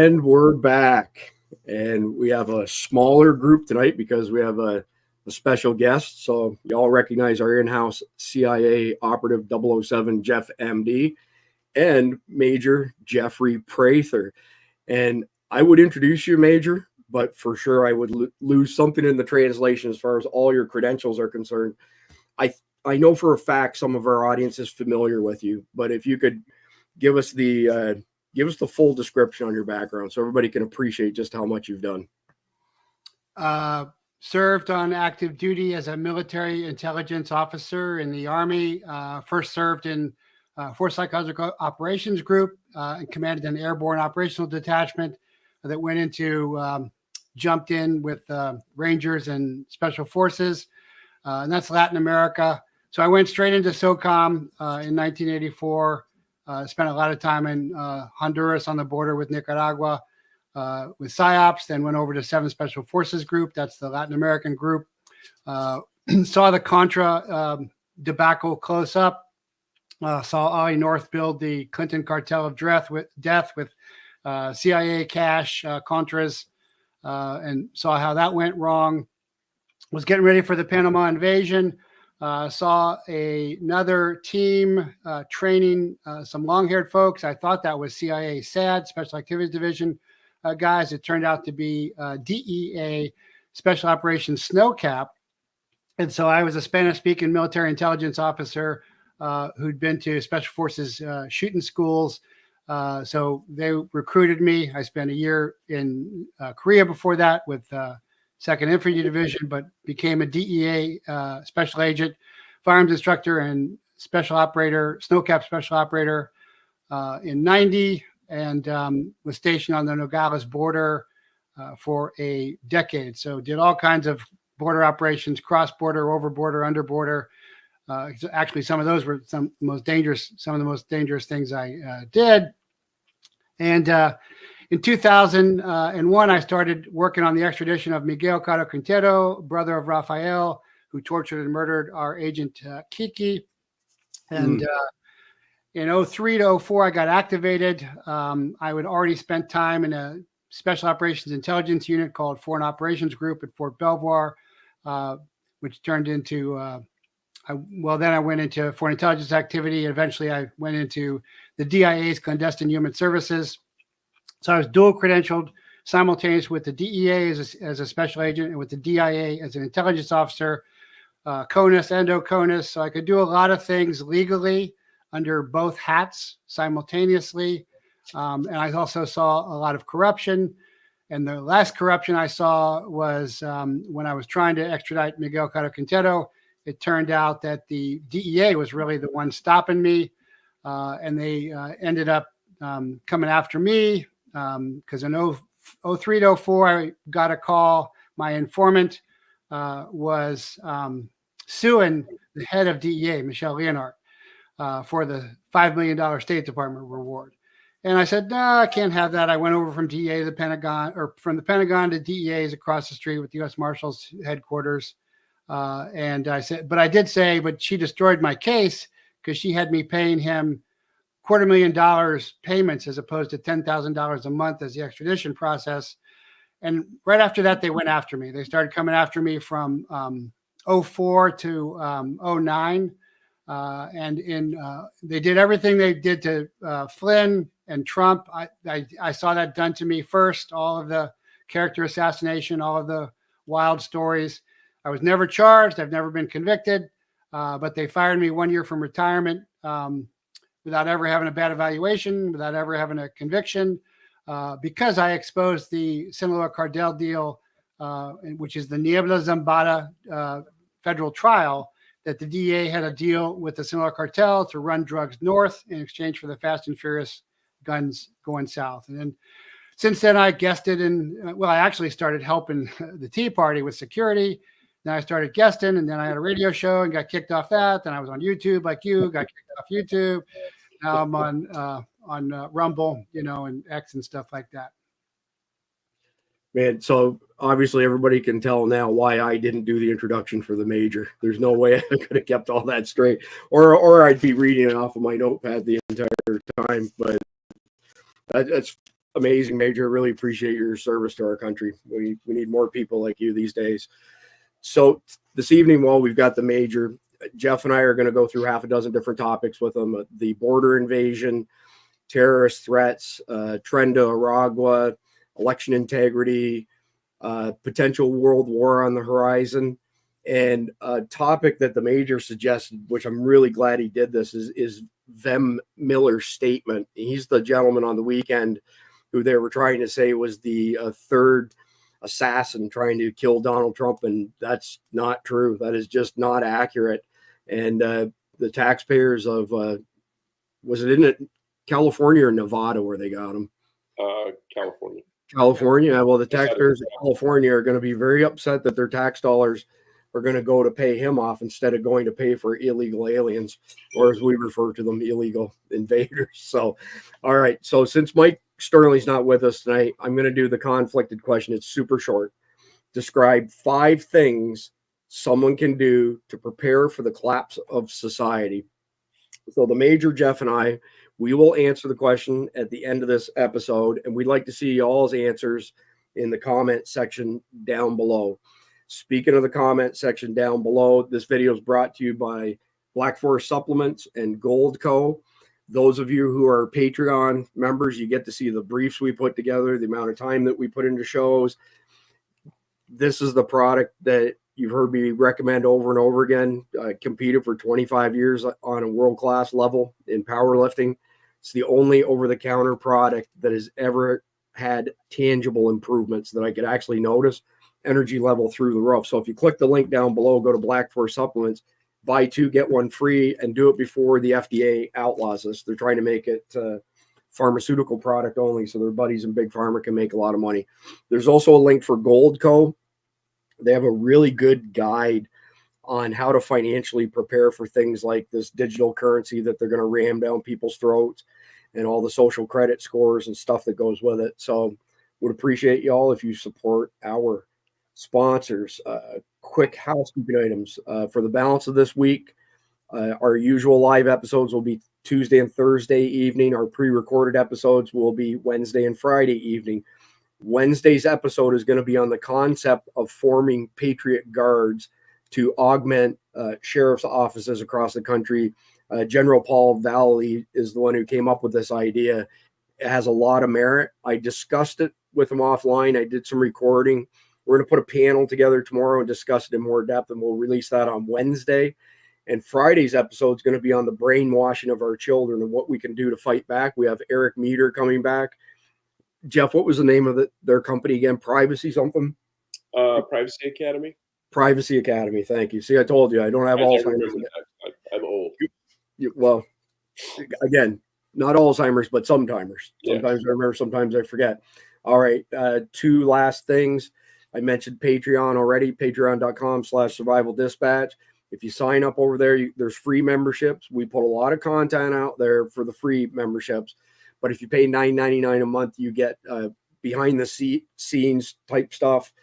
And we're back. And we have a smaller group tonight because we have a special guest. So y'all recognize our in-house CIA operative 007 Jeff MD and Major Jeffrey Prather. And I would introduce you, Major, but for sure I would lose something in the translation as far as all your credentials are concerned. I know for a fact some of our audience is familiar with you, but if you could give us the full description on your background so everybody can appreciate just how much you've done. Served on active duty as a military intelligence officer in the Army. First served in Forest Psychological Operations Group and commanded an airborne operational detachment that went into, jumped in with Rangers and Special Forces. And that's Latin America. So I went straight into SOCOM in 1984. Spent a lot of time in Honduras on the border with Nicaragua with PSYOPs, then went over to 7 Special Forces Group. That's the Latin American group. Saw the Contra debacle close up. Saw Ollie North build the Clinton cartel of death with CIA cash, Contras, and saw how that went wrong. Was getting ready for the Panama invasion. Saw another team training some long-haired folks. I thought that was CIA SAD, Special Activities Division guys. It turned out to be DEA, Special Operations Snowcap. And so I was a Spanish-speaking military intelligence officer who'd been to Special Forces shooting schools. So they recruited me. I spent a year in Korea before that with 2nd Infantry Division, but became a DEA special agent, firearms instructor, and special operator, snowcap special operator in 90, and was stationed on the Nogales border for a decade. So did all kinds of border operations, cross-border, over-border, under-border. Actually, some of those were some of the most dangerous things I did. And in 2001, I started working on the extradition of Miguel Caro Quintero, brother of Rafael, who tortured and murdered our agent Kiki. And in 03 to 04, I got activated. I would already spent time in a special operations intelligence unit called Foreign Operations Group at Fort Belvoir, which turned into, then I went into foreign intelligence activity. Eventually, I went into the DIA's clandestine human services. So I was dual credentialed simultaneous with the DEA as a special agent and with the DIA as an intelligence officer, CONUS, endo-CONUS. So I could do a lot of things legally under both hats simultaneously. And I also saw a lot of corruption. And the last corruption I saw was when I was trying to extradite Miguel Caro Quintero. It turned out that the DEA was really the one stopping me. And they ended up coming after me. Because in 03 to 04, I got a call. My informant was suing the head of DEA, Michelle Leonard, for the $5 million State Department reward. And I said, no, I can't have that. I went over from DEA to the Pentagon, or from the Pentagon to DEA's across the street with the U.S. Marshals headquarters. And I said, but she destroyed my case because she had me paying him $250,000 payments as opposed to $10,000 a month as the extradition process. And right after that, they went after me. They started coming after me from 04 to 09. And they did everything they did to Flynn and Trump. I saw that done to me first, all of the character assassination, all of the wild stories. I was never charged. I've never been convicted, but they fired me 1 year from retirement. Without ever having a bad evaluation, without ever having a conviction, because I exposed the Sinaloa Cartel deal, which is the Niebla Zambada federal trial, that the DEA had a deal with the Sinaloa Cartel to run drugs north in exchange for the Fast and Furious guns going south. And then since then, I guested I actually started helping the Tea Party with security. Then I started guesting, and then I had a radio show and got kicked off that. Then I was on YouTube like you, got kicked off YouTube. Now I'm on Rumble, and X and stuff like that. Man, so obviously everybody can tell now why I didn't do the introduction for the Major. There's no way I could have kept all that straight, or I'd be reading it off of my notepad the entire time. But that's amazing, Major. Really appreciate your service to our country. We need more people like you these days. So this evening, while we've got the Major, Jeff and I are going to go through half a dozen different topics with them: the border invasion, terrorist threats, Tren de Aragua, election integrity, potential world war on the horizon. And a topic that the Major suggested, which I'm really glad he did this, is Vem Miller's statement. He's the gentleman on the weekend who they were trying to say was the third assassin trying to kill Donald Trump, and that's not true. That is just not accurate. And the taxpayers of was it in California or Nevada where they got him? California. California. Well, the taxpayers of California are going to be very upset that their tax dollars are going to go to pay him off instead of going to pay for illegal aliens, or as we refer to them, illegal invaders. So, all right. So since Mike Sterling's not with us tonight, I'm going to do the conflicted question. It's super short. Describe 5 things someone can do to prepare for the collapse of society. So the Major, Jeff, and I, we will answer the question at the end of this episode, and we'd like to see y'all's answers in the comment section down below. Speaking of the comment section down below, this video is brought to you by Black Forest Supplements and Gold Co. Those of you who are Patreon members, you get to see the briefs we put together, the amount of time that we put into shows. This is the product that you've heard me recommend over and over again. I competed for 25 years on a world-class level in powerlifting. It's the only over-the-counter product that has ever had tangible improvements that I could actually notice. Energy level through the roof. So if you click the link down below, go to Black Forest Supplements, buy 2, get 1 free, and do it before the FDA outlaws us. They're trying to make it pharmaceutical product only, so their buddies in Big Pharma can make a lot of money. There's also a link for Gold Co. They have a really good guide on how to financially prepare for things like this digital currency that they're going to ram down people's throats and all the social credit scores and stuff that goes with it. So would appreciate y'all if you support our sponsors. Quick housekeeping items for the balance of this week. Our usual live episodes will be Tuesday and Thursday evening. Our pre-recorded episodes will be Wednesday and Friday evening. Wednesday's episode is going to be on the concept of forming Patriot Guards to augment sheriff's offices across the country. General Paul Valley is the one who came up with this idea. It has a lot of merit. I discussed it with him offline. I did some recording. We're going to put a panel together tomorrow and discuss it in more depth, and we'll release that on Wednesday. And Friday's episode is going to be on the brainwashing of our children and what we can do to fight back. We have Eric Meter coming back. Jeff, what was the name of their company again? Privacy something? Privacy Academy. Privacy Academy. Thank you. See, I told you I don't have Alzheimer's. I'm old. Well, again, not Alzheimer's, but sometimes. Yeah. Sometimes I remember, sometimes I forget. All right. 2 last things. I mentioned Patreon already, patreon.com/survival dispatch. If you sign up over there, there's free memberships. We put a lot of content out there for the free memberships. But if you pay $9.99 a month, you get behind the scenes type stuff.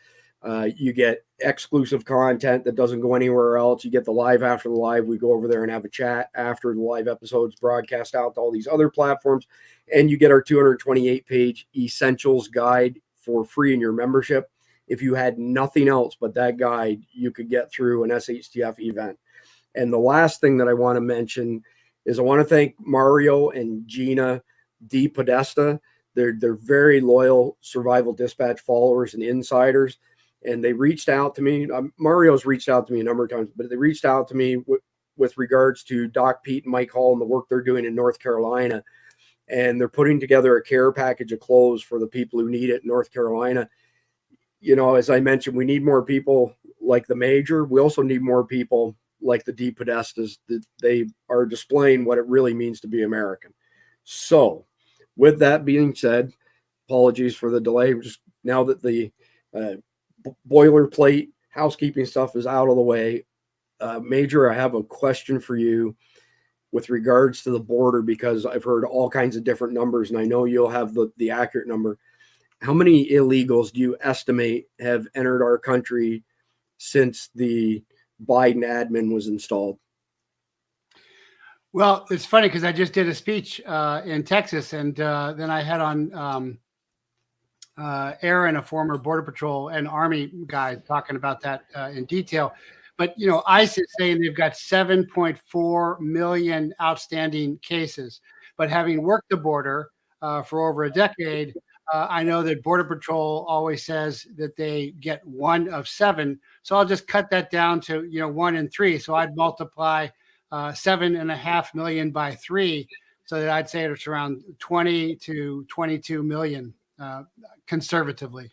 You get exclusive content that doesn't go anywhere else. You get the live after the live. We go over there and have a chat after the live episodes broadcast out to all these other platforms. And you get our 228-page essentials guide for free in your membership. If you had nothing else but that guide, you could get through an SHTF event. And the last thing that I want to mention is I want to thank Mario and Gina D. Podesta. They're very loyal Survival Dispatch followers and insiders. And they reached out to me. Mario's reached out to me a number of times, but they reached out to me with regards to Doc Pete and Mike Hall and the work they're doing in North Carolina. And they're putting together a care package of clothes for the people who need it in North Carolina. You know, as I mentioned, we need more people like the Major. We also need more people like the D. Podestas. They are displaying what it really means to be American. So with that being said, apologies for the delay. Just now that the boilerplate housekeeping stuff is out of the way, Major, I have a question for you with regards to the border, because I've heard all kinds of different numbers, and I know you'll have the accurate number. How many illegals do you estimate have entered our country since the Biden admin was installed? Well, it's funny because I just did a speech in Texas, and then I had on Aaron, a former Border Patrol and Army guy, talking about that in detail. But, you know, ICE is saying they've got 7.4 million outstanding cases. But having worked the border for over a decade, I know that Border Patrol always says that they get 1 of 7. So I'll just cut that down to, you know, 1 in 3. So I'd multiply 7.5 million by 3. So that I'd say it's around 20 to 22 million conservatively.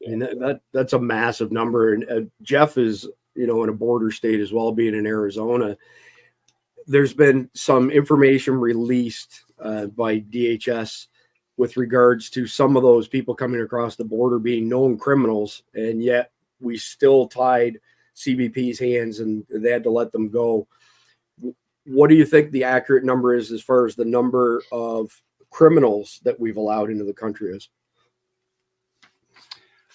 I mean, that's a massive number. And Jeff is, you know, in a border state as well, being in Arizona. There's been some information released by DHS with regards to some of those people coming across the border being known criminals, and yet we still tied CBP's hands and they had to let them go. What do you think the accurate number is as far as the number of criminals that we've allowed into the country is?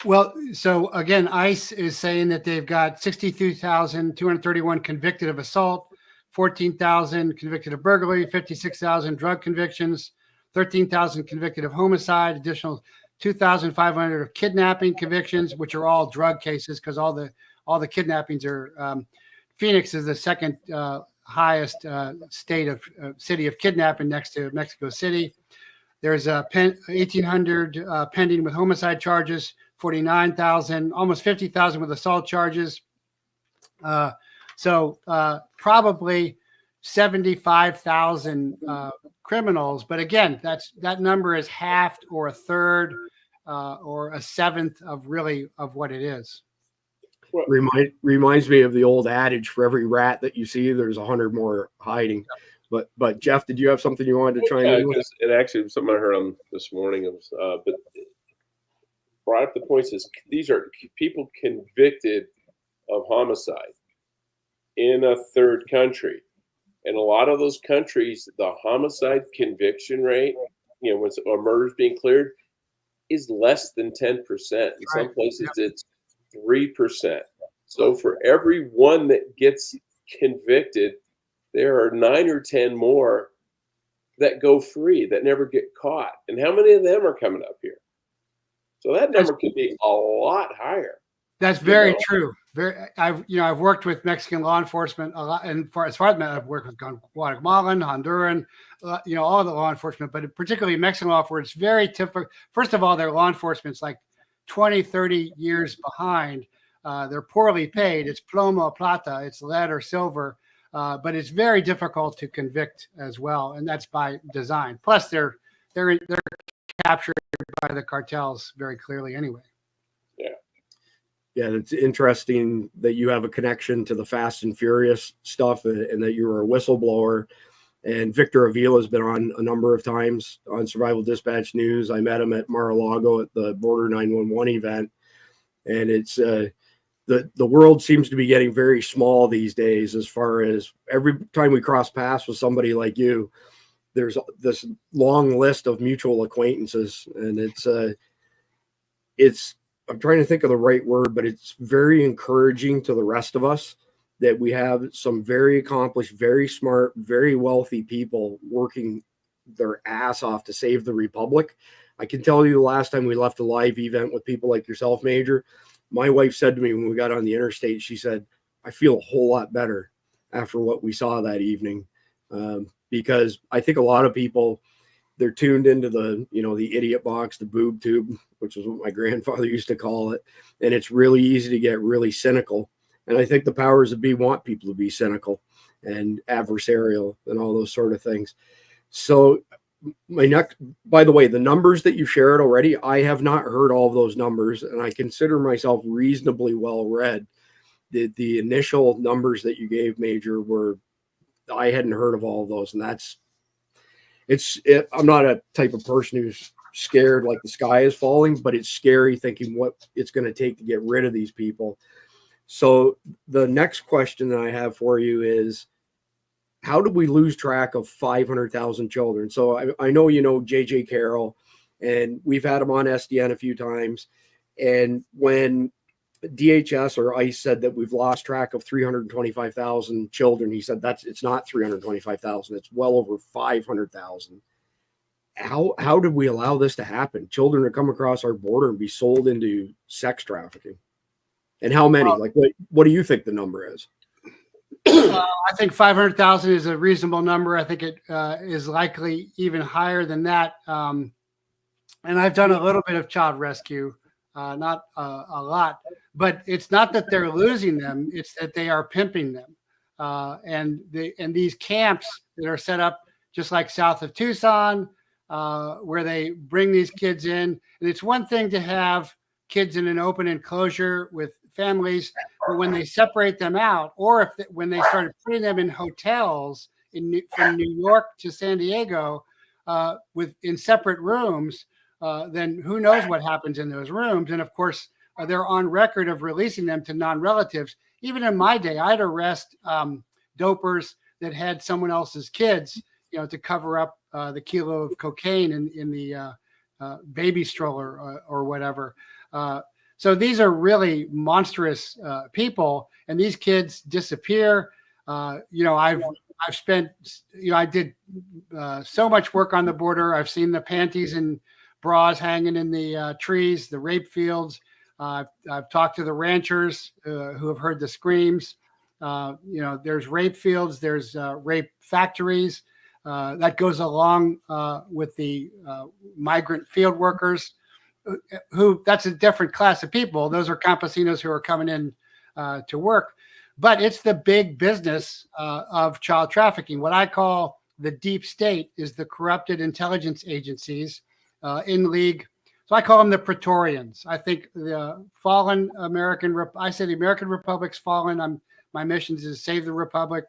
Well, so again, ICE is saying that they've got 62,231 convicted of assault, 14,000 convicted of burglary, 56,000 drug convictions, 13,000 convicted of homicide, additional 2,500 of kidnapping convictions, which are all drug cases because all the kidnappings are. Phoenix is the second highest city of kidnapping next to Mexico City. There's 1,800 pending with homicide charges, 49,000, almost 50,000 with assault charges. So probably 75,000 criminals. But again, that number is half or a third or a seventh of what it is. Reminds me of the old adage: for every rat that you see, there's 100 more hiding. But Jeff, did you have something you wanted to chime in with? It actually was something I heard on this morning. It was, but brought up the points is these are people convicted of homicide in a third country. And a lot of those countries, the homicide conviction rate, you know, when a murder is being cleared, is less than 10%. In some places, it's 3%. So for every one that gets convicted, there are 9 or 10 more that go free, that never get caught. And how many of them are coming up here? So that number could be a lot higher. That's very true. I've worked with Mexican law enforcement a lot, and as far as I've worked with Guatemalan, Honduran, all the law enforcement, but particularly Mexican law enforcement, it's very typical. First of all, their law enforcement's like 20, 30 years behind. They're poorly paid. It's plomo o plata. It's lead or silver, but it's very difficult to convict as well, and that's by design. Plus, they're captured by the cartels very clearly anyway. Yeah, it's interesting that you have a connection to the Fast and Furious stuff and that you were a whistleblower. And Victor Avila has been on a number of times on Survival Dispatch News. I met him at Mar-a-Lago at the Border 911 event. And it's the world seems to be getting very small these days as far as every time we cross paths with somebody like you, there's this long list of mutual acquaintances. And it's I'm trying to think of the right word, but it's very encouraging to the rest of us that we have some very accomplished, very smart, very wealthy people working their ass off to save the Republic. I can tell you the last time we left a live event with people like yourself, Major, my wife said to me when we got on the interstate, she said, I feel a whole lot better after what we saw that evening. Because I think a lot of people, they're tuned into the idiot box, the boob tube, which is what my grandfather used to call it. And it's really easy to get really cynical. And I think the powers that be want people to be cynical and adversarial and all those sort of things. So by the way, the numbers that you shared already, I have not heard all of those numbers, and I consider myself reasonably well read. The initial numbers that you gave, Major, I hadn't heard of all of those. And I'm not a type of person who's scared like the sky is falling, but it's scary thinking what it's going to take to get rid of these people. So the next question that I have for you is, how did we lose track of 500,000 children? So I know JJ Carroll, and we've had him on SDN a few times. And when DHS or ICE said that we've lost track of 325,000 children, he said it's not 325,000. It's well over 500,000. how did we allow this to happen? Children to come across our border and be sold into sex trafficking, and how many? Like, what do you think the number is? I think 500,000 is a reasonable number. I think it is likely even higher than that. And I've done a little bit of child rescue, not a lot, but it's not that they're losing them; it's that they are pimping them. And these camps that are set up just like south of Tucson, where they bring these kids in. And it's one thing to have kids in an open enclosure with families, but when they separate them out, or when they started putting them in hotels from New York to San Diego in separate rooms, then who knows what happens in those rooms. And of course, they're on record of releasing them to non-relatives. Even in my day, I'd arrest dopers that had someone else's kids, to cover up the kilo of cocaine in the baby stroller or whatever. So these are really monstrous people, and these kids disappear. I've spent, I did so much work on the border. I've seen the panties and bras hanging in the trees, the rape fields. I've talked to the ranchers who have heard the screams. There's rape fields, there's rape factories. That goes along with the migrant field workers, who that's a different class of people. Those are campesinos who are coming in to work. But it's the big business of child trafficking. What I call the deep state is the corrupted intelligence agencies in league. So I call them the Praetorians. I think the fallen I say the American Republic's fallen. My mission is to save the Republic.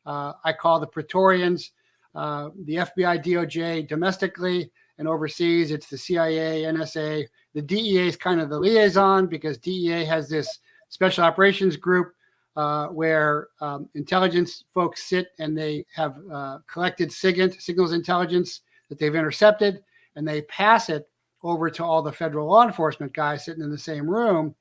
I call the Praetorians the FBI, DOJ domestically, and overseas, it's the CIA, NSA. The DEA is kind of the liaison, because DEA has this special operations group where intelligence folks sit and they have collected signals intelligence that they've intercepted, and they pass it over to all the federal law enforcement guys sitting in the same room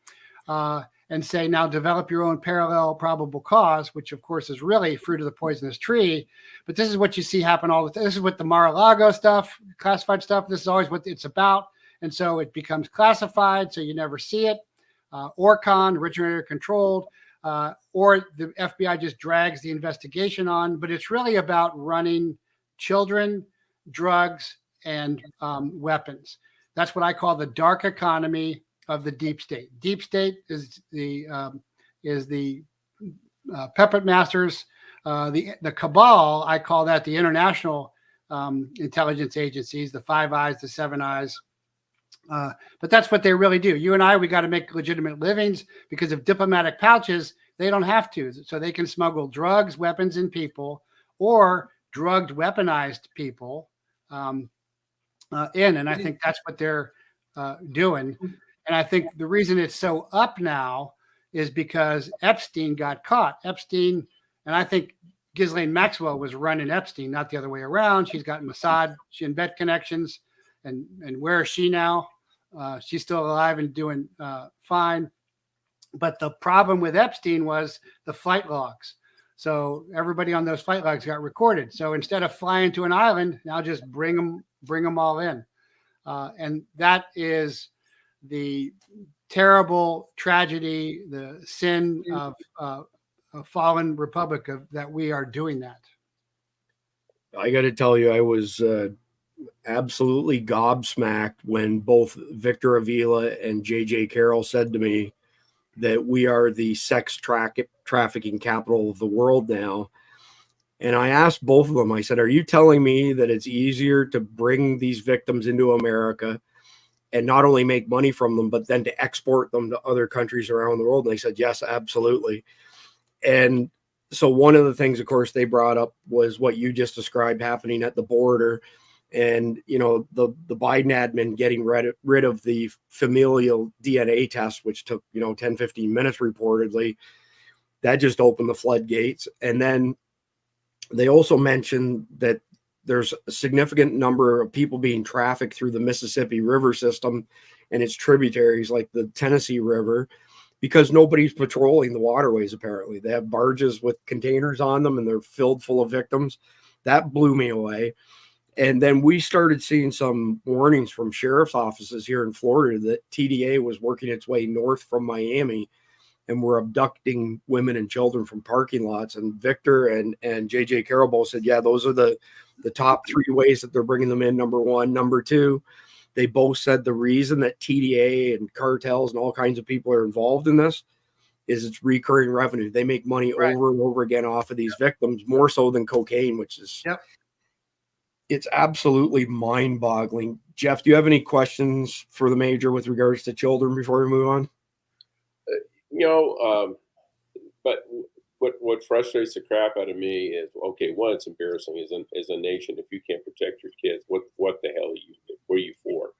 and say, now develop your own parallel probable cause, which of course is really fruit of the poisonous tree. But this is what you see happen all the time. This is what the Mar-a-Lago stuff, classified stuff, this is always what it's about. And so it becomes classified, so you never see it. Orcon, originator controlled, or the FBI just drags the investigation on. But it's really about running children, drugs, and weapons. That's what I call the dark economy of the deep state. Deep state is the puppet masters. The cabal, I call that the international intelligence agencies, the Five Eyes, the Seven Eyes. But that's what they really do. You and I, we got to make legitimate livings, because of diplomatic pouches, they don't have to. So they can smuggle drugs, weapons, and people, or drugged, weaponized people in. And I think that's what they're doing. And I think the reason it's so up now is because Epstein got caught. Epstein, and I think Ghislaine Maxwell was running Epstein, not the other way around. She's got Mossad, she and Bet connections. And where is she now? She's still alive and doing fine. But the problem with Epstein was the flight logs. So everybody on those flight logs got recorded. So instead of flying to an island, now just bring them all in. And that is the terrible tragedy, the sin of a fallen republic that we are doing that. I got to tell you, I was absolutely gobsmacked when both Victor Avila and JJ Carroll said to me that we are the sex trafficking capital of the world now. And I asked both of them, I said, are you telling me that it's easier to bring these victims into America and not only make money from them, but then to export them to other countries around the world? And they said, yes, absolutely. And so one of the things, of course, they brought up was what you just described happening at the border. And, the Biden admin getting rid of the familial DNA test, which took, 10, 15 minutes reportedly. That just opened the floodgates. And then they also mentioned that there's a significant number of people being trafficked through the Mississippi River system and its tributaries, like the Tennessee River, because nobody's patrolling the waterways, apparently. They have barges with containers on them, and they're filled full of victims. That blew me away. And then we started seeing some warnings from sheriff's offices here in Florida that TDA was working its way north from Miami and were abducting women and children from parking lots. And Victor and JJ Carroll both said, yeah, those are the top 3 ways that they're bringing them in. Number 1. Number 2, they both said the reason that TDA and cartels and all kinds of people are involved in this is it's recurring revenue. They make money over and over again off of these victims, more so than cocaine, which is, it's absolutely mind-boggling. Jeff, do you have any questions for the Major with regards to children before we move on? But what frustrates the crap out of me is, okay, one, it's embarrassing as a nation. If you can't protect your kids, what the hell what are you for?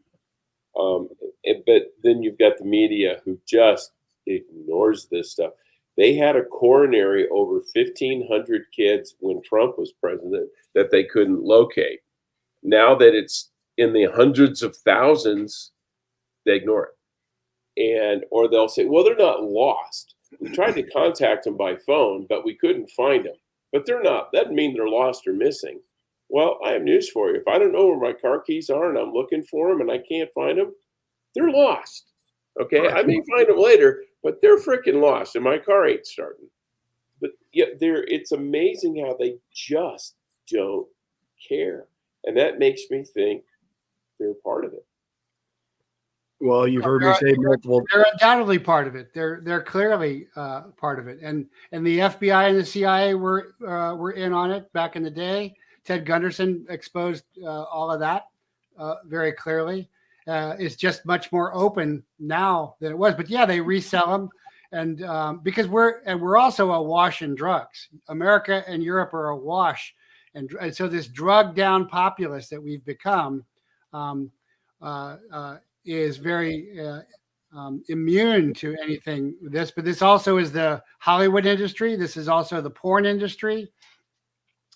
But then you've got the media who just ignores this stuff. They had a coronary over 1,500 kids when Trump was president that they couldn't locate. Now that it's in the hundreds of thousands, they ignore it. Or they'll say, well, they're not lost. We tried to contact them by phone, but we couldn't find them. But they're not. That doesn't mean they're lost or missing. Well, I have news for you. If I don't know where my car keys are and I'm looking for them and I can't find them, they're lost. Okay, I may find them later, but they're freaking lost, and my car ain't starting. But yeah, it's amazing how they just don't care, and that makes me think they're part of it. Well, you've heard me say multiple. They're undoubtedly part of it. They're clearly part of it, and the FBI and the CIA were in on it back in the day. Ted Gunderson exposed all of that very clearly. It's just much more open now than it was. But yeah, they resell them, and because we're also awash in drugs. America and Europe are awash, and so this drug down populace that we've become is very immune to anything. But this also is the Hollywood industry. This is also the porn industry.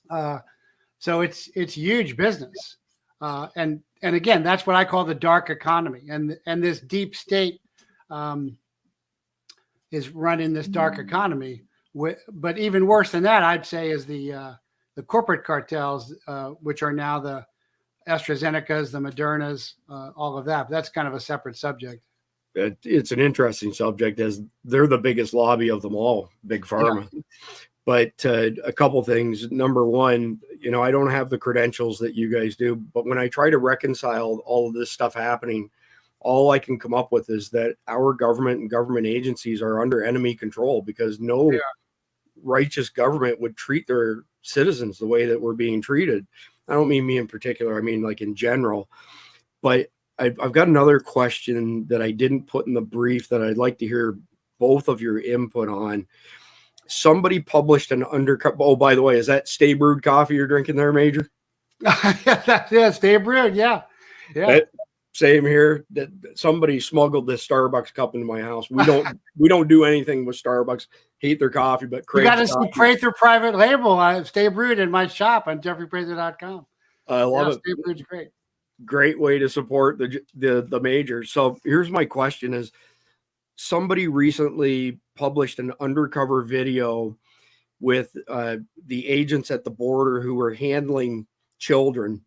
So it's huge business. And again, that's what I call the dark economy, and this deep state is running this dark economy. But even worse than that, I'd say, is the corporate cartels, which are now the AstraZenecas, the Modernas, all of that. But that's kind of a separate subject. It's an interesting subject, as they're the biggest lobby of them all, Big Pharma. Yeah. But a couple things. Number one, I don't have the credentials that you guys do, but when I try to reconcile all of this stuff happening, all I can come up with is that our government and government agencies are under enemy control, because no righteous government would treat their citizens the way that we're being treated. I don't mean me in particular. I mean like in general. But I've got another question that I didn't put in the brief that I'd like to hear both of your input on. Somebody published an undercut. Oh, by the way, is that Stay Brewed coffee you're drinking there, Major? Yeah, Stay Brewed. Yeah. Same here. That somebody smuggled this Starbucks cup into my house. We don't do anything with Starbucks. Hate their coffee, but you got to see Prather private label. Stay Brewed in my shop on jeffreyprather.com. I love it. Stay Brewed's great. Great way to support the Major. So here's my question: is somebody recently published an undercover video with the agents at the border who were handling children.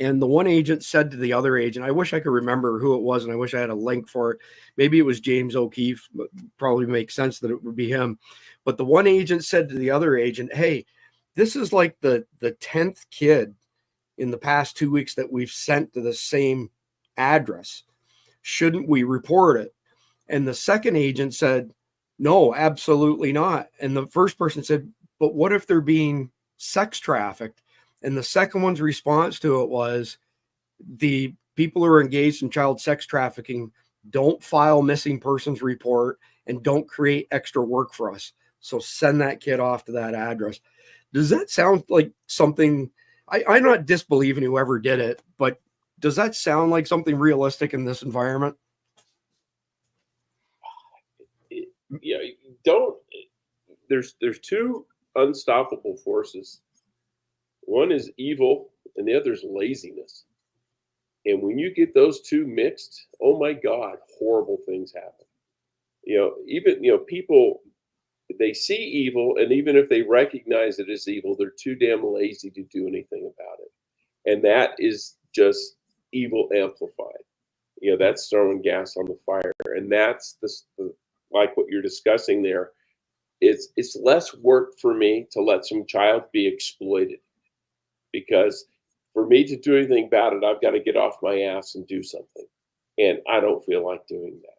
And the one agent said to the other agent, I wish I could remember who it was, and I wish I had a link for it. Maybe it was James O'Keefe. Probably makes sense that it would be him. But the one agent said to the other agent, hey, this is like the 10th kid in the past 2 weeks that we've sent to the same address. Shouldn't we report it? And the second agent said, no, absolutely not. And the first person said, but what if they're being sex trafficked? And the second one's response to it was, the people who are engaged in child sex trafficking don't file missing persons report and don't create extra work for us. So send that kid off to that address. Does that sound like something? I'm not disbelieving whoever did it, but does that sound like something realistic in this environment? Yeah, there's two unstoppable forces. One is evil and the other is laziness. And when you get those two mixed, oh my God, horrible things happen. People, they see evil, and even if they recognize it as evil, they're too damn lazy to do anything about it. And that is just evil amplified. That's throwing gas on the fire. And that's like what you're discussing there. It's less work for me to let some child be exploited, because for me to do anything about it, I've got to get off my ass and do something. And I don't feel like doing that.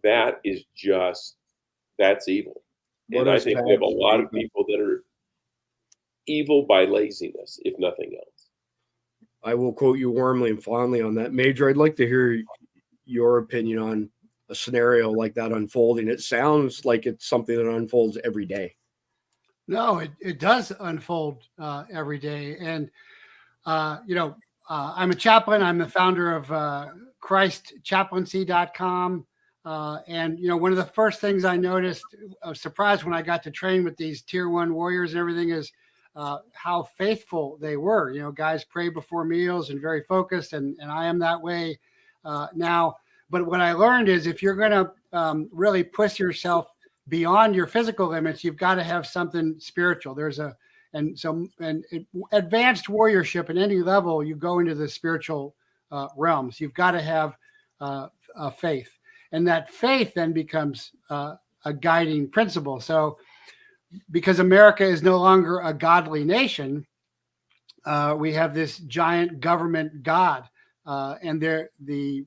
That is that's evil. And I think we have a lot of people that are evil by laziness, if nothing else. I will quote you warmly and fondly on that. Major, I'd like to hear your opinion on a scenario like that unfolding. It sounds like it's something that unfolds every day. No, it does unfold every day. And, I'm a chaplain. I'm the founder of ChristChaplaincy.com. And, one of the first things I noticed, I was surprised when I got to train with these tier 1 warriors and everything, is how faithful they were. Guys pray before meals and very focused. And I am that way now. But what I learned is if you're going to really push yourself beyond your physical limits, you've got to have something spiritual. Advanced warriorship at any level, you go into the spiritual realms. You've got to have a faith, and that faith then becomes a guiding principle. So, because America is no longer a godly nation, we have this giant government god, and the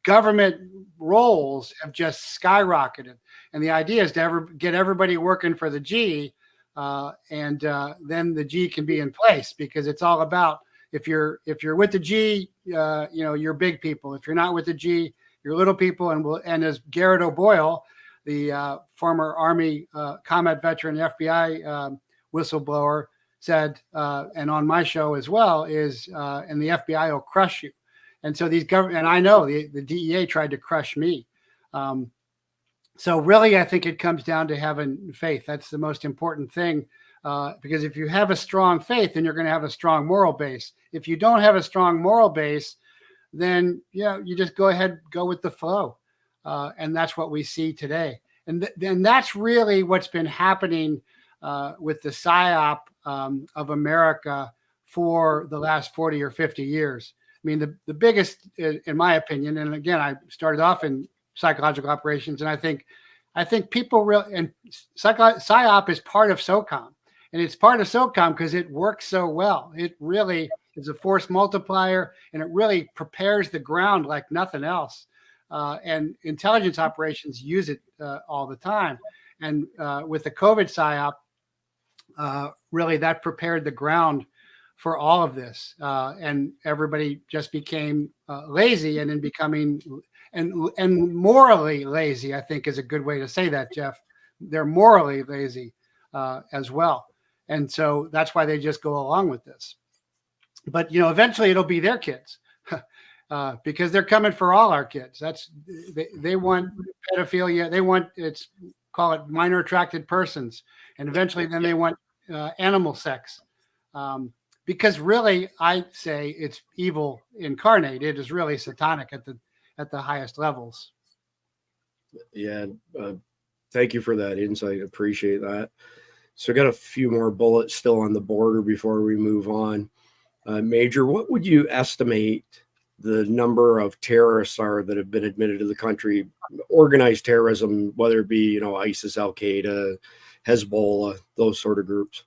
government roles have just skyrocketed. And the idea is to get everybody working for the G, and then the G can be in place, because it's all about, if you're with the G, you're big people. If you're not with the G, you're little people. And as Garrett O'Boyle, the former Army combat veteran, FBI whistleblower, said, and on my show as well, is and the FBI will crush you. And so and I know the DEA tried to crush me. So really, I think it comes down to having faith. That's the most important thing, because if you have a strong faith, then you're going to have a strong moral base. If you don't have a strong moral base, then you just go with the flow, and that's what we see today. And that's really what's been happening with the PSYOP of America for the last 40 or 50 years. I mean, the biggest, in my opinion, and again, I started off in psychological operations, and I think people really, and PSYOP is part of SOCOM, and it's part of SOCOM because it works so well. It really is a force multiplier, and it really prepares the ground like nothing else. And intelligence operations use it all the time. And with the COVID PSYOP, really that prepared the ground for all of this. And everybody just became lazy, and in becoming and morally lazy, I think is a good way to say that, Jeff. They're morally lazy as well. And so that's why they just go along with this. But, eventually it'll be their kids because they're coming for all our kids. They want pedophilia. They want, call it minor attracted persons. And eventually then they want animal sex. Because really, I say it's evil incarnate. It is really satanic at the highest levels. Yeah. Thank you for that insight. Appreciate that. So I got a few more bullets still on the border before we move on. Major, what would you estimate the number of terrorists are that have been admitted to the country, organized terrorism, whether it be, ISIS, Al-Qaeda, Hezbollah, those sort of groups?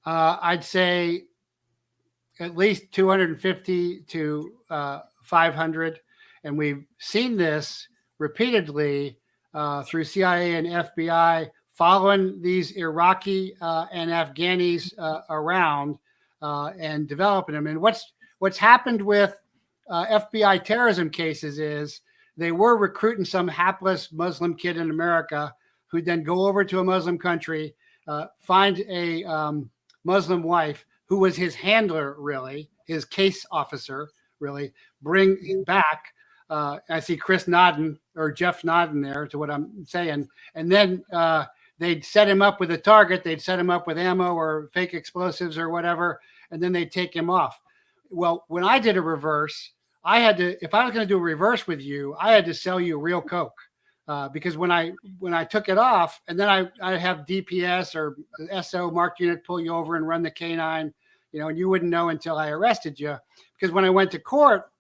I'd say at least 250 to 500. And we've seen this repeatedly through CIA and FBI, following these Iraqi and Afghanis around and developing them. And what's happened with FBI terrorism cases is they were recruiting some hapless Muslim kid in America who'd then go over to a Muslim country, find a Muslim wife who was his handler, really, his case officer, really, bring him back. I see Chris nodding, or Jeff nodding there to what I'm saying. And then they'd set him up with a target. They'd set him up with ammo or fake explosives or whatever, and then they'd take him off. Well, when I did a reverse, if I was going to do a reverse with you, I had to sell you real coke. Because when I took it off, and then I have DPS or SO marked unit pull you over and run the canine, and you wouldn't know until I arrested you. Because when I went to court,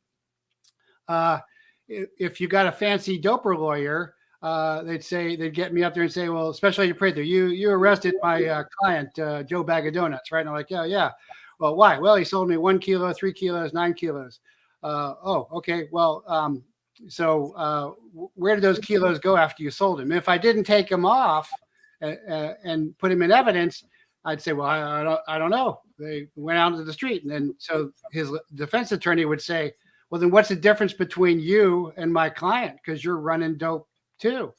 if you got a fancy doper lawyer, they'd get me up there and say, well, Special Agent Prather, you arrested my client, Joe Bag of Donuts, right? And I'm like, yeah. Well, why? Well, he sold me 1 kilo, 3 kilos, 9 kilos. Oh, okay. Well, so where did those kilos go after you sold him? If I didn't take them off and put him in evidence, I'd say, well, I don't know. They went out into the street. And then so his defense attorney would say, well, then what's the difference between you and my client? Because you're running dope too.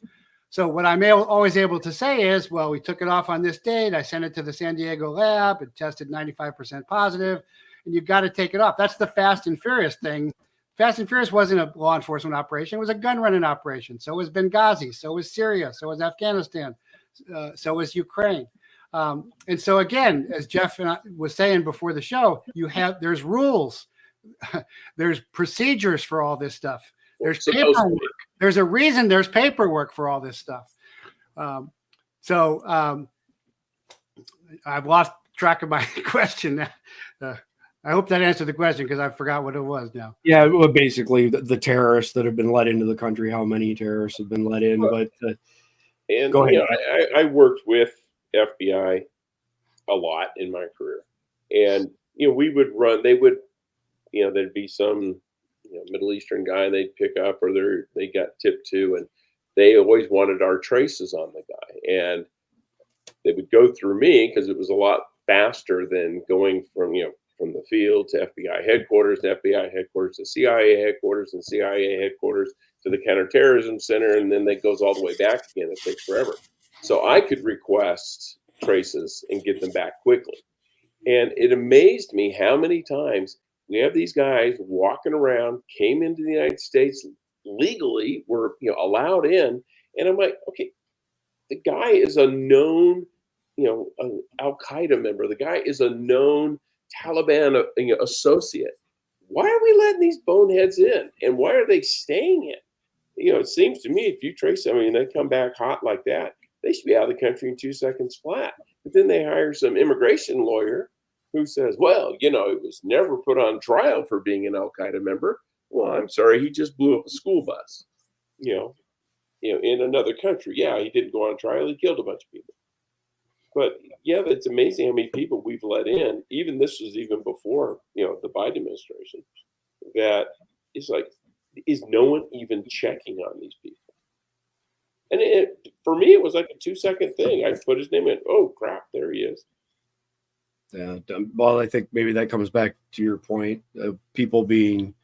So what I'm always able to say is, well, we took it off on this date. I sent it to the San Diego lab. It tested 95% positive, and you've got to take it off. That's the Fast and Furious thing. Fast and Furious wasn't a law enforcement operation. It was a gun running operation. So was Benghazi. So was Syria. So was Afghanistan. So was Ukraine. And so again, as Jeff and I was saying before the show, there's rules. There's procedures for all this stuff. There's paperwork. There's a reason there's paperwork for all this stuff. So I've lost track of my question. I hope that answered the question because I forgot what it was now. Yeah, well, basically the terrorists that have been let into the country, how many terrorists have been let in. But go ahead. I worked with FBI a lot in my career. And, we would run, they would, there'd be some Middle Eastern guy they'd pick up or they got tipped to, and they always wanted our traces on the guy. And they would go through me because it was a lot faster than going from the field to FBI headquarters, to FBI headquarters, to CIA headquarters, and CIA headquarters to the counterterrorism center. And then that goes all the way back again. It takes forever. So I could request traces and get them back quickly. And it amazed me how many times we have these guys walking around, came into the United States legally, were allowed in. And I'm like, okay, the guy is a known, an Al-Qaeda member. The guy is a known Taliban associate. Why are we letting these boneheads in? And why are they staying in? It seems to me if you trace them, they come back hot like that, they should be out of the country in 2 seconds flat. But then they hire some immigration lawyer who says, well, it was never put on trial for being an Al-Qaeda member. Well, I'm sorry, he just blew up a school bus, in another country. Yeah, he didn't go on trial. He killed a bunch of people. But yeah, it's amazing how many people we've let in. This was even before, the Biden administration, that it's like, is no one even checking on these people? And for me, it was like a 2-second thing. I put his name in. Oh, crap, there he is. Yeah. Well, I think maybe that comes back to your point of people being,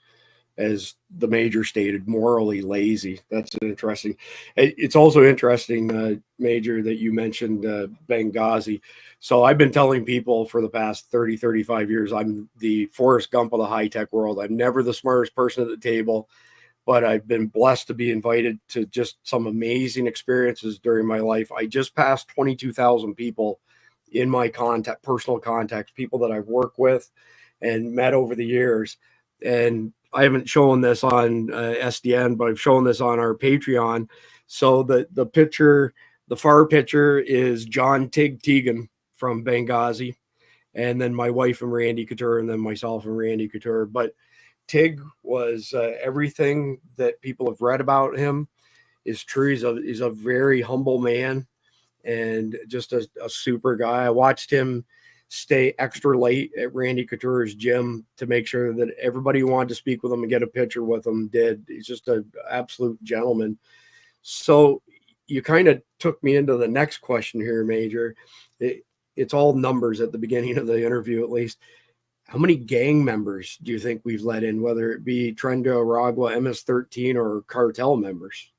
as the Major stated, morally lazy. That's interesting. It's also interesting, Major, that you mentioned Benghazi. So I've been telling people for the past 30, 35 years, I'm the Forest Gump of the high-tech world. I'm never the smartest person at the table, but I've been blessed to be invited to just some amazing experiences during my life. I just passed 22,000 people in my personal contacts, people that I've worked with and met over the years. And I haven't shown this on SDN, but I've shown this on our Patreon. So the picture, the far picture is John Tig Teagan from Benghazi. And then my wife and Randy Couture, and then myself and Randy Couture. But Tig was everything that people have read about him is true. He's a very humble man and just a super guy. I watched him stay extra late at Randy Couture's gym to make sure that everybody who wanted to speak with him and get a picture with him did. He's just an absolute gentleman. So you kind of took me into the next question here, Major. It's all numbers at the beginning of the interview, at least. How many gang members do you think we've let in, whether it be Tren de Aragua, MS-13, or cartel members?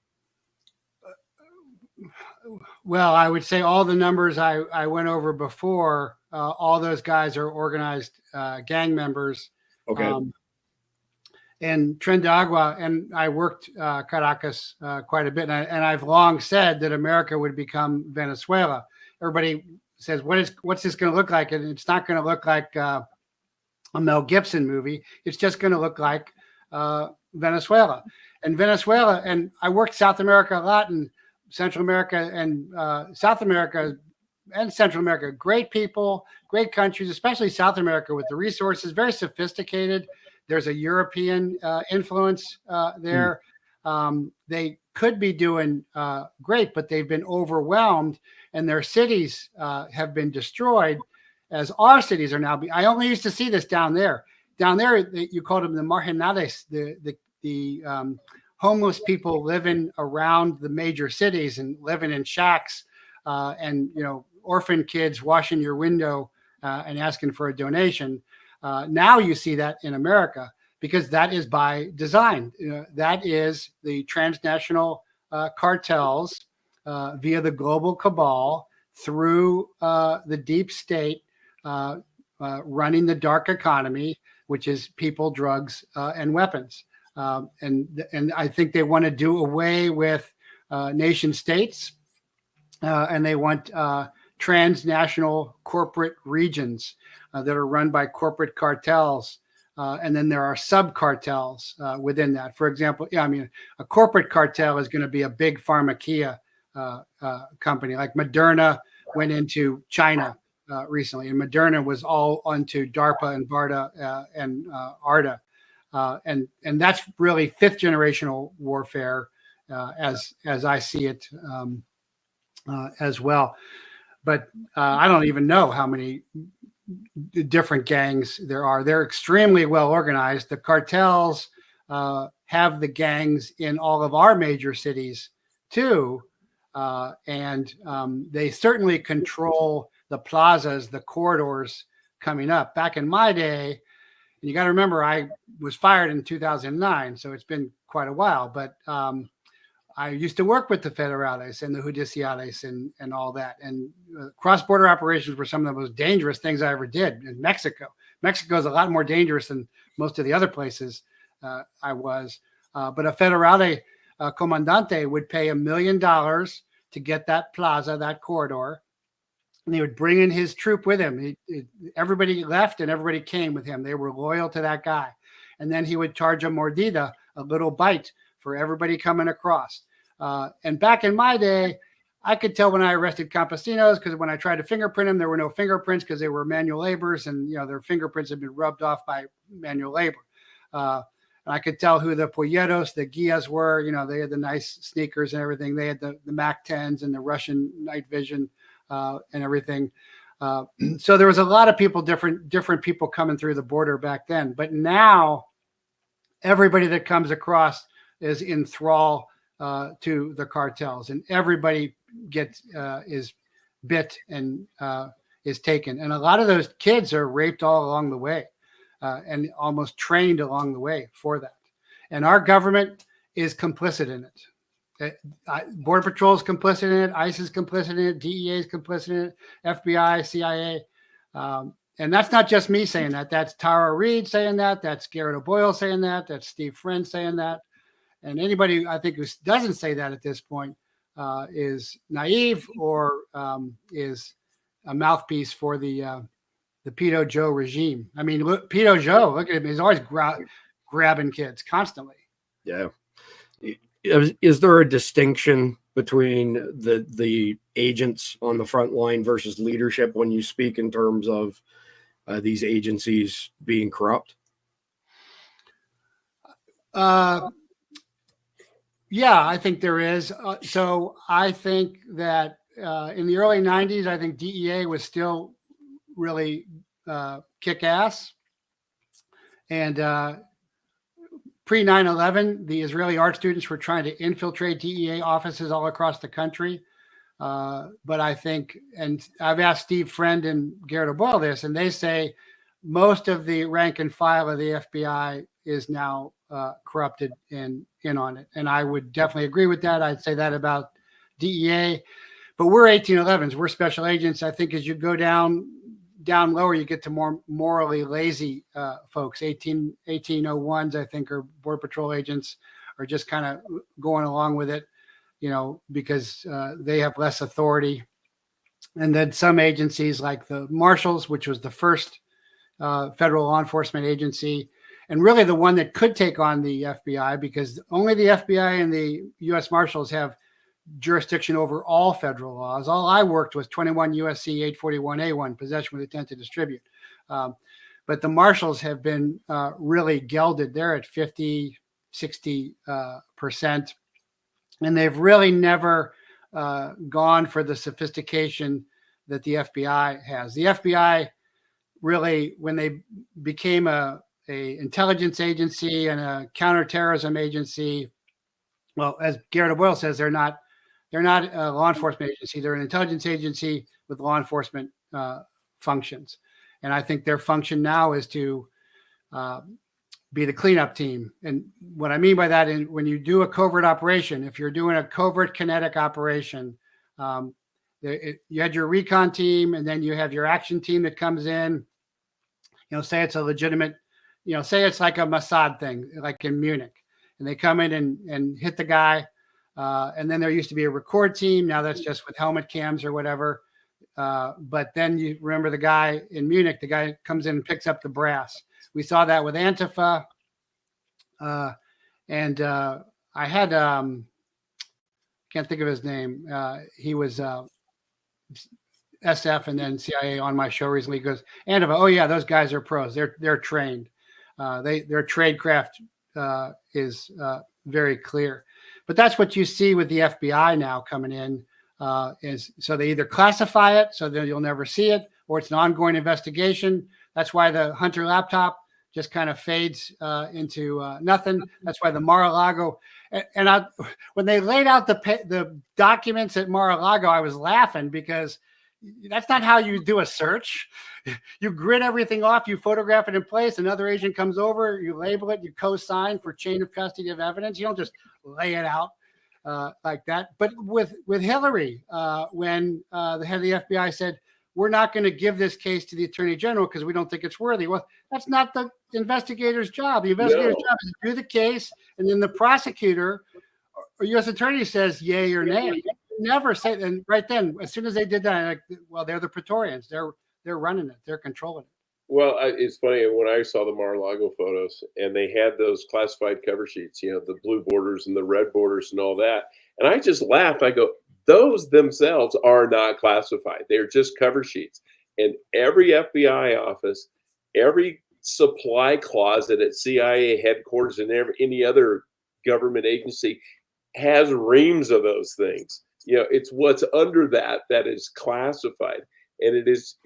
Well, I would say all the numbers I went over before, all those guys are organized gang members. Okay. And Tren de Aragua, and I worked Caracas quite a bit, and I've long said that America would become Venezuela. Everybody says, what's this going to look like? And it's not going to look like a Mel Gibson movie. It's just going to look like Venezuela. And I worked South America a lot, and Central America and South America and Central America, great people, great countries, especially South America with the resources, very sophisticated. There's a European influence there. They could be doing great, but they've been overwhelmed, and their cities have been destroyed, as our cities are now. I only used to see this down there. Down there, you called them the marginales, the homeless people living around the major cities and living in shacks, and orphan kids washing your window and asking for a donation. Now you see that in America, because that is by design. That is the transnational cartels via the global cabal through the deep state running the dark economy, which is people, drugs, and weapons. And I think they want to do away with nation states, and they want transnational corporate regions that are run by corporate cartels. And then there are sub cartels within that. For example, a corporate cartel is going to be a big pharmacia company. Like Moderna went into China recently, and Moderna was all onto DARPA and BARDA and ARDA. And that's really fifth generational warfare, as I see it as well. But I don't even know how many different gangs there are. They're extremely well organized. The cartels have the gangs in all of our major cities too, and they certainly control the plazas, the corridors coming up. Back in my day, you got to remember, I was fired in 2009, so it's been quite a while. But I used to work with the federales and the judiciales and all that. And cross-border operations were some of the most dangerous things I ever did in Mexico. Mexico is a lot more dangerous than most of the other places I was. But a federale comandante would pay $1 million to get that plaza, that corridor. And he would bring in his troop with him. Everybody left and everybody came with him. They were loyal to that guy. And then he would charge a mordida, a little bite, for everybody coming across. And back in my day, I could tell when I arrested campesinos, because when I tried to fingerprint them, there were no fingerprints because they were manual laborers, and their fingerprints had been rubbed off by manual labor. And I could tell who the polleros, the guias were. They had the nice sneakers and everything. They had the Mac 10s and the Russian night vision and everything. So there was a lot of people, different people coming through the border back then. But now everybody that comes across is in thrall to the cartels, and everybody is bit and is taken. And a lot of those kids are raped all along the way and almost trained along the way for that. And our government is complicit in it. Border Patrol is complicit in it. ICE is complicit in it. DEA is complicit in it. FBI, CIA. And that's not just me saying that. That's Tara Reid saying that. That's Garrett O'Boyle saying that. That's Steve Friend saying that. And anybody, I think, who doesn't say that at this point is naive or is a mouthpiece for the Pedo Joe regime. I mean, look, Pedo Joe, look at him. He's always grabbing kids constantly. Yeah. Is there a distinction between the agents on the front line versus leadership when you speak in terms of these agencies being corrupt? Yeah, I think there is. So I think that in the early 90s, I think DEA was still really kick ass. And pre 9/11, the Israeli art students were trying to infiltrate DEA offices all across the country. But I think, and I've asked Steve Friend and Garrett O'Boyle this, and they say most of the rank and file of the FBI is now corrupted and in on it. And I would definitely agree with that. I'd say that about DEA, but we're 1811s. We're special agents. I think as you go down lower, you get to more morally lazy folks. 1801s, I think, are Border Patrol agents, are just kind of going along with it, because they have less authority. And then some agencies like the Marshals, which was the first federal law enforcement agency, and really the one that could take on the FBI, because only the FBI and the U.S. Marshals have jurisdiction over all federal laws. All I worked was 21 USC 841A1, possession with intent to distribute. But the marshals have been really gelded. They're at 50, 60%. And they've really never gone for the sophistication that the FBI has. The FBI really, when they became a intelligence agency and a counterterrorism agency, well, as Garrett Boyle says, they're not a law enforcement agency. They're an intelligence agency with law enforcement functions. And I think their function now is to be the cleanup team. And what I mean by that, when you do a covert operation, if you're doing a covert kinetic operation, you had your recon team, and then you have your action team that comes in. Say it's a legitimate, say it's like a Mossad thing, like in Munich, and they come in and hit the guy. And then there used to be a record team. Now that's just with helmet cams or whatever. But then you remember the guy in Munich, the guy comes in and picks up the brass. We saw that with Antifa. And I had, can't think of his name. He was SF and then CIA on my show recently. He goes, Antifa, oh yeah, those guys are pros. They're trained. Their tradecraft is very clear. But that's what you see with the FBI now coming in. Is so they either classify it so that you'll never see it, or it's an ongoing investigation. That's why the Hunter laptop just kind of fades into nothing. That's why the Mar-a-Lago, when they laid out the documents at Mar-a-Lago, I was laughing because that's not how you do a search. You grid everything off, you photograph it in place, another agent comes over, you label it, you co-sign for chain of custody of evidence. You don't just lay it out like that. But with Hillary, when the head of the FBI said, we're not going to give this case to the attorney general because we don't think it's worthy. Well, that's not the investigator's job. The investigator's job is to do the case, and then the prosecutor or U.S. attorney says yay or nay. Never say. And right then, as soon as they did that, like, well, they're the Praetorians. They're running it. They're controlling it. Well, it's funny when I saw the Mar-a-Lago photos and they had those classified cover sheets, the blue borders and the red borders and all that. And I just laughed. I go, those themselves are not classified. They're just cover sheets. And every FBI office, every supply closet at CIA headquarters and any other government agency has reams of those things. It's what's under that is classified. And it's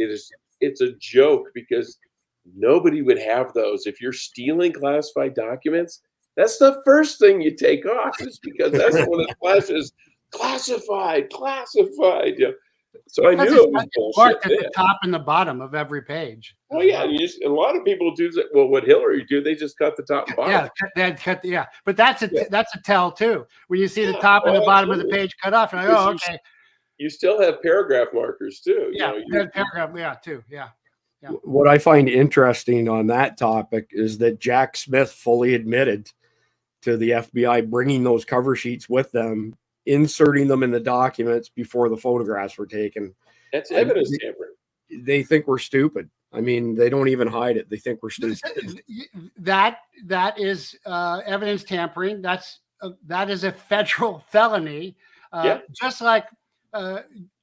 a joke because nobody would have those. If you're stealing classified documents, that's the first thing you take off, is because that's one of the flashes, classified. So I knew it was bullshit. At the top and the bottom of every page. Well, yeah, a lot of people do that. Well, what Hillary do, they just cut the top and bottom. Yeah, but that's a tell too. When you see the top and the bottom of the page cut off, and okay. You still have paragraph markers too. Yeah, paragraph, too. Yeah. What I find interesting on that topic is that Jack Smith fully admitted to the FBI bringing those cover sheets with them, inserting them in the documents before the photographs were taken. That's evidence tampering. They think we're stupid. I mean, they don't even hide it. They think we're stupid. That is evidence tampering. That is a federal felony. Just like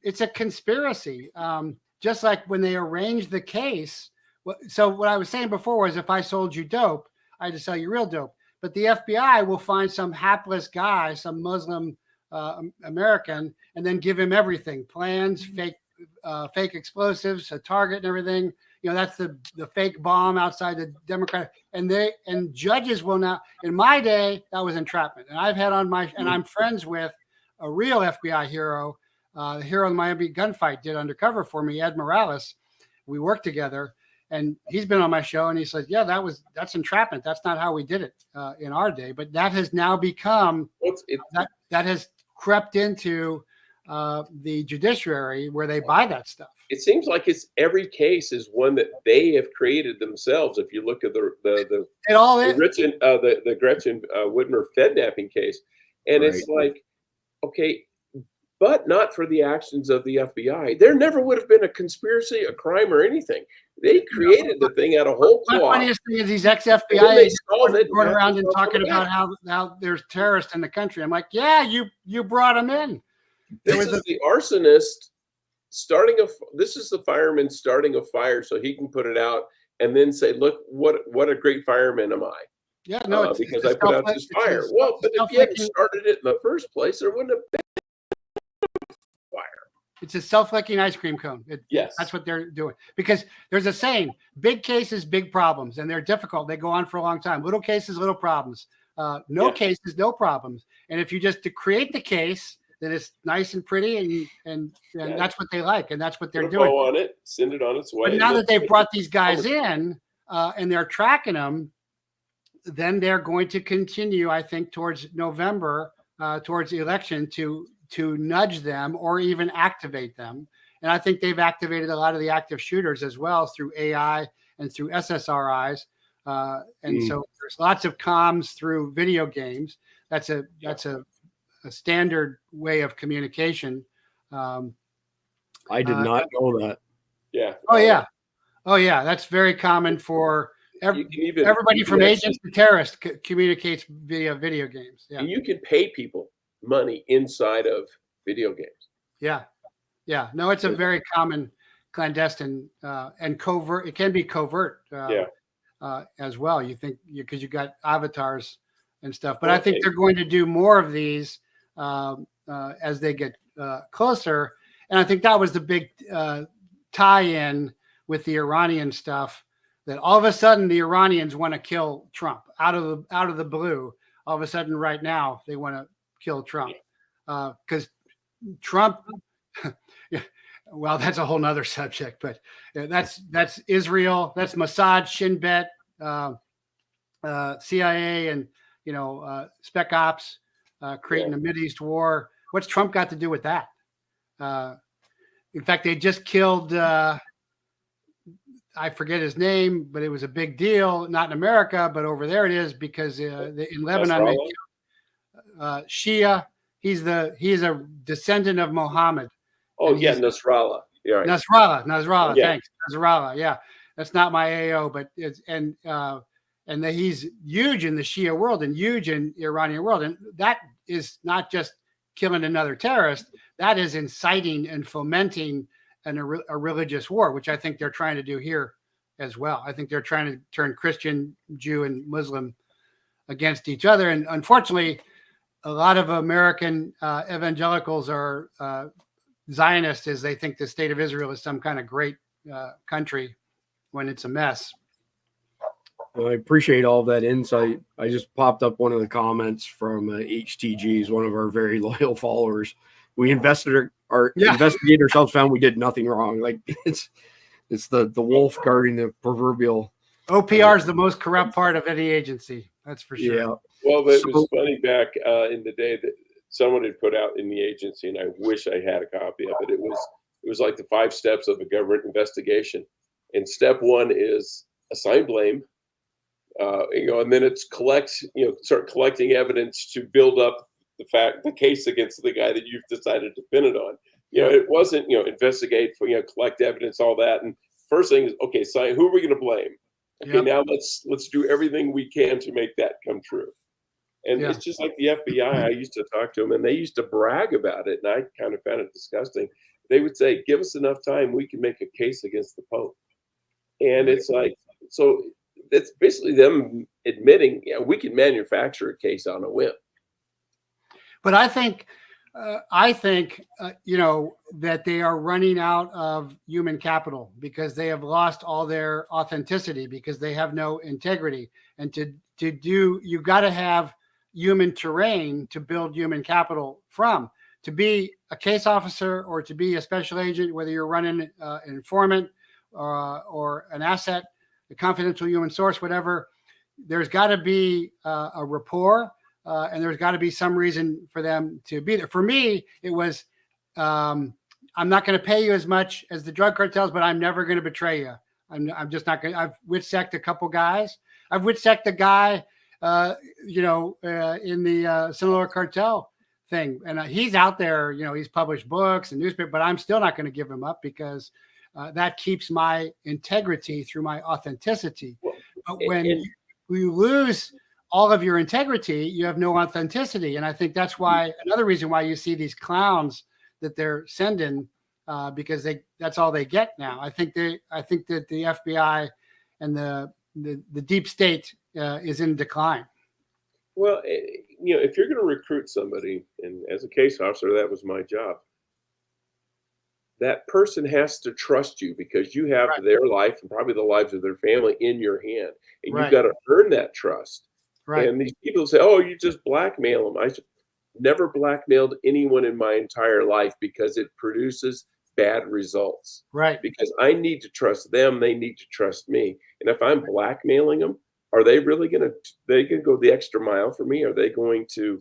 it's a conspiracy. Just like when they arranged the case. So what I was saying before was, if I sold you dope, I had to sell you real dope. But the FBI will find some hapless guy, some Muslim American, and then give him everything: plans, fake explosives, a target, and everything. That's the fake bomb outside the Democrat. And judges will now. In my day, that was entrapment. And I've had and I'm friends with a real FBI hero. The hero of the Miami gunfight did undercover for me, Ed Morales. We worked together, and he's been on my show, and he said, yeah, that's entrapment. That's not how we did it in our day. But that has now become, that has crept into the judiciary where they buy that stuff. It seems like every case is one that they have created themselves. If you look at the Gretchen Whitmer Fednapping case, and right. It's like, okay, but not for the actions of the FBI. There never would have been a conspiracy, a crime, or anything. They created the thing out of whole cloth. The funniest thing is these ex-FBI agents going around and talking about how there's terrorists in the country. I'm like, yeah, you brought them in. This is the arsonist this is the fireman starting a fire so he can put it out and then say, look, what a great fireman am I. Yeah, no, because I put out this fire. Well, but if you hadn't started it in the first place, there wouldn't have been fire. It's a self-licking ice cream cone. Yes. That's what they're doing. Because there's a saying, big cases, big problems, and they're difficult. They go on for a long time. Little cases, little problems. No cases, no problems. And if you just to create the case, then it's nice and pretty, and that's what they like, and that's what they're doing. On it, send it on its way. But now that they've brought these guys in and they're tracking them, then they're going to continue, I think, towards November, towards the election to nudge them or even activate them. And I think they've activated a lot of the active shooters as well through AI and through SSRIs. So there's lots of comms through video games. That's a standard way of communication. I did not know that. Yeah. Oh yeah. That's very common for everybody from agents to terrorists communicates via video games. Yeah. And you can pay people money inside of video games. Yeah. No, it's a very common clandestine and covert. It can be covert as well. You think because you got avatars and stuff, but I think they're going to do more of these as they get closer. And I think that was the big tie-in with the Iranian stuff. That all of a sudden the Iranians want to kill Trump out of the blue. All of a sudden, right now, they want to kill Trump because Trump. Well, that's a whole nother subject, but that's Israel, that's Mossad, Shin Bet, CIA, and Spec Ops creating a Mideast war. What's Trump got to do with that? In fact, they just killed. I forget his name, but it was a big deal. Not in America, but over there it is because in Lebanon, Shia. He is a descendant of Muhammad. Oh yeah, Nasrallah. Yeah, right. Nasrallah. Yeah. Thanks, Nasrallah. Yeah, that's not my AO, but it's and he's huge in the Shia world and huge in the Iranian world, and that is not just killing another terrorist. That is inciting and fomenting a religious war, which I think they're trying to do here as well. I think they're trying to turn Christian, Jew, and Muslim against each other. And unfortunately, a lot of American evangelicals are Zionists as they think the state of Israel is some kind of great country when it's a mess. Well, I appreciate all that insight. I just popped up one of the comments from HTGs, one of our very loyal followers. We investigated ourselves, found we did nothing wrong. Like it's the wolf guarding the proverbial. OPR is the most corrupt part of any agency. That's for sure. Yeah. Well, but it was funny back in the day that someone had put out in the agency, and I wish I had a copy of it. It was like the 5 steps of a government investigation, and step 1 is assign blame, and then it's start collecting evidence to build up the case against the guy that you've decided to pin it on. It wasn't investigate for collect evidence, all that. And first thing is who are we going to blame? Okay, now let's do everything we can to make that come true. And it's just like the FBI. I used to talk to them, and they used to brag about it, and I kind of found it disgusting. They would say, "Give us enough time, we can make a case against the Pope." And it's like, so it's basically them admitting, we can manufacture a case on a whim. But I think that they are running out of human capital because they have lost all their authenticity because they have no integrity. And you've got to have human terrain to build human capital from. To be a case officer or to be a special agent, whether you're running an informant or an asset, a confidential human source, whatever, there's got to be a rapport. And there's got to be some reason for them to be there. For me, it was, I'm not going to pay you as much as the drug cartels, but I'm never going to betray you. I'm just not going to. I've witsect a couple guys. I've witsect a guy, in the Sinaloa cartel thing. And he's out there, he's published books and newspaper, but I'm still not going to give him up because that keeps my integrity through my authenticity. But when you lose all of your integrity, you have no authenticity. And I think that's why another reason why you see these clowns that they're sending because that's all they get now. I think that the FBI and the deep state is in decline. Well, if you're going to recruit somebody, and as a case officer, that was my job. That person has to trust you because you have their life and probably the lives of their family in your hand, and you've got to earn that trust. Right. And these people say, "Oh, you just blackmail them." I never blackmailed anyone in my entire life because it produces bad results. Right. Because I need to trust them, they need to trust me, and if I'm blackmailing them, are they really going to go the extra mile for me? Are they going to,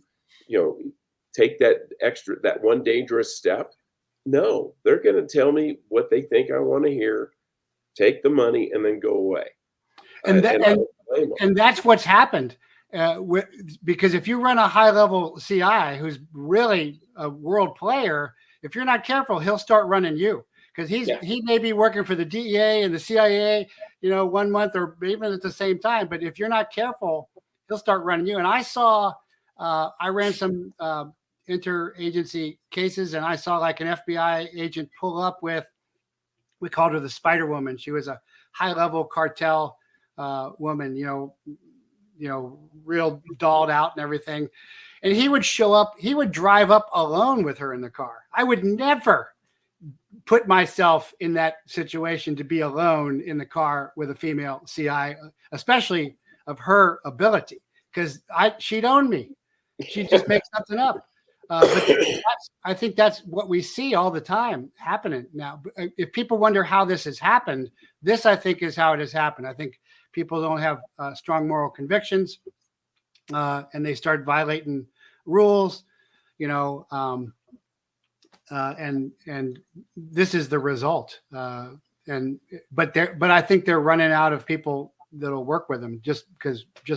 take that one dangerous step? No, they're going to tell me what they think I want to hear, take the money, and then go away. And that's what's happened. Because if you run a high-level CI who's really a world player, if you're not careful, he'll start running you. Because he may be working for the DEA and the CIA, 1 month or even at the same time. But if you're not careful, he'll start running you. And I ran some interagency cases, and I saw like an FBI agent pull up with, we called her the Spiderwoman. She was a high-level cartel woman, real dolled out and everything. And he would show up, he would drive up alone with her in the car. I would never put myself in that situation to be alone in the car with a female CI, especially of her ability, because she'd own me. She'd just make something up. But I think that's what we see all the time happening now. If people wonder how this has happened, this I think is how it has happened. I think people don't have strong moral convictions, and they start violating rules, and this is the result. But I think they're running out of people that'll work with them, just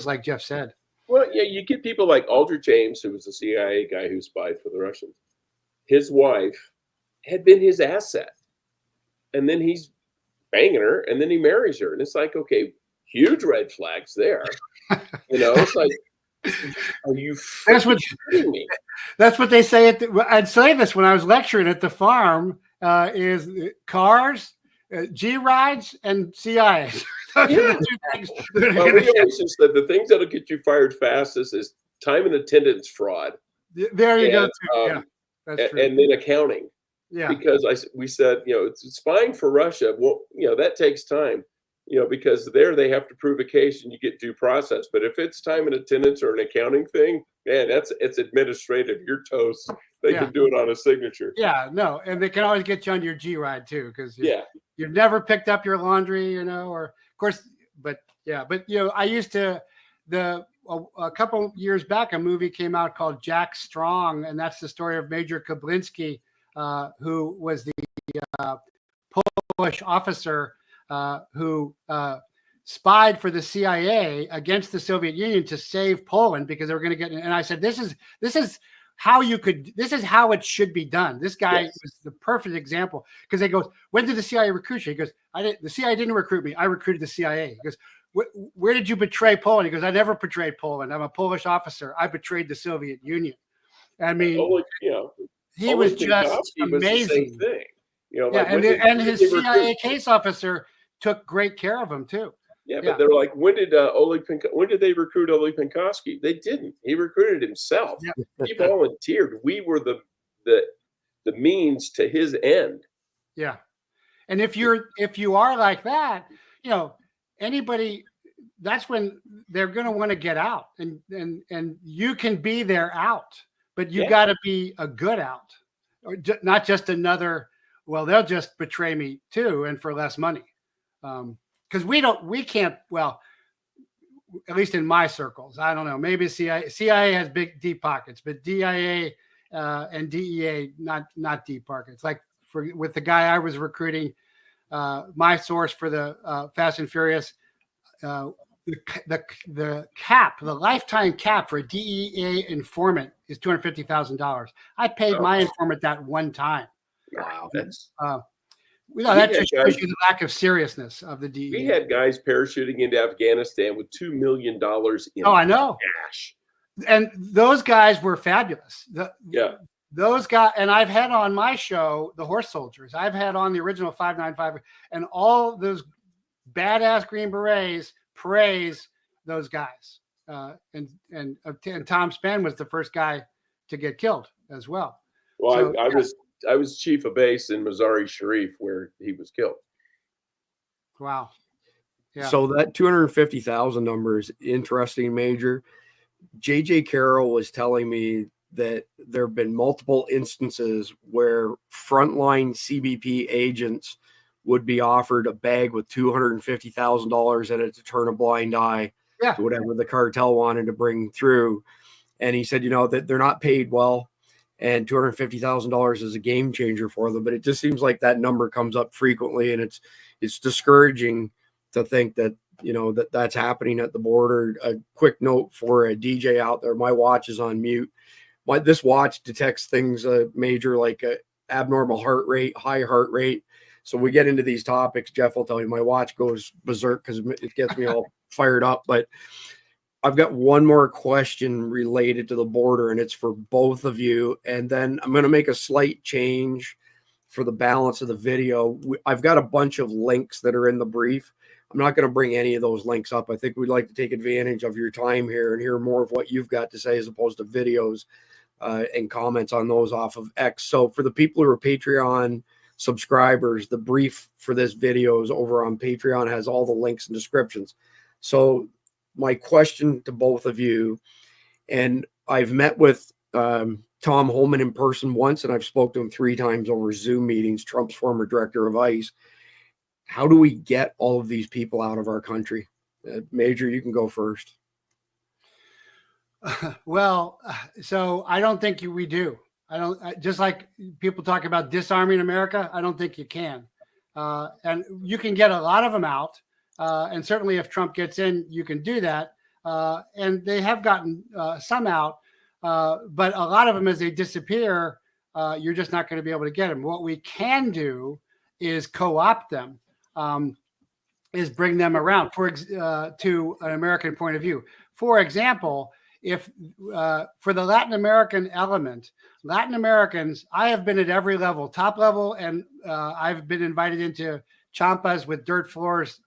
like Jeff said. Well, yeah, you get people like Aldrich Ames, who was the CIA guy who spied for the Russians. His wife had been his asset, and then he's banging her, and then he marries her, and it's like, okay, huge red flags there. It's like, are you kidding me? That's what they say. I'd say this when I was lecturing at the farm: is cars, G rides, and CIs. Well, we always just said the things that'll get you fired fastest is time and attendance fraud. There you go. That's true. And then accounting. Yeah. Because we said, it's spying for Russia. Well, that takes time. Because there they have to prove a case and you get due process. But if it's time and attendance or an accounting thing, man, it's administrative. You're toast. They can do it on a signature. Yeah, no, and they can always get you on your G ride too, because you've never picked up your laundry, or of course, but I used to a couple years back, a movie came out called Jack Strong, and that's the story of Major Kinsky, who was the Polish officer who spied for the CIA against the Soviet Union to save Poland because they were going to get. And I said, this is how it should be done. This guy was the perfect example, because they go, when did the CIA recruit you? He goes, the CIA didn't recruit me. I recruited the CIA. He goes, where did you betray Poland? He goes, I never betrayed Poland. I'm a Polish officer. I betrayed the Soviet Union. I mean, he was just amazing. And his CIA case officer took great care of him too. Yeah, but they're like, when did they recruit Oleg Penkovsky? They didn't. He recruited himself. Yeah. He volunteered. We were the means to his end. Yeah, and if you are like that, anybody, that's when they're going to want to get out, and you can be their out, but you got to be a good out, or not just another. Well, they'll just betray me too, and for less money. Because we can't, well, at least in my circles, I don't know, maybe CIA has big, deep pockets, but DIA and DEA, not deep pockets. Like with the guy I was recruiting, my source for the Fast and Furious, the lifetime cap for a DEA informant is $250,000. I paid my informant that one time. Wow. That's that just shows you the lack of seriousness of the DEA. We had guys parachuting into Afghanistan with $2 million in I know. cash. And those guys were fabulous. those guys, and I've had on my show the Horse Soldiers. I've had on the original 595, and all those badass Green Berets praise those guys. And Tom Spann was the first guy to get killed as well. Well, So, I was chief of base in Mazar-i Sharif where he was killed. Wow. Yeah. So that 250,000 number is interesting, Major. JJ Carroll was telling me that there have been multiple instances where frontline CBP agents would be offered a bag with $250,000 in it to turn a blind eye to whatever the cartel wanted to bring through. And he said, that they're not paid well, and $250,000 is a game changer for them. But it just seems like that number comes up frequently, and it's discouraging to think that, that's happening at the border. A quick note for a DJ out there: my watch is on mute. This watch detects things, Major, like abnormal heart rate, high heart rate. So we get into these topics, Jeff will tell you my watch goes berserk because it gets me all fired up. But I've got one more question related to the border, and it's for both of you. And then I'm going to make a slight change for the balance of the video. I've got a bunch of links that are in the brief. I'm not going to bring any of those links up. I think we'd like to take advantage of your time here and hear more of what you've got to say as opposed to videos and comments on those off of X. So for the people who are Patreon subscribers, the brief for this video is over on Patreon, has all the links and descriptions. So my question to both of you, and I've met with Tom Holman in person once, and I've spoke to him 3 times over Zoom meetings, Trump's former director of ICE. How do we get all of these people out of our country? Major, you can go first. Well, so I don't think we do. Just like people talk about disarming America, I don't think you can. And you can get a lot of them out. And certainly if Trump gets in, you can do that. And they have gotten some out. But a lot of them, as they disappear, you're just not going to be able to get them. What we can do is co-opt them, is bring them around to an American point of view. For example, if for the Latin American element, Latin Americans, I have been at every level, top level, and I've been invited into champas with dirt floors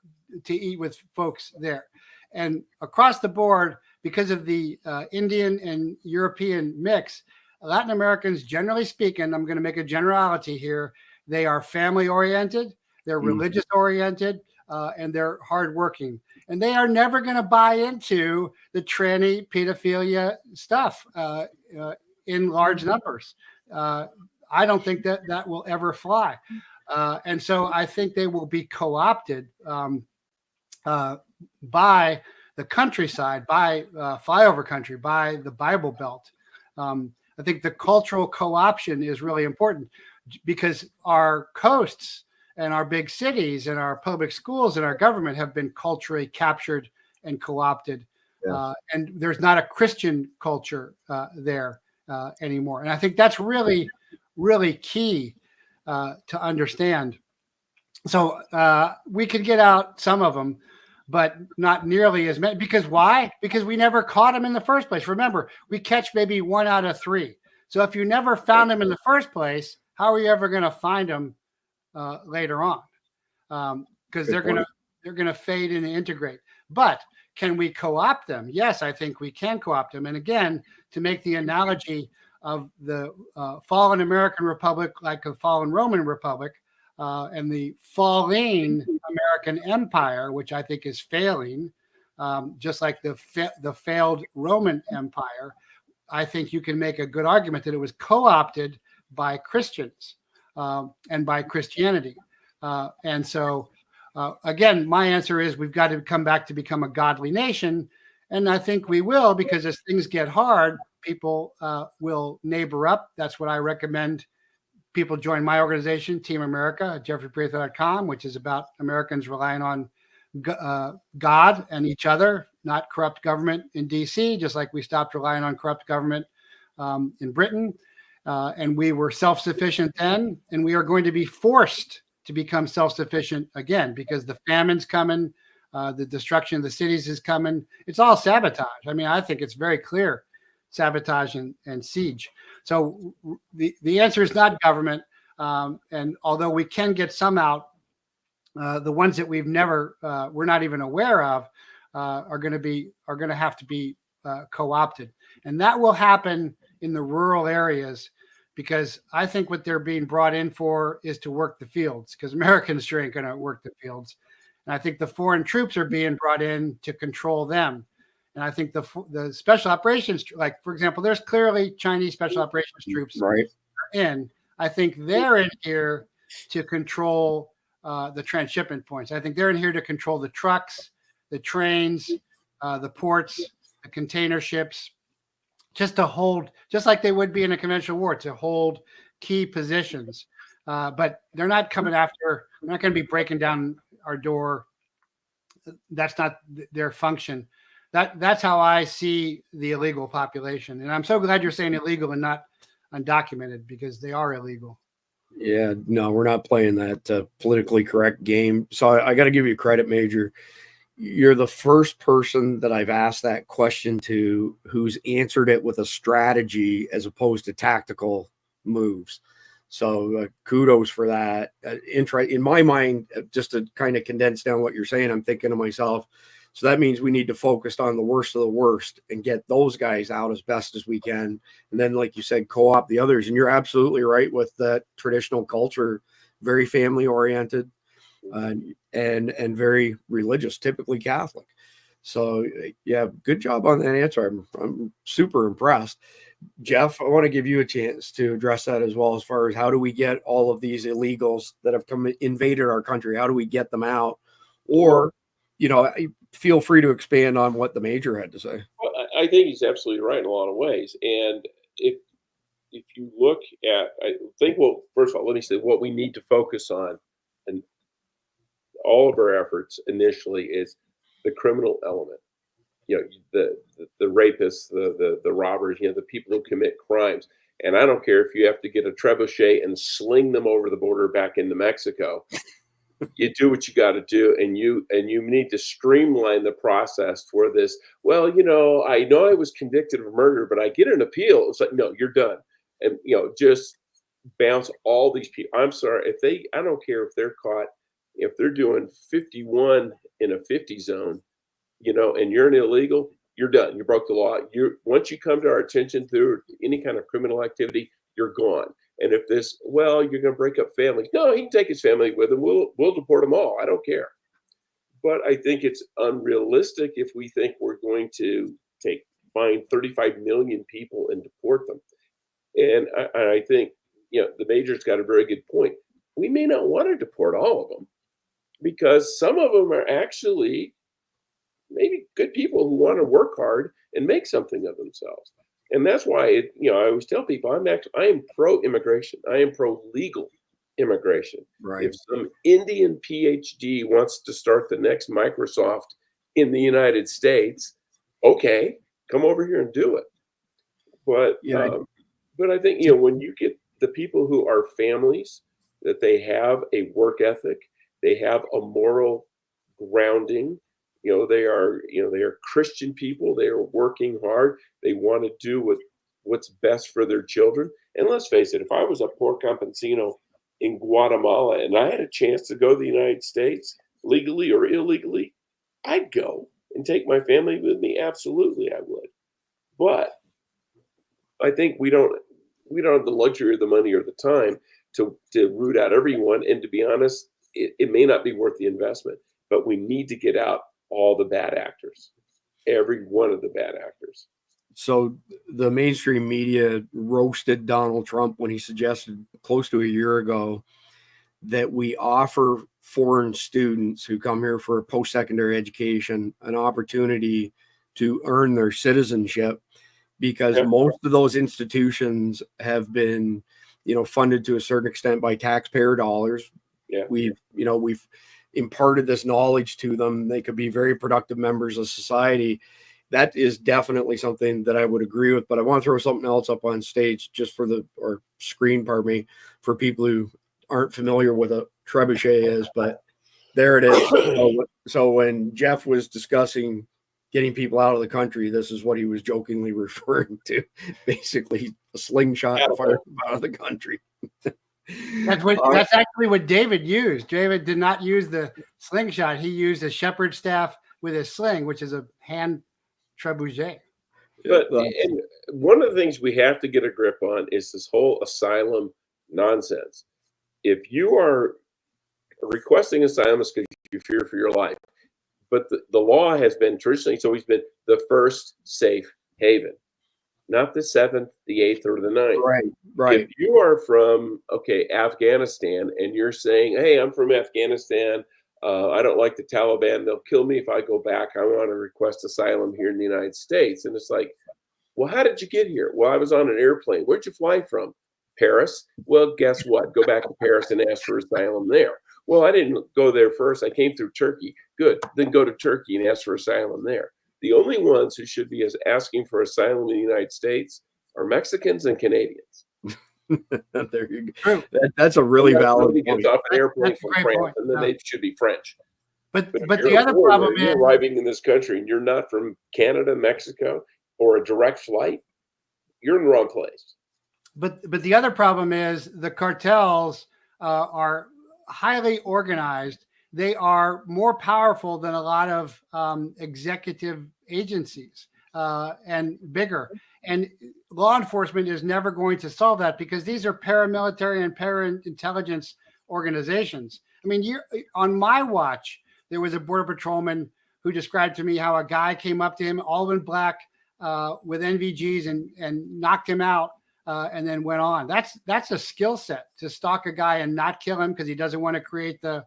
to eat with folks there. And across the board, because of the Indian and European mix, Latin Americans, generally speaking, I'm going to make a generality here, they are family oriented, they're religious oriented, and they're hardworking. And they are never going to buy into the tranny pedophilia stuff in large numbers. I don't think that will ever fly. And so I think they will be co-opted by the countryside, by flyover country, by the Bible Belt. I think the cultural co-option is really important because our coasts and our big cities and our public schools and our government have been culturally captured and co-opted. Yes. And there's not a Christian culture there anymore. And I think that's really, really key to understand. So we could get out some of them, but not nearly as many. Because why? Because we never caught them in the first place. Remember, we catch maybe 1 out of 3. So if you never found them in the first place, how are you ever going to find them later on? Because they're going to fade and integrate. But can we co-opt them? Yes, I think we can co-opt them. And again, to make the analogy of the fallen American Republic, like a fallen Roman Republic, and the falling American Empire, which I think is failing, just like the failed Roman Empire, I think you can make a good argument that it was co-opted by Christians and by Christianity. And so, again, my answer is we've got to come back to become a godly nation. And I think we will, because as things get hard, people will neighbor up. That's what I recommend. People join my organization, Team America, at jeffreyprather.com, which is about Americans relying on God and each other, not corrupt government in DC, just like we stopped relying on corrupt government in Britain. And we were self-sufficient then, and we are going to be forced to become self-sufficient again because the famine's coming, the destruction of the cities is coming. It's all sabotage. I mean, I think it's very clear. sabotage, and siege. So the answer is not government. And although we can get some out, the ones that we're not even aware of, are going to have to be co-opted, and that will happen in the rural areas, because I think what they're being brought in for is to work the fields, because Americans sure ain't going to work the fields. And I think the foreign troops are being brought in to control them. And I think the special operations, like, for example, there's clearly Chinese special operations troops Right. in. I think they're in here to control the transshipment points. I think they're in here to control the trucks, the trains, the ports, the container ships, just to hold, just like they would be in a conventional war, to hold key positions. But they're not coming after, they're not going to be breaking down our door. That's not their function. That's how I see the illegal population. And I'm so glad you're saying illegal and not undocumented, because they are illegal. Yeah, no, we're not playing that politically correct game. So I got to give you credit, Major. You're the first person that I've asked that question to who's answered it with a strategy as opposed to tactical moves. So kudos for that. In my mind, just to kind of condense down what you're saying, I'm thinking to myself, so that means we need to focus on the worst of the worst and get those guys out as best as we can. And then, like you said, co-op the others. And you're absolutely right with that traditional culture, very family oriented, and very religious, typically Catholic. So yeah, good job on that answer. I'm super impressed. Jeff, I want to give you a chance to address that as well, as far as how do we get all of these illegals that have invaded our country? How do we get them out? Or, feel free to expand on what the Major had to say. Well, I think he's absolutely right in a lot of ways. And if you look at, I think, well, first of all, let me say what we need to focus on, and all of our efforts initially, is the criminal element. The rapists, the robbers, the people who commit crimes. And I don't care if you have to get a trebuchet and sling them over the border back into Mexico. You do what you got to do, and you need to streamline the process for this. Well, I know I was convicted of murder, but I get an appeal. It's like, no, you're done. And just bounce all these people. I'm sorry, I don't care if they're caught, if they're doing 51 in a 50 zone, and you're an illegal, you're done. You broke the law. Once you come to our attention through any kind of criminal activity, you're gone. And if you're going to break up families. No, he can take his family with him. We'll deport them all. I don't care. But I think it's unrealistic if we think we're going to find 35 million people and deport them. And I think, the Major's got a very good point. We may not want to deport all of them, because some of them are actually maybe good people who want to work hard and make something of themselves. And that's why, I always tell people, I am pro-immigration. I am pro-legal immigration. Right. If some Indian PhD wants to start the next Microsoft in the United States, okay, come over here and do it. But but I think, when you get the people who are families, that they have a work ethic, they have a moral grounding. They are Christian people. They are working hard. They want to do what's best for their children. And let's face it, if I was a poor campesino in Guatemala and I had a chance to go to the United States, legally or illegally, I'd go and take my family with me. Absolutely, I would. But I think we don't have the luxury or the money or the time to root out everyone. And to be honest, it may not be worth the investment. But we need to get out all the bad actors, every one of the bad actors. So the mainstream media roasted Donald Trump when he suggested close to a year ago that we offer foreign students who come here for a post-secondary education an opportunity to earn their citizenship, because most of those institutions have been, funded to a certain extent by taxpayer dollars. Yeah. We've imparted this knowledge to them. They could be very productive members of society. That is definitely something that I would agree with. But I want to throw something else up on stage screen, for people who aren't familiar with a trebuchet is. But there it is. So when Jeff was discussing getting people out of the country. This is what he was jokingly referring to. Basically, a slingshot to fire them out of the country. That's actually what David used. David did not use the slingshot. He used a shepherd's staff with a sling, which is a hand trebuchet. But and one of the things we have to get a grip on is this whole asylum nonsense. If you are requesting asylum because you fear for your life, but the law has been traditionally, it's always been the first safe haven, not the 7th, the 8th, or the 9th. Right. If you are from, Afghanistan, and you're saying, hey, I'm from Afghanistan, I don't like the Taliban, they'll kill me if I go back, I want to request asylum here in the United States. And it's like, well, how did you get here? Well, I was on an airplane. Where'd you fly from? Paris. Well, guess what? Go back to Paris and ask for asylum there. Well, I didn't go there first. I came through Turkey. Good. Then go to Turkey and ask for asylum there. The only ones who should be asking for asylum in the United States are Mexicans and Canadians. There you go. That's a really valid point. Gets off an airplane from France, and then they should be French. But the other problem is you're arriving in this country and you're not from Canada, Mexico, or a direct flight. You're in the wrong place. But the other problem is the cartels are highly organized. They are more powerful than a lot of executive agencies and bigger. And law enforcement is never going to solve that because these are paramilitary and para-intelligence organizations. I mean, on my watch, there was a border patrolman who described to me how a guy came up to him, all in black, with NVGs and knocked him out. And then went on. That's a skill set to stalk a guy and not kill him because he doesn't want to create the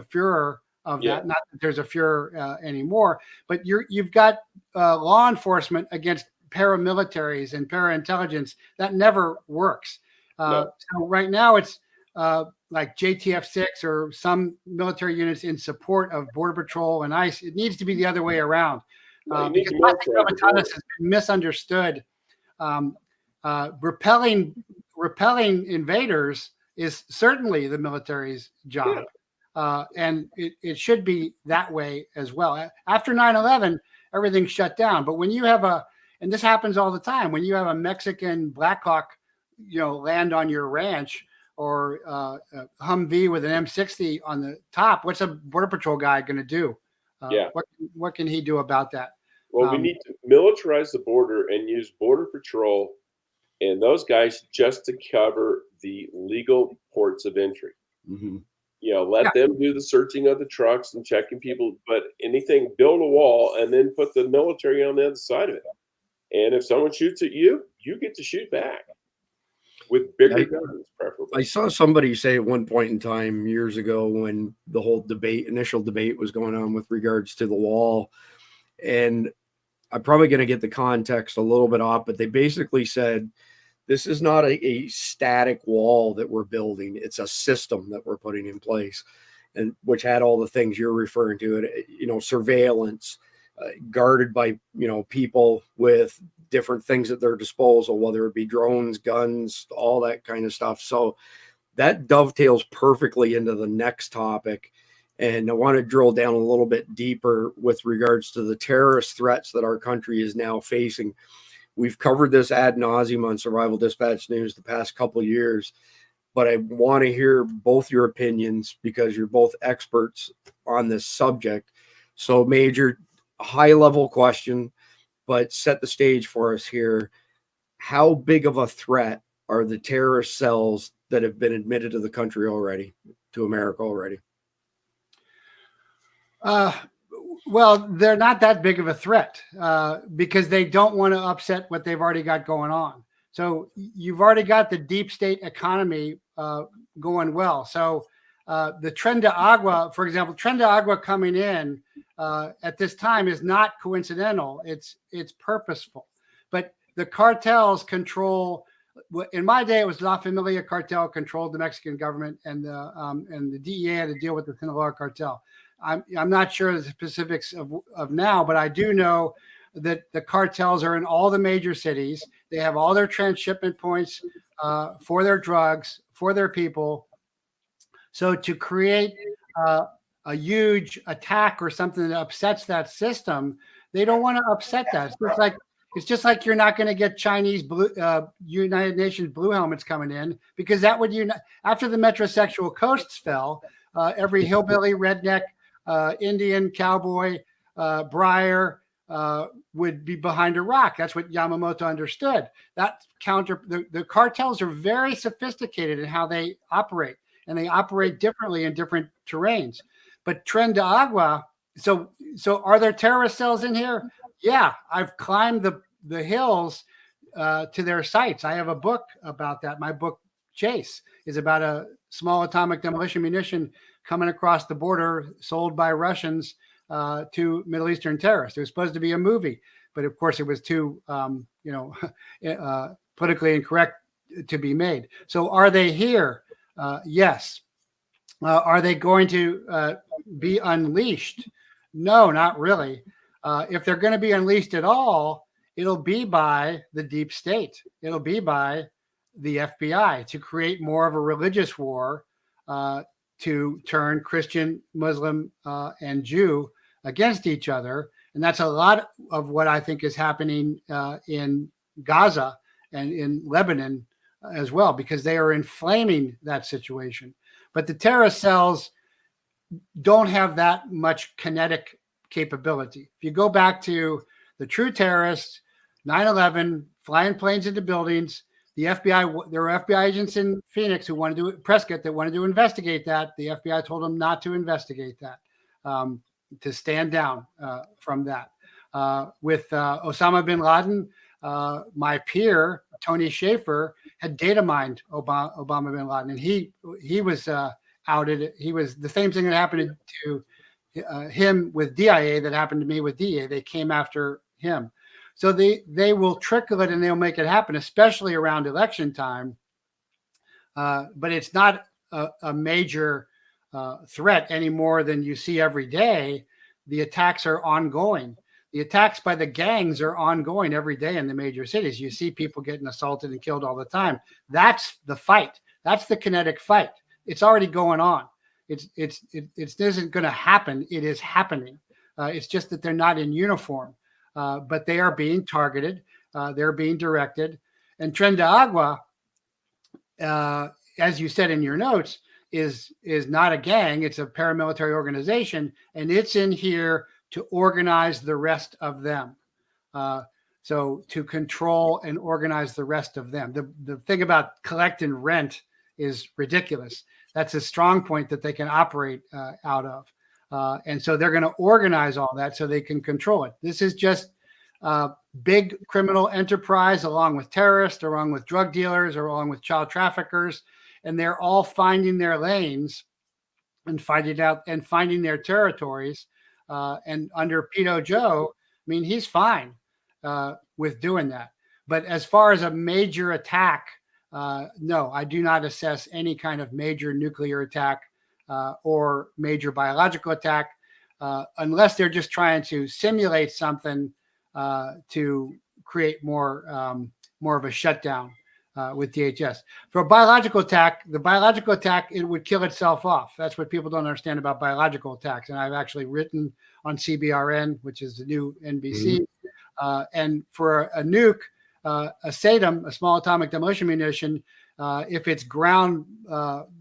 furor of that. Not that there's a furor anymore, but you've got law enforcement against paramilitaries and para-intelligence that never works. No. So right now it's like JTF-6 or some military units in support of Border Patrol and ICE. It needs to be the other way around because has been misunderstood. Repelling invaders is certainly the military's job. And it should be that way as well. After 9/11, everything shut down. But when you have and this happens all the time, when you have a Mexican Black Hawk, land on your ranch or a Humvee with an M60 on the top, what's a Border Patrol guy going to do? What can he do about that? Well, we need to militarize the border and use Border Patrol and those guys just to cover the legal ports of entry. Mm-hmm. Let them do the searching of the trucks and checking people, but anything, build a wall and then put the military on the other side of it. And if someone shoots at you, you get to shoot back with bigger guns, preferably. I saw somebody say at one point in time years ago when the whole initial debate was going on with regards to the wall, and I'm probably going to get the context a little bit off, but they basically said, this is not a static wall that we're building. It's a system that we're putting in place, and which had all the things you're referring to, surveillance, guarded by, people with different things at their disposal, whether it be drones, guns, all that kind of stuff. So that dovetails perfectly into the next topic. And I want to drill down a little bit deeper with regards to the terrorist threats that our country is now facing. We've covered this ad nauseum on Survival Dispatch News the past couple of years, but I want to hear both your opinions because you're both experts on this subject. So, Major, high-level question, but set the stage for us here. How big of a threat are the terrorist cells that have been admitted to the country already, to America already? Well, they're not that big of a threat because they don't want to upset what they've already got going on. So you've already got the deep state economy going well. So the Tren de Aragua, for example, Tren de Aragua coming in at this time is not coincidental. It's purposeful. But the cartels control. In my day, it was La Familia cartel controlled the Mexican government, and the DEA had to deal with the Sinaloa cartel. I'm not sure the specifics of now, but I do know that the cartels are in all the major cities. They have all their transshipment points for their drugs, for their people. So to create a huge attack or something that upsets that system, They don't want to upset that. It's just like you're not going to get Chinese United Nations blue helmets coming in, because that would after the metrosexual coasts fell, every hillbilly, redneck, Indian, cowboy, briar would be behind a rock. That's what Yamamoto understood. The cartels are very sophisticated in how they operate, and they operate differently in different terrains. But Tren de Aragua, so are there terrorist cells in here? Yeah, I've climbed the hills to their sites. I have a book about that. My book, Chase, is about a small atomic demolition munition coming across the border, sold by Russians to Middle Eastern terrorists. It was supposed to be a movie, but of course it was too, politically incorrect to be made. So are they here? Yes. Are they going to be unleashed? No, not really. If they're going to be unleashed at all, it'll be by the deep state. It'll be by the FBI to create more of a religious war, to turn Christian, Muslim, and Jew against each other. And that's a lot of what I think is happening in Gaza and in Lebanon as well, because they are inflaming that situation. But the terrorist cells don't have that much kinetic capability. If you go back to the true terrorists, 9/11, flying planes into buildings, the FBI, there were FBI agents in Phoenix who wanted to, Prescott, that wanted to investigate that. The FBI told them not to investigate that, to stand down from that. With Osama bin Laden, my peer, Tony Schaefer, had data mined Obama bin Laden, and he was outed. He was the same thing that happened to him with DIA that happened to me with DIA. They came after him. So they will trickle it and they'll make it happen, especially around election time. But it's not a major threat any more than you see every day. The attacks are ongoing. The attacks by the gangs are ongoing every day in the major cities. You see people getting assaulted and killed all the time. That's the fight. That's the kinetic fight. It's already going on. It isn't going to happen. It is happening. It's just that they're not in uniform, but they are being targeted. They're being directed. And Tren de Aragua, as you said in your notes, is not a gang. It's a paramilitary organization, and it's in here to organize the rest of them. So to control and organize the rest of them. The thing about collect and rent is ridiculous. That's a strong point that they can operate out of. And so they're going to organize all that so they can control it. This is just big criminal enterprise, along with terrorists, along with drug dealers, or along with child traffickers. And they're all finding their lanes and finding their territories. And under Pedo Joe, I mean, he's fine with doing that. But as far as a major attack, no, I do not assess any kind of major nuclear attack or major biological attack unless they're just trying to simulate something to create more of a shutdown with DHS. For a biological attack, it would kill itself off. That's what people don't understand about biological attacks. And I've actually written on CBRN, which is the new NBC. And for a nuke, a SATM, a small atomic demolition munition, if it's ground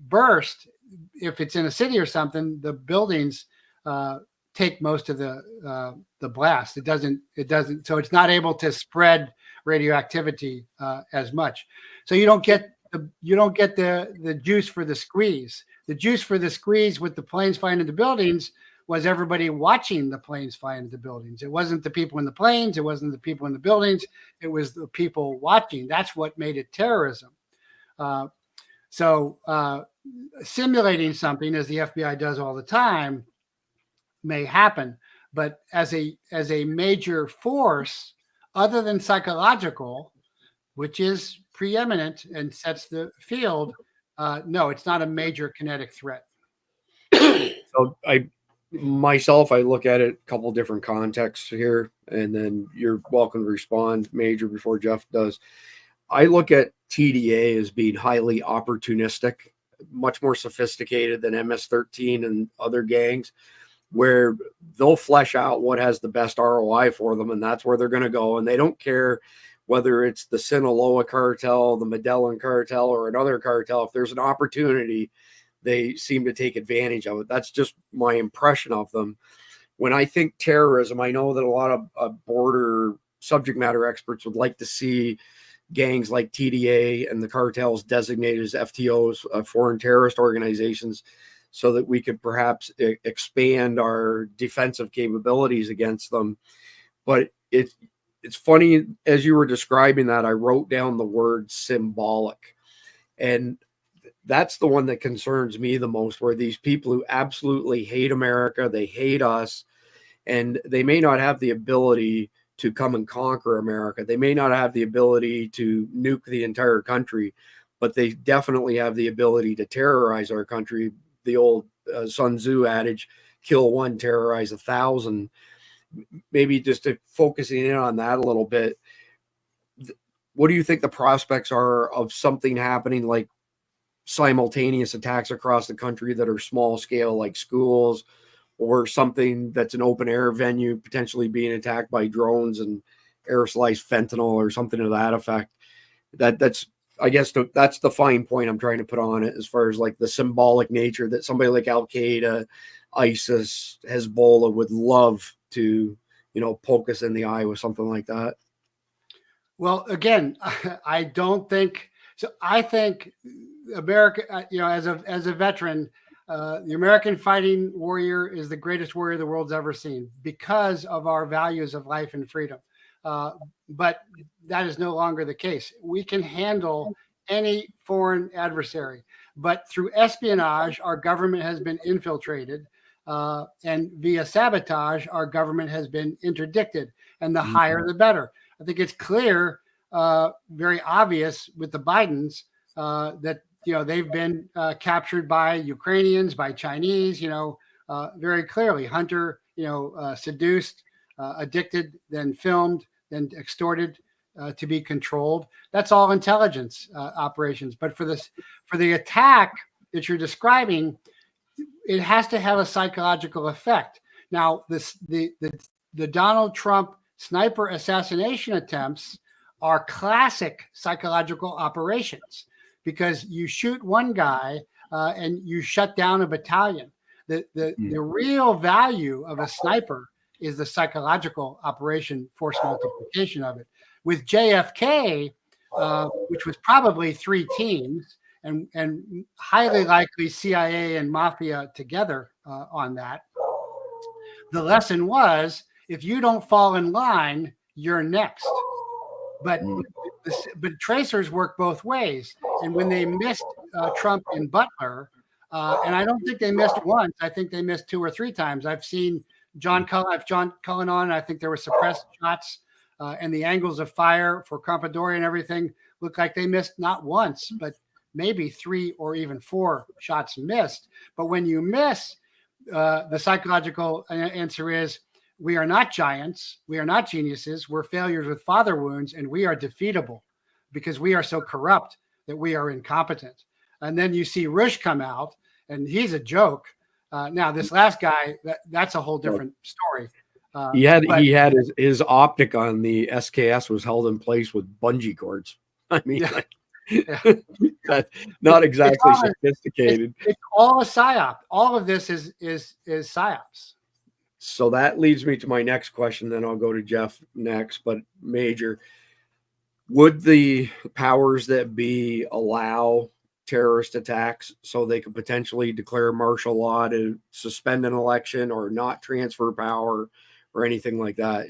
burst, if it's in a city or something, the buildings take most of the blast. It doesn't. So it's not able to spread radioactivity as much. So you don't get the juice for the squeeze. The juice for the squeeze with the planes flying into buildings was everybody watching the planes fly into the buildings. It wasn't the people in the planes. It wasn't the people in the buildings. It was the people watching. That's what made it terrorism. So simulating something, as the FBI does all the time, may happen. But as a major force, other than psychological, which is preeminent and sets the field, no, it's not a major kinetic threat. So I look at it a couple different contexts here, and then you're welcome to respond, Major, before Jeff does. I look at TDA as being highly opportunistic, much more sophisticated than MS-13 and other gangs. where they'll flesh out what has the best ROI for them, and that's where they're going to go. And they don't care whether it's the Sinaloa cartel, the Medellin cartel, or another cartel. If there's an opportunity, they seem to take advantage of it. That's just my impression of them. When I think terrorism, I know that a lot of border subject matter experts would like to see gangs like TDA and the cartels designated as FTOs, foreign terrorist organizations, so that we could perhaps expand our defensive capabilities against them. But it's funny, as you were describing that, I wrote down the word symbolic. And that's the one that concerns me the most, where these people who absolutely hate America, they hate us, and they may not have the ability to come and conquer America. They may not have the ability to nuke the entire country, but they definitely have the ability to terrorize our country. The old Sun Tzu adage, kill one, terrorize 1,000. Maybe just to focusing in on that a little bit, what do you think the prospects are of something happening like simultaneous attacks across the country that are small scale, like schools, or something that's an open air venue potentially being attacked by drones and aerosolized fentanyl or something to that effect? That's I guess that's the fine point I'm trying to put on it, as far as like the symbolic nature that somebody like Al Qaeda, ISIS, Hezbollah would love to, poke us in the eye with something like that. Well, again, I don't think so. I think America, as a veteran, the American fighting warrior is the greatest warrior the world's ever seen because of our values of life and freedom. But that is no longer the case. We can handle any foreign adversary, but through espionage, our government has been infiltrated, and via sabotage, our government has been interdicted. And the higher, the better. I think it's clear, very obvious with the Bidens, that they've been captured by Ukrainians, by Chinese. Very clearly, Hunter, seduced, addicted, then filmed, then extorted to be controlled. That's all intelligence operations. But for the attack that you're describing, it has to have a psychological effect. Now, the Donald Trump sniper assassination attempts are classic psychological operations, because you shoot one guy and you shut down a battalion. The real value of a sniper is the psychological operation, force multiplication of it. With JFK, which was probably 3 teams and highly likely CIA and mafia together on that, the lesson was, if you don't fall in line, you're next. But tracers work both ways. And when they missed Trump in Butler, and I don't think they missed once, I think they missed 2 or 3 times. I've seen John Cullen on. I think there were suppressed shots, and the angles of fire for Campadori and everything looked like they missed not once, but maybe 3 or even 4 shots missed. But when you miss, the psychological answer is, we are not giants. We are not geniuses. We're failures with father wounds, and we are defeatable because we are so corrupt that we are incompetent. And then you see Rush come out, and he's a joke. Now, this last guy, that's a whole different story. He had his optic on the SKS was held in place with bungee cords. I mean, that's not exactly sophisticated. It's all a psyop. All of this is psyops. So that leads me to my next question. Then I'll go to Jeff next. But Major, would the powers that be allow terrorist attacks so they could potentially declare martial law to suspend an election or not transfer power or anything like that?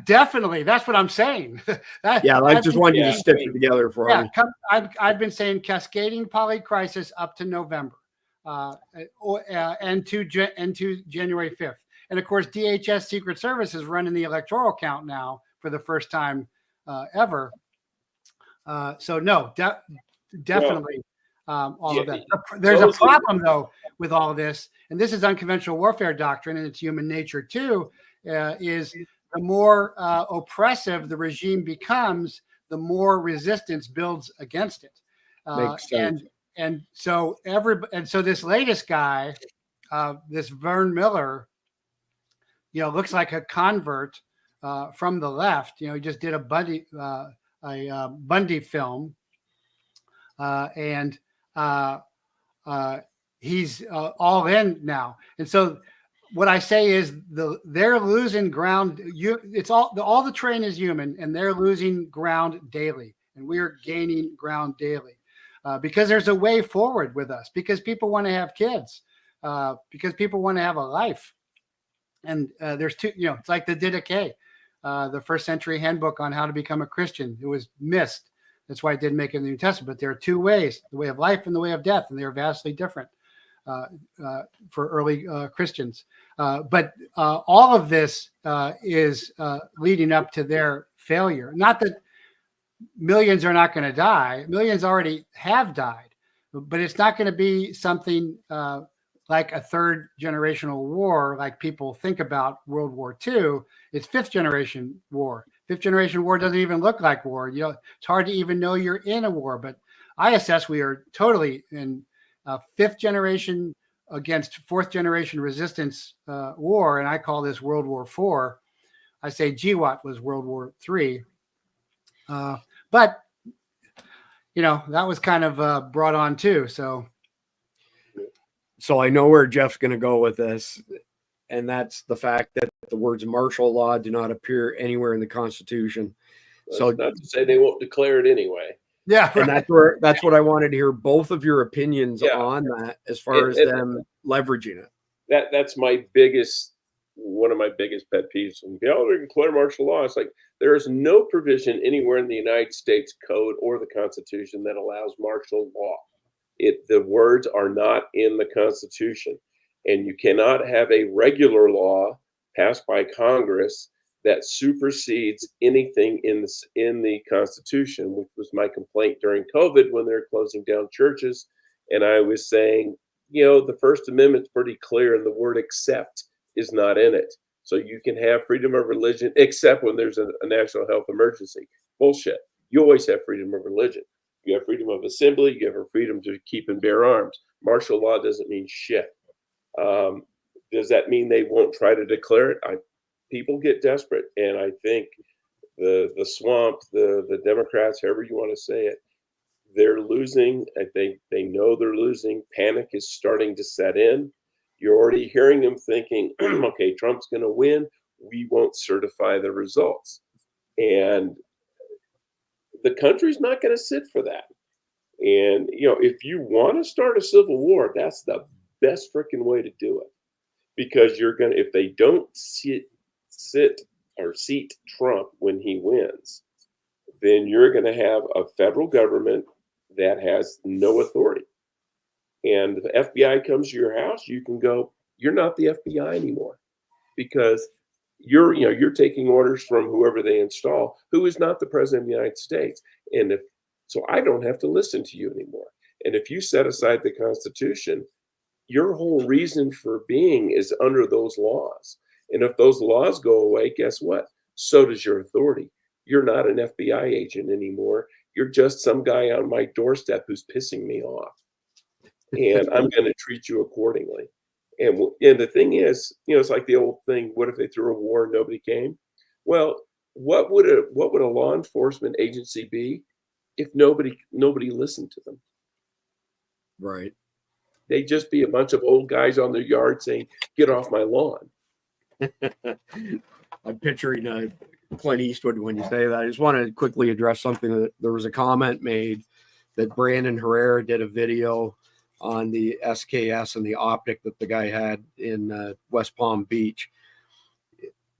Definitely. That's what I'm saying. I just wanted you to stitch it together for me. I've been saying cascading polycrisis up to November, and to January 5th. And of course, DHS Secret Service is running the electoral count now for the first time ever. So no, definitely all of that. There's a problem though with all of this, and this is unconventional warfare doctrine, and it's human nature too. Is the more oppressive the regime becomes, the more resistance builds against it. Makes sense. And so this latest guy, this Vern Miller, looks like a convert from the left. He just did a Bundy film, and he's all in now. And so what I say is they're losing ground. It's all the train is human, and they're losing ground daily, and we are gaining ground daily because there's a way forward with us, because people want to have kids, because people want to have a life. And there's two, it's like the Didache, the first century handbook on how to become a Christian. It was missed. That's why it didn't make it in the New Testament. But there are two ways, the way of life and the way of death, and they're vastly different for early Christians. But all of this is leading up to their failure. Not that millions are not going to die. Millions already have died. But it's not going to be something like a third generational war, like people think about World War II. It's fifth generation war. Fifth generation war doesn't even look like war. It's hard to even know you're in a war. But I assess we are totally in fifth generation against fourth generation resistance war, and I call this World War IV. I say GWAT was World War III. But that was kind of brought on too. So I know where Jeff's going to go with this, and that's the fact that the words martial law do not appear anywhere in the Constitution. So not to say they won't declare it anyway. Yeah, right. And that's what I wanted to hear both of your opinions on that, as far as them leveraging it. That's one of my biggest pet peeves. And they declare martial law. It's like there is no provision anywhere in the United States Code or the Constitution that allows martial law. The words are not in the Constitution, and you cannot have a regular law passed by Congress that supersedes anything in the Constitution, which was my complaint during COVID when they're closing down churches. And I was saying, the First Amendment's pretty clear, and the word "except" is not in it. So you can have freedom of religion except when there's a national health emergency. Bullshit. You always have freedom of religion. You have freedom of assembly. You have a freedom to keep and bear arms. Martial law doesn't mean shit. Does that mean they won't try to declare it? People get desperate, and I think the swamp, the Democrats, however you want to say it, they're losing. I think they know they're losing. Panic is starting to set in. You're already hearing them thinking, okay, Trump's going to win. We won't certify the results. And the country's not going to sit for that. And, if you want to start a civil war, that's the best freaking way to do it. Because if they don't seat Trump when he wins, then you're going to have a federal government that has no authority. And if the FBI comes to your house, you can go, you're not the FBI anymore, because you're taking orders from whoever they install, who is not the president of the United States. And so I don't have to listen to you anymore. And if you set aside the Constitution, your whole reason for being is under those laws. And if those laws go away, guess what? So does your authority. You're not an FBI agent anymore. You're just some guy on my doorstep who's pissing me off. And I'm going to treat you accordingly. And the thing is, it's like the old thing, what if they threw a war and nobody came? Well, what would a law enforcement agency be if nobody listened to them? Right. They'd just be a bunch of old guys on their yard saying, get off my lawn. I'm picturing Clint Eastwood when you say that. I just want to quickly address something. That there was a comment made that Brandon Herrera did a video on the SKS and the optic that the guy had in West Palm Beach.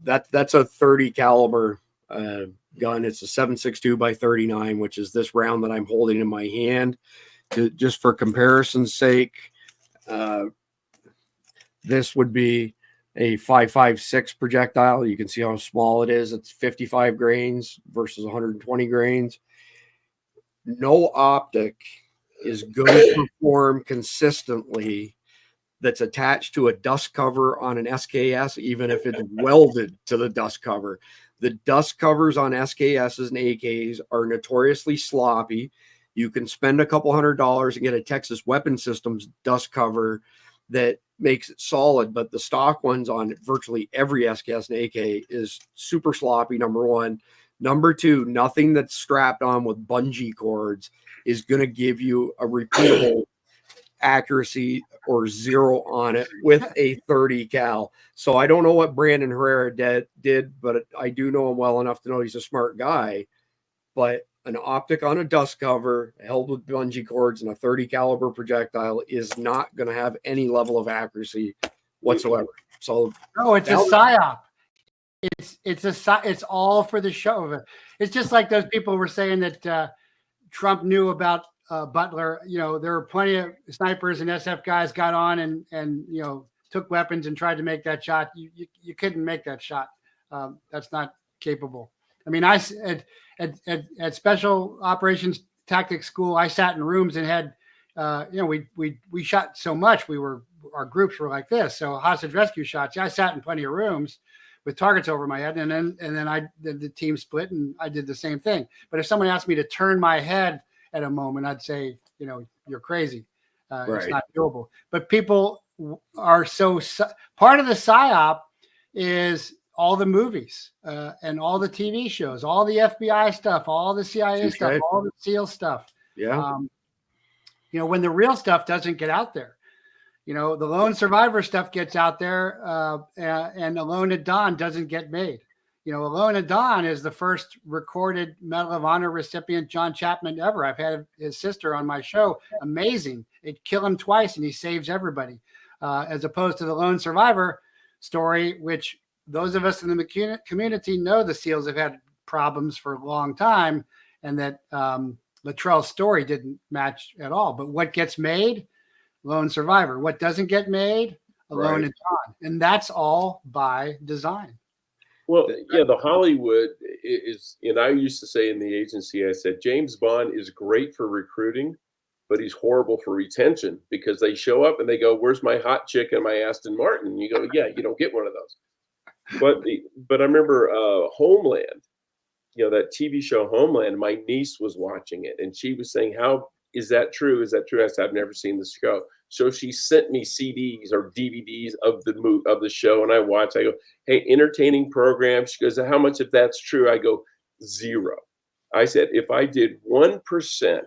That's a 30 caliber gun. It's a 7.62 by 39, which is this round that I'm holding in my hand. Just for comparison's sake, this would be a 5.56 projectile. You can see how small it is. It's 55 grains versus 120 grains. No optic is going to perform consistently that's attached to a dust cover on an SKS, even if it's welded to the dust cover. The dust covers on SKSs and AKs are notoriously sloppy. You can spend a couple $100 and get a Texas Weapon Systems dust cover that makes it solid, but the stock ones on virtually every SKS and AK is super sloppy, number one. Number two, nothing that's strapped on with bungee cords is going to give you a repeatable accuracy or zero on it with a 30 cal. So I don't know what Brandon Herrera did, but I do know him well enough to know he's a smart guy. But an optic on a dust cover held with bungee cords and a 30 caliber projectile is not going to have any level of accuracy whatsoever. So no, it's a psyop. It's all for the show. It's just like those people were saying that Trump knew about Butler. You know, there were plenty of snipers and SF guys got on and you know, took weapons and tried to make that shot. You couldn't make that shot. That's not capable. I mean, at Special Operations Tactics School, I sat in rooms and had, you know, we shot so much. Our groups were like this. So hostage rescue shots. I sat in plenty of rooms with targets over my head, and then the team split, and I did the same thing. But if someone asked me to turn my head at a moment, I'd say, you know, you're crazy. Right. It's not doable. But people are part of the PSYOP is all the movies and all the TV shows, all the FBI stuff, all the CIA stuff, all the SEAL stuff. Yeah. You know, when the real stuff doesn't get out there. You know, the lone survivor stuff gets out there, and Alone at Dawn doesn't get made. You know, Alone at Dawn is the first recorded Medal of Honor recipient John Chapman ever. I've had his sister on my show. Amazing. It killed him twice, and he saves everybody, as opposed to the lone survivor story, which those of us in the community know the SEALs have had problems for a long time, and that Luttrell's story didn't match at all. But what gets made? Lone survivor. What doesn't get made? Alone at Dawn. And that's all by design. Well, yeah, the Hollywood is, and I used to say in the agency, I said, James Bond is great for recruiting, but he's horrible for retention, because they show up and they go, where's my hot chick and my Aston Martin? And you go, yeah, you don't get one of those. But I remember Homeland, you know, that TV show Homeland, my niece was watching it and she was saying, how is that true? Is that true? I said, I've never seen the show. So she sent me CDs or DVDs of the show, and I watched. I go, hey, entertaining program. She goes, how much if that's true? I go, 0. I said, if I did 1%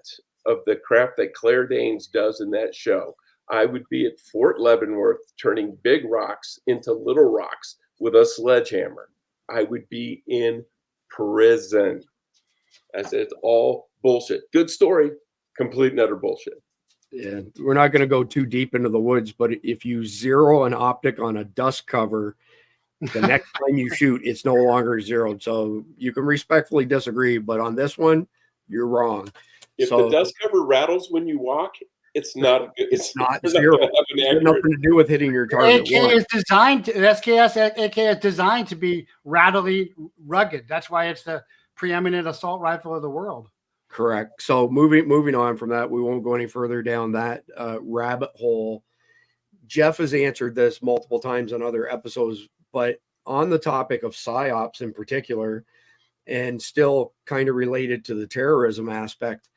of the crap that Claire Danes does in that show, I would be at Fort Leavenworth turning big rocks into little rocks with a sledgehammer. I would be in prison. I said, it's all bullshit. Good story. Complete and utter bullshit. Yeah, we're not going to go too deep into the woods, but if you zero an optic on a dust cover, the next time you shoot, it's no longer zeroed. So you can respectfully disagree, but on this one, you're wrong. If the dust cover rattles when you walk, it's not good. It's not zero. It's nothing to do with hitting your target. AK is designed to, SKS AK is designed to be rattly rugged. That's why it's the preeminent assault rifle of the world. Correct. So moving on from that, we won't go any further down that rabbit hole. Jeff has answered this multiple times on other episodes, but on the topic of PSYOPs in particular, and still kind of related to the terrorism aspect,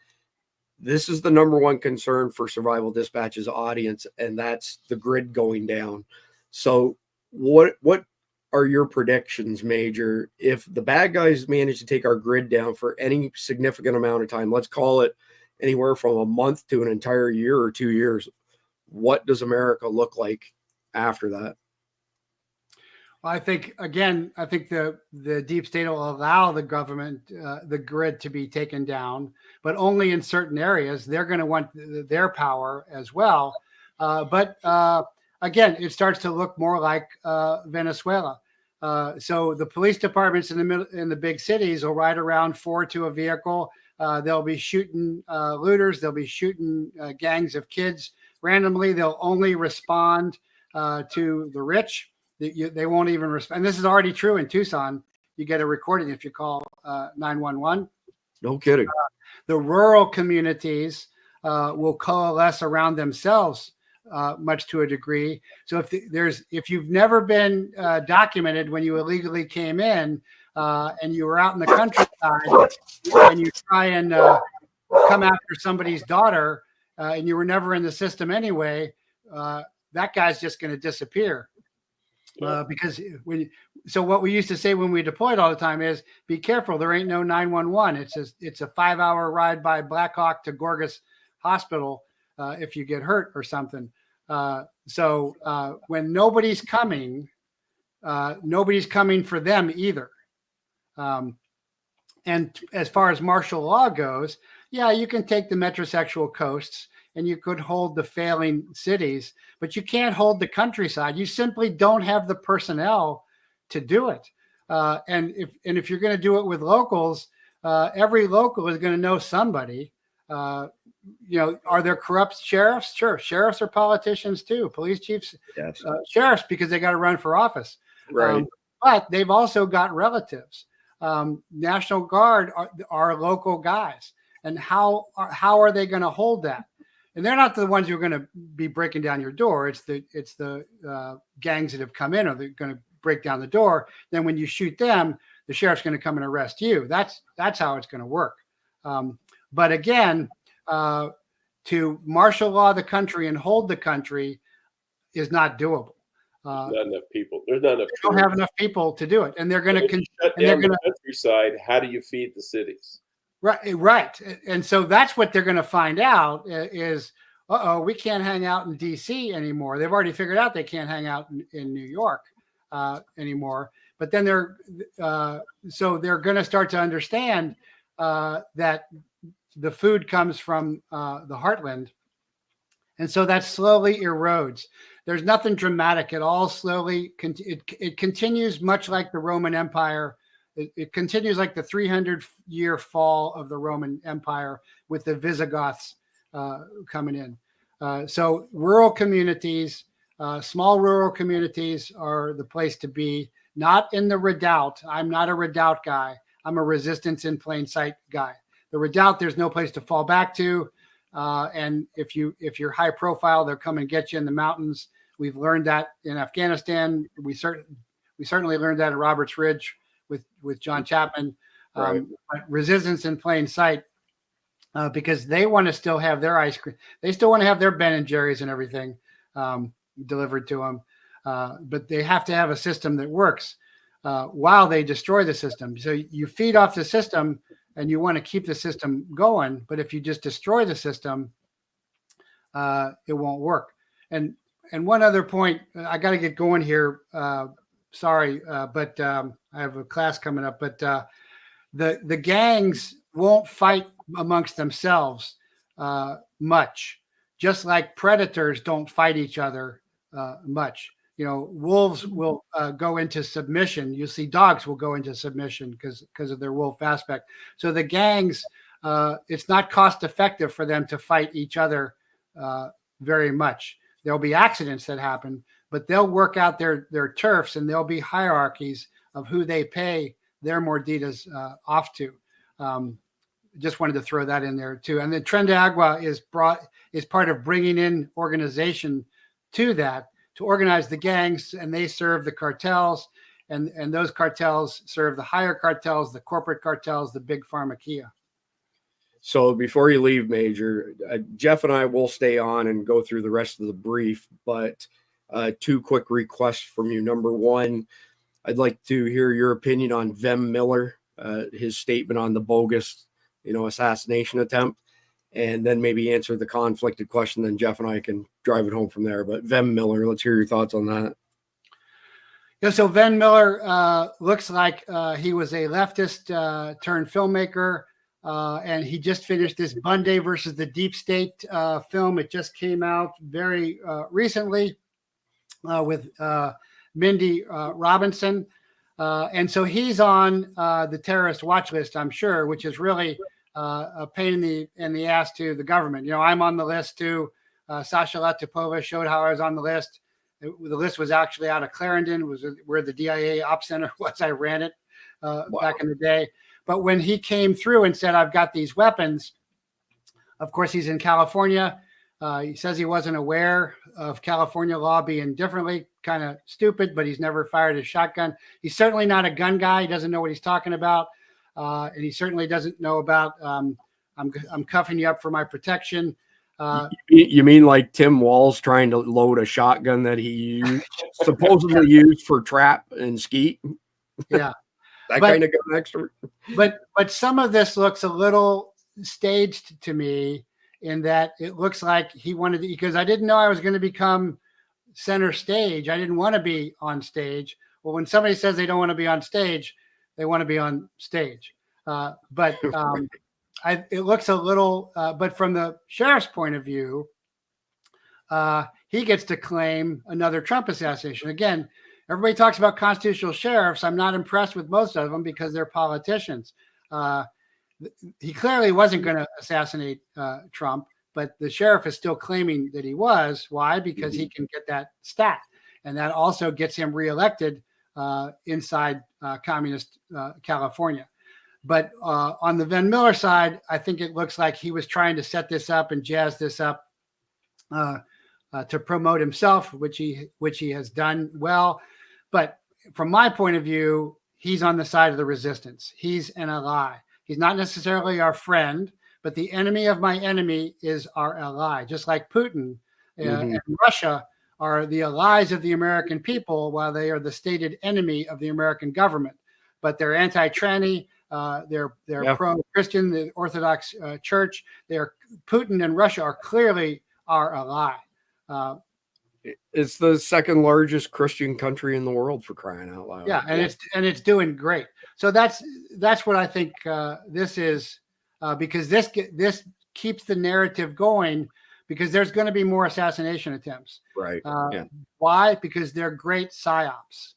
this is the number one concern for Survival Dispatch's audience, and that's the grid going down. So what are your predictions, Major? If the bad guys manage to take our grid down for any significant amount of time, let's call it anywhere from a month to an entire year or 2 years, what does America look like after that? Well, I think the deep state will allow the government, the grid to be taken down, but only in certain areas. They're going to want their power as well. But again, it starts to look more like Venezuela. So the police departments in the big cities will ride around 4 to a vehicle. They'll be shooting looters. They'll be shooting gangs of kids randomly. They'll only respond to the rich. They won't even respond. And this is already true in Tucson. You get a recording if you call 911. No kidding. The rural communities will coalesce around themselves much to a degree. So if you've never been documented when you illegally came in and you were out in the countryside and you try and come after somebody's daughter and you were never in the system anyway, that guy's just going to disappear. Because so what we used to say when we deployed all the time is, be careful, there ain't no 911. It's a 5-hour ride by Black Hawk to Gorgas Hospital if you get hurt or something. So when nobody's coming for them either. And as far as martial law goes, yeah, you can take the metrosexual coasts and you could hold the failing cities, but you can't hold the countryside. You simply don't have the personnel to do it. And if you're going to do it with locals, every local is going to know somebody. Are there corrupt sheriffs? Sure. Sheriffs are politicians too. Police chiefs, yes. Sheriffs, because they got to run for office. Right. But they've also got relatives. National Guard are local guys. And how are they going to hold that? And they're not the ones who are going to be breaking down your door. It's the gangs that have come in, or they're going to break down the door. Then when you shoot them, the sheriff's going to come and arrest you. That's how it's going to work. But again, to martial law the country and hold the country is not doable. There's not enough people. There's not enough. They don't have enough people to do it, and they're going to shut down the countryside. How do you feed the cities? Right. And so that's what they're going to find out is, we can't hang out in DC anymore. They've already figured out they can't hang out in New York anymore. But then they're going to start to understand that the food comes from the heartland. And so that slowly erodes. There's nothing dramatic at all. Slowly, it continues much like the Roman Empire. It continues like the 300-year fall of the Roman Empire with the Visigoths coming in. So rural communities, small rural communities are the place to be, not in the redoubt. I'm not a redoubt guy. I'm a resistance in plain sight guy. The redoubt, there's no place to fall back to. And if you're high profile, they'll come and get you in the mountains. We've learned that in Afghanistan. We certainly learned that at Roberts Ridge with John Chapman. Right. But resistance in plain sight, because they want to still have their ice cream. They still want to have their Ben and Jerry's and everything delivered to them. But they have to have a system that works while they destroy the system. So you feed off the system and you want to keep the system going. But if you just destroy the system, it won't work. And one other point, I got to get going here. Sorry, but I have a class coming up. But the gangs won't fight amongst themselves much, just like predators don't fight each other much. Wolves will go into submission. You see dogs will go into submission because of their wolf aspect. So the gangs, it's not cost effective for them to fight each other very much. There'll be accidents that happen, but they'll work out their turfs, and there'll be hierarchies of who they pay their morditas off to. Just wanted to throw that in there too. And the Tren de Aragua is part of bringing in organization to organize the gangs, and they serve the cartels, and those cartels serve the higher cartels, the corporate cartels, the big pharmacia. So before you leave, Major, Jeff and I will stay on and go through the rest of the brief, but two quick requests from you. Number one, I'd like to hear your opinion on Vem Miller, his statement on the bogus, assassination attempt, and then maybe answer the conflicted question. Then Jeff and I can drive it home from there. But Vem Miller, let's hear your thoughts on that. Yeah, so Vem Miller looks like he was a leftist turned filmmaker. And he just finished this Bundy versus the Deep State film. It just came out very recently with Mindy Robinson. And so he's on the terrorist watch list, I'm sure, which is really a pain in the ass to the government. I'm on the list too. Sasha Latipova showed how I was on the list. The list was actually out of Clarendon, was where the DIA Op Center was. I ran it back in the day. But when he came through and said, I've got these weapons, of course, he's in California. He says he wasn't aware of California law being differently, kind of stupid, but he's never fired a shotgun. He's certainly not a gun guy. He doesn't know what he's talking about. And he certainly doesn't know about, I'm cuffing you up for my protection. You mean like Tim Walz trying to load a shotgun that he supposedly used for trap and skeet? Yeah. That kind of gun expert. But some of this looks a little staged to me, in that it looks like he wanted to, because I didn't know I was going to become center stage. I didn't want to be on stage. Well, when somebody says they don't want to be on stage, they want to be on stage. It looks a little, but from the sheriff's point of view, he gets to claim another Trump assassination. Again, everybody talks about constitutional sheriffs. I'm not impressed with most of them because they're politicians. He clearly wasn't going to assassinate Trump, but the sheriff is still claiming that he was. Why? Because he can get that stat. And that also gets him reelected inside communist California. But on the Van Miller side, I think it looks like he was trying to set this up and jazz this up to promote himself, which he has done well. But from my point of view, he's on the side of the resistance. He's an ally. He's not necessarily our friend, but the enemy of my enemy is our ally. Just like Putin and Russia are the allies of the American people, while they are the stated enemy of the American government. But they're anti-tranny. They're pro-Christian, the Orthodox Church. Putin and Russia are clearly our ally. It's the second largest Christian country in the world, for crying out loud. Yeah, and it's doing great. So that's what I think this is, because this keeps the narrative going, because there's going to be more assassination attempts. Right. Why? Because they're great psyops.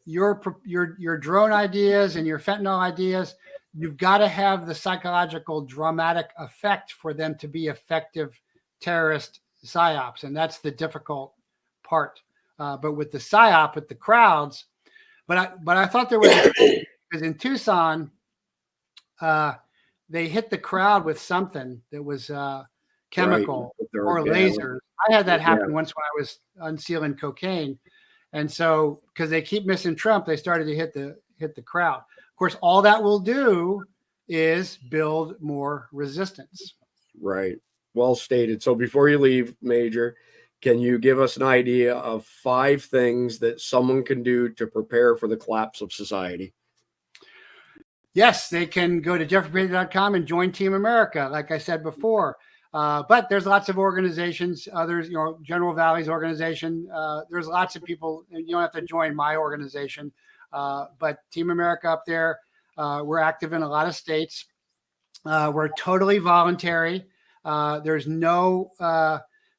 Your drone ideas and your fentanyl ideas, you've got to have the psychological dramatic effect for them to be effective terrorist psyops, and that's the difficult part. But with the psyop, with the crowds, but I thought there was, because in Tucson, they hit the crowd with something that was chemical or lasers. I had that happen once when I was unsealing cocaine. And so, because they keep missing Trump, they started to hit the crowd. Of course, all that will do is build more resistance. Right. Well stated. So before you leave, Major, can you give us an idea of 5 things that someone can do to prepare for the collapse of society? Yes, they can go to jeffreyprather.com and join Team America, like I said before. But there's lots of organizations, others, General Valley's organization. There's lots of people. You don't have to join my organization, but Team America up there, we're active in a lot of states. We're totally voluntary. There's no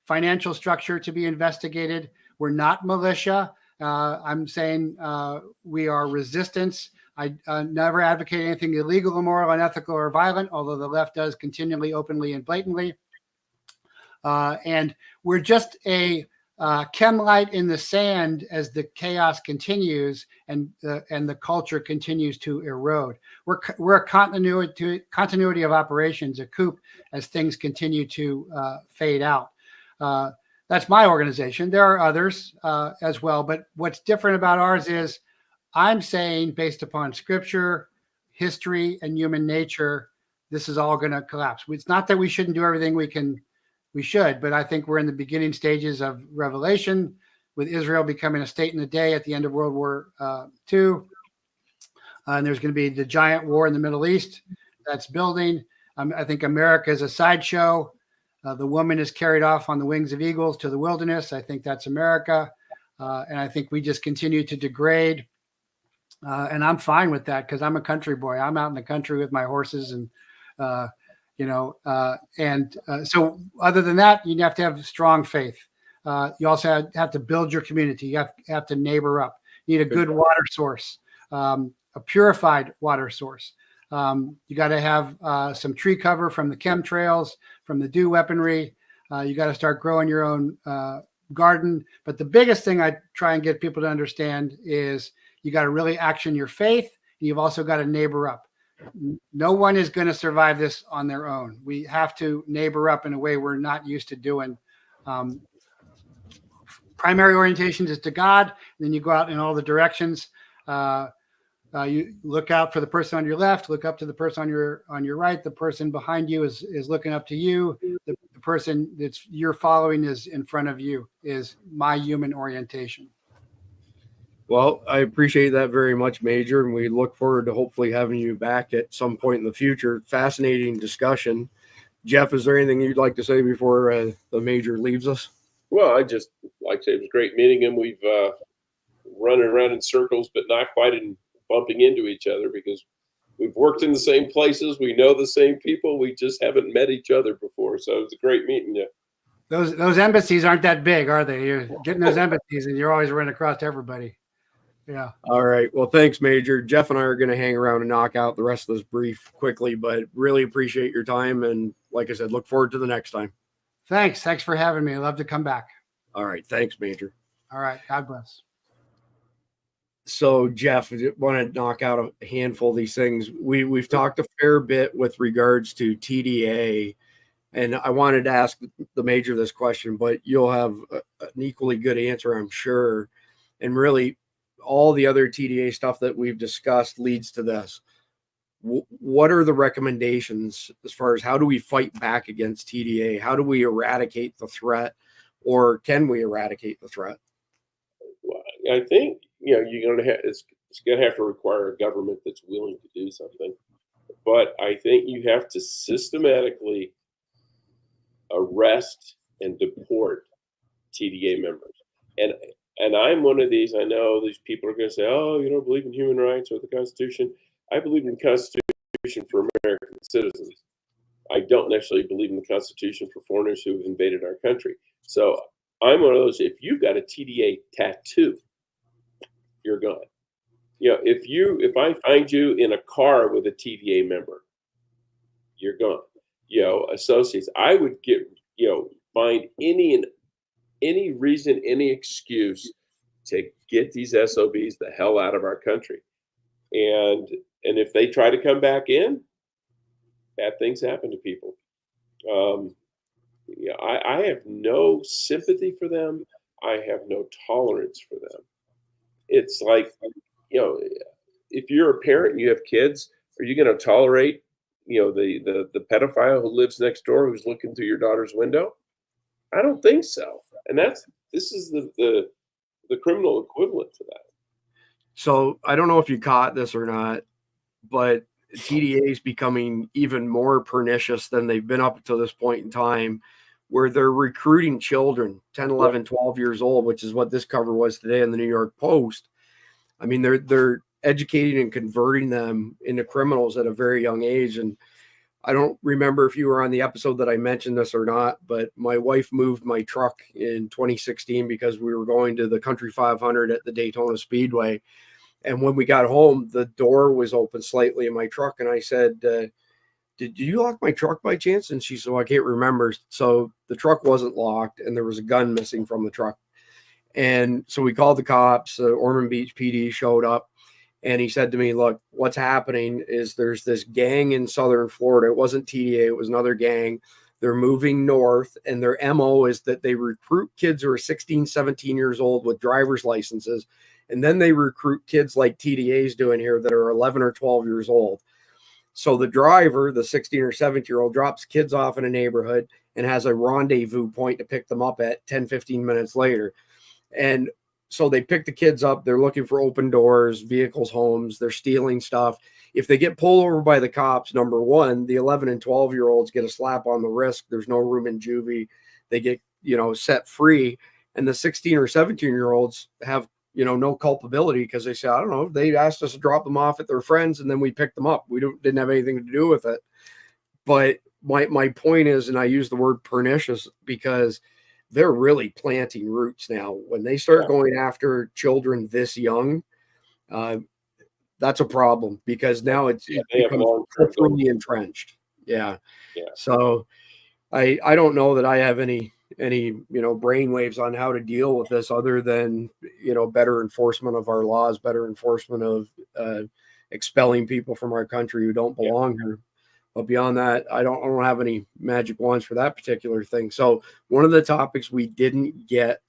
financial structure to be investigated. We're not militia. I'm saying we are resistance. I never advocate anything illegal, immoral, unethical, or violent, although the left does continually, openly, and blatantly. And we're just a chem light in the sand as the chaos continues and the culture continues to erode. We're a continuity of operations, a coup, as things continue to fade out. That's my organization. There are others as well, but what's different about ours is I'm saying, based upon scripture, history, and human nature, this is all going to collapse. It's not that we shouldn't do everything we should, but I think we're in the beginning stages of Revelation, with Israel becoming a state in a day at the end of World War II. And there's going to be the giant war in the Middle East that's building. I think America is a sideshow. The woman is carried off on the wings of eagles to the wilderness. I think that's America. And I think we just continue to degrade. And I'm fine with that, because I'm a country boy. I'm out in the country with my horses and, so other than that, you have to have strong faith. You also have to build your community. You have to neighbor up. You need a good water source, a purified water source. You got to have some tree cover from the chemtrails, from the DEW weaponry. You got to start growing your own garden. But the biggest thing I try and get people to understand is you got to really action your faith. And you've also got to neighbor up. No one is going to survive this on their own. We have to neighbor up in a way we're not used to doing. Primary orientation is to God. And then you go out in all the directions. You look out for the person on your left, look up to the person on your right. The person behind you is looking up to you. The person that's you're following is in front of you, is my human orientation. Well, I appreciate that very much, Major, and we look forward to hopefully having you back at some point in the future. Fascinating discussion. Jeff, is there anything you'd like to say before the Major leaves us? Well, I just like to say it was great meeting him. We've run around in circles, but not quite in bumping into each other because we've worked in the same places. We know the same people. We just haven't met each other before. So it's a great meeting you. Those embassies aren't that big, are they? You're getting those embassies and you're always running across everybody. Yeah. All right. Well, thanks, Major. Jeff and I are going to hang around and knock out the rest of this brief quickly, but really appreciate your time. And like I said, look forward to the next time. Thanks. Thanks for having me. I'd love to come back. All right. Thanks, Major. All right. God bless. So, Jeff, I want to knock out a handful of these things. We've talked a fair bit with regards to TDA, and I wanted to ask the Major this question, but you'll have an equally good answer, I'm sure. And really, all the other TDA stuff that we've discussed leads to this. What are the recommendations as far as how do we fight back against TDA? How do we eradicate the threat, or can we eradicate the threat? Well, I think you're going to have it's going to have to require a government that's willing to do something. But I think you have to systematically arrest and deport TDA members. And I'm one of these. I know these people are going to say, "Oh, you don't believe in human rights or the Constitution." I believe in the Constitution for American citizens. I don't necessarily believe in the Constitution for foreigners who have invaded our country. So I'm one of those. If you've got a TDA tattoo, you're gone. If I find you in a car with a TDA member, you're gone. Associates, I would find any reason, any excuse to get these SOBs the hell out of our country. And if they try to come back in, bad things happen to people. I have no sympathy for them. I have no tolerance for them. It's like, if you're a parent and you have kids, are you going to tolerate, the pedophile who lives next door who's looking through your daughter's window? I don't think so. And this is the criminal equivalent to that. So I don't know if you caught this or not, but TDA is becoming even more pernicious than they've been up until this point in time, where they're recruiting children, 10, 11, 12 years old, which is what this cover was today in the New York Post. I mean, they're educating and converting them into criminals at a very young age. And I don't remember if you were on the episode that I mentioned this or not, but my wife moved my truck in 2016 because we were going to the Country 500 at the Daytona Speedway. And when we got home, the door was open slightly in my truck. And I said, did you lock my truck by chance? And she said, well, I can't remember. So the truck wasn't locked and there was a gun missing from the truck. And so we called the cops. Ormond Beach PD showed up. And he said to me, look, what's happening is there's this gang in Southern Florida. It wasn't TDA. It was another gang. They're moving north, and their MO is that they recruit kids who are 16, 17 years old with driver's licenses. And then they recruit kids like TDA's doing here that are 11 or 12 years old. So the driver, the 16 or 17-year-old, drops kids off in a neighborhood and has a rendezvous point to pick them up at 10, 15 minutes later. And so they pick the kids up. They're looking for open doors, vehicles, homes. They're stealing stuff. If they get pulled over by the cops, number one, the 11 and 12-year-olds get a slap on the wrist. There's no room in juvie. They get, set free. And the 16 or 17-year-olds have, no culpability because they say, I don't know, they asked us to drop them off at their friends and then we picked them up. We didn't have anything to do with it. But my point is, and I use the word pernicious because they're really planting roots now. When they start going after children this young, that's a problem because now it becomes culturally entrenched. Yeah. So I don't know that I have any brainwaves on how to deal with this other than, better enforcement of our laws, better enforcement of expelling people from our country who don't belong here. But beyond that, I don't have any magic wands for that particular thing. So one of the topics we didn't get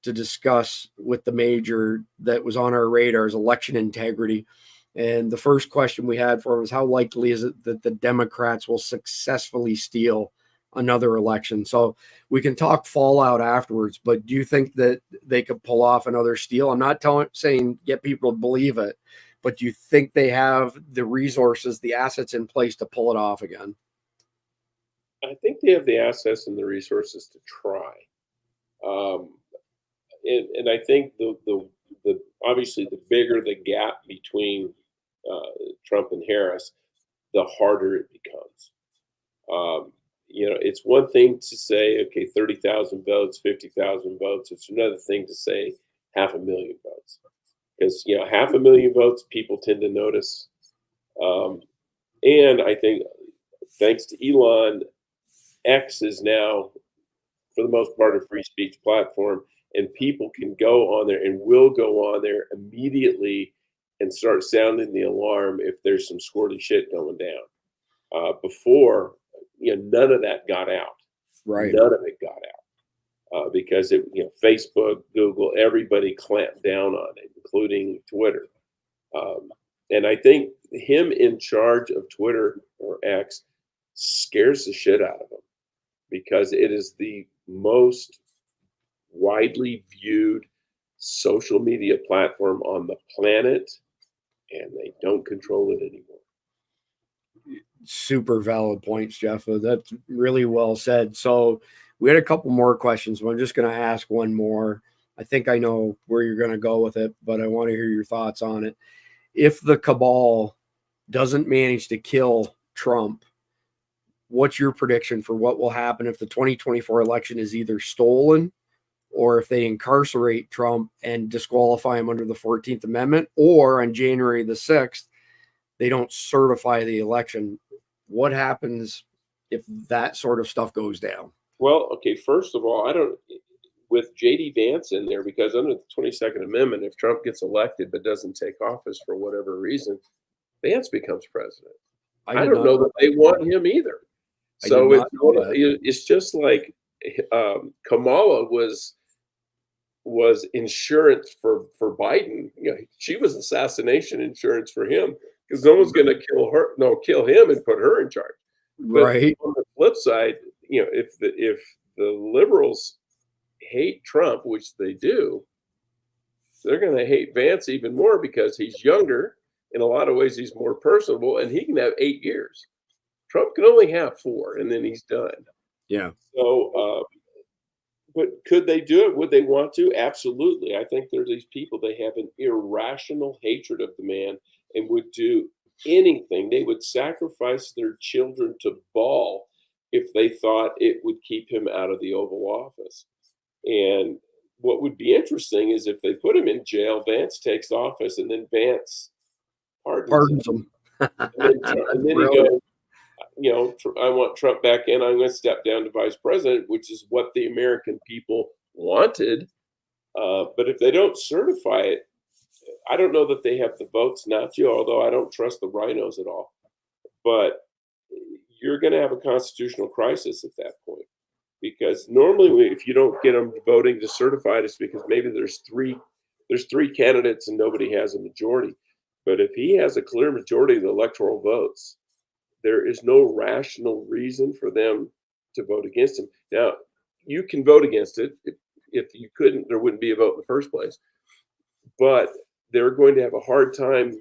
to discuss with the Major that was on our radar is election integrity. And the first question we had for him was, how likely is it that the Democrats will successfully steal another election? So we can talk fallout afterwards, but do you think that they could pull off another steal? I'm not saying get people to believe it, but do you think they have the resources, the assets in place to pull it off again? I think they have the assets and the resources to try. And I think the obviously the bigger the gap between Trump and Harris, the harder it becomes. It's one thing to say, okay, 30,000 votes, 50,000 votes. It's another thing to say 500,000 votes, because 500,000 votes people tend to notice. And I think thanks to Elon, X is now, for the most part, a free speech platform, and people can go on there and will go on there immediately and start sounding the alarm if there's some squirty shit going down. Before, none of that got out. Right. None of it got out because Facebook, Google, everybody clamped down on it, including Twitter. And I think him in charge of Twitter or X scares the shit out of him, because it is the most widely viewed social media platform on the planet, and they don't control it anymore. Super valid points, Jeff. That's really well said. So we had a couple more questions, but I'm just going to ask one more. I think I know where you're going to go with it, but I want to hear your thoughts on it. If the cabal doesn't manage to kill Trump, what's your prediction for what will happen if the 2024 election is either stolen, or if they incarcerate Trump and disqualify him under the 14th Amendment, or on January the 6th, they don't certify the election? What happens if that sort of stuff goes down? Well, okay, first of all, with J.D. Vance in there, because under the 22nd Amendment, if Trump gets elected but doesn't take office for whatever reason, Vance becomes president. I don't know that they want him either. So it's just like Kamala was insurance for Biden. She was assassination insurance for him, because no one's going to kill him and put her in charge. Right. But on the flip side, if the liberals hate Trump, which they do, they're going to hate Vance even more, because he's younger. In a lot of ways, he's more personable, and he can have 8 years. Trump can only have 4, and then he's done. Yeah. So, but could they do it? Would they want to? Absolutely. I think there are these people, they have an irrational hatred of the man and would do anything. They would sacrifice their children to ball if they thought it would keep him out of the Oval Office. And what would be interesting is if they put him in jail, Vance takes office, and then Vance pardons him. And then he goes, I want Trump back in. I'm going to step down to vice president, which is what the American people wanted. But if they don't certify it, I don't know that they have the votes not to, although I don't trust the rhinos at all. But you're going to have a constitutional crisis at that point, because normally if you don't get them voting to certify it, it's because maybe there's three candidates and nobody has a majority. But if he has a clear majority of the electoral votes, there is no rational reason for them to vote against him. Now, you can vote against it. If you couldn't, there wouldn't be a vote in the first place. But they're going to have a hard time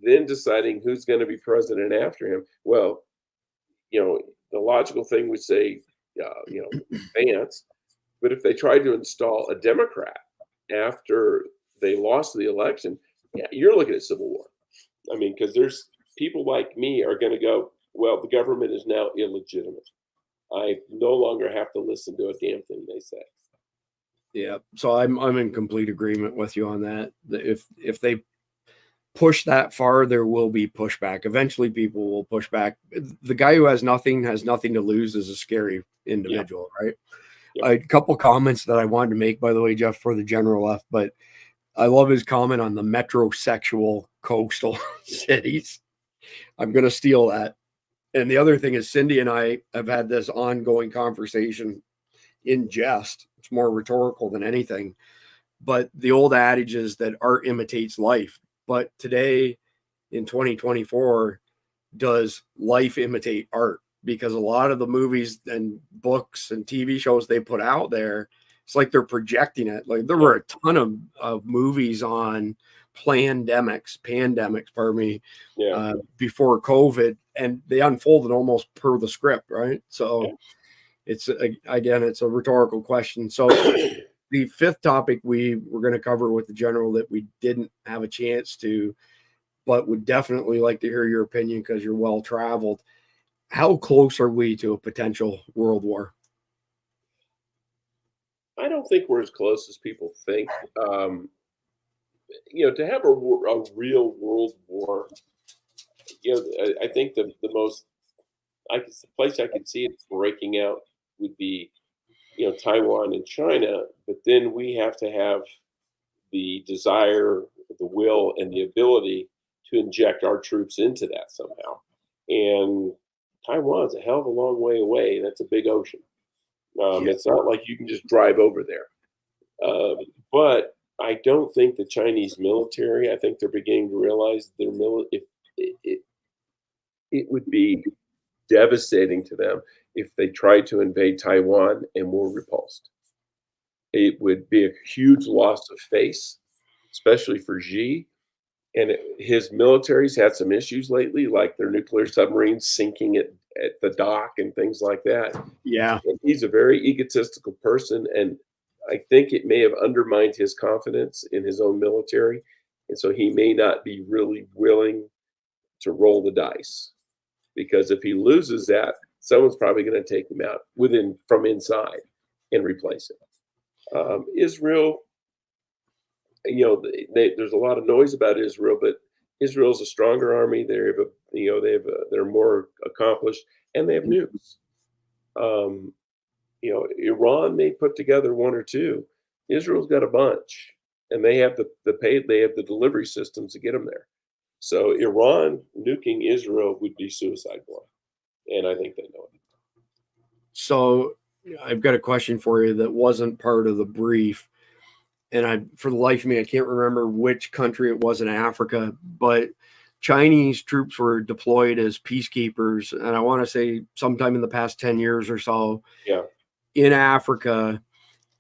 then deciding who's going to be president after him. Well, the logical thing would say, Vance. But if they tried to install a Democrat after they lost the election, you're looking at civil war. I mean, because there's people like me are going to go, well, the government is now illegitimate. I no longer have to listen to a damn thing they say. Yeah, so I'm in complete agreement with you on that. If they push that far, there will be pushback. Eventually, people will push back. The guy who has nothing to lose is a scary individual, right? Yep. A couple comments that I wanted to make, by the way, Jeff, for the general left, but I love his comment on the metrosexual coastal cities. I'm going to steal that. And the other thing is, Cindy and I have had this ongoing conversation in jest. It's more rhetorical than anything. But the old adage is that art imitates life. But today, in 2024, does life imitate art? Because a lot of the movies and books and TV shows they put out there, it's like they're projecting it. Like there were a ton of movies on pandemics, pardon me, before COVID, and they unfolded almost per the script, right? So it's, again, it's a rhetorical question. So the fifth topic we were going to cover with the general that we didn't have a chance to, but would definitely like to hear your opinion because you're well traveled. How close are we to a potential world war? I don't think we're as close as people think. To have a real world war, I think the most, the place I could see it breaking out would be, Taiwan and China. But then we have to have the desire, the will, and the ability to inject our troops into that somehow. And Taiwan's a hell of a long way away. That's a big ocean. It's not like you can just drive over there. But I don't think the Chinese military, I think they're beginning to realize it would be devastating to them if they tried to invade Taiwan and were repulsed. It would be a huge loss of face, especially for Xi. And his military's had some issues lately, like their nuclear submarines sinking at the dock and things like that. Yeah. And he's a very egotistical person, and I think it may have undermined his confidence in his own military. And so he may not be really willing to roll the dice, because if he loses that, someone's probably going to take him out from inside and replace him. Israel, there's a lot of noise about Israel, but Israel's a stronger army. They're more accomplished, and they have nukes. Iran may put together one or two. Israel's got a bunch, and they have the delivery systems to get them there. So Iran nuking Israel would be suicide bomb, and I think they know it. So I've got a question for you that wasn't part of the brief. And for the life of me, I can't remember which country it was in Africa, but Chinese troops were deployed as peacekeepers. And I want to say sometime in the past 10 years or so in Africa,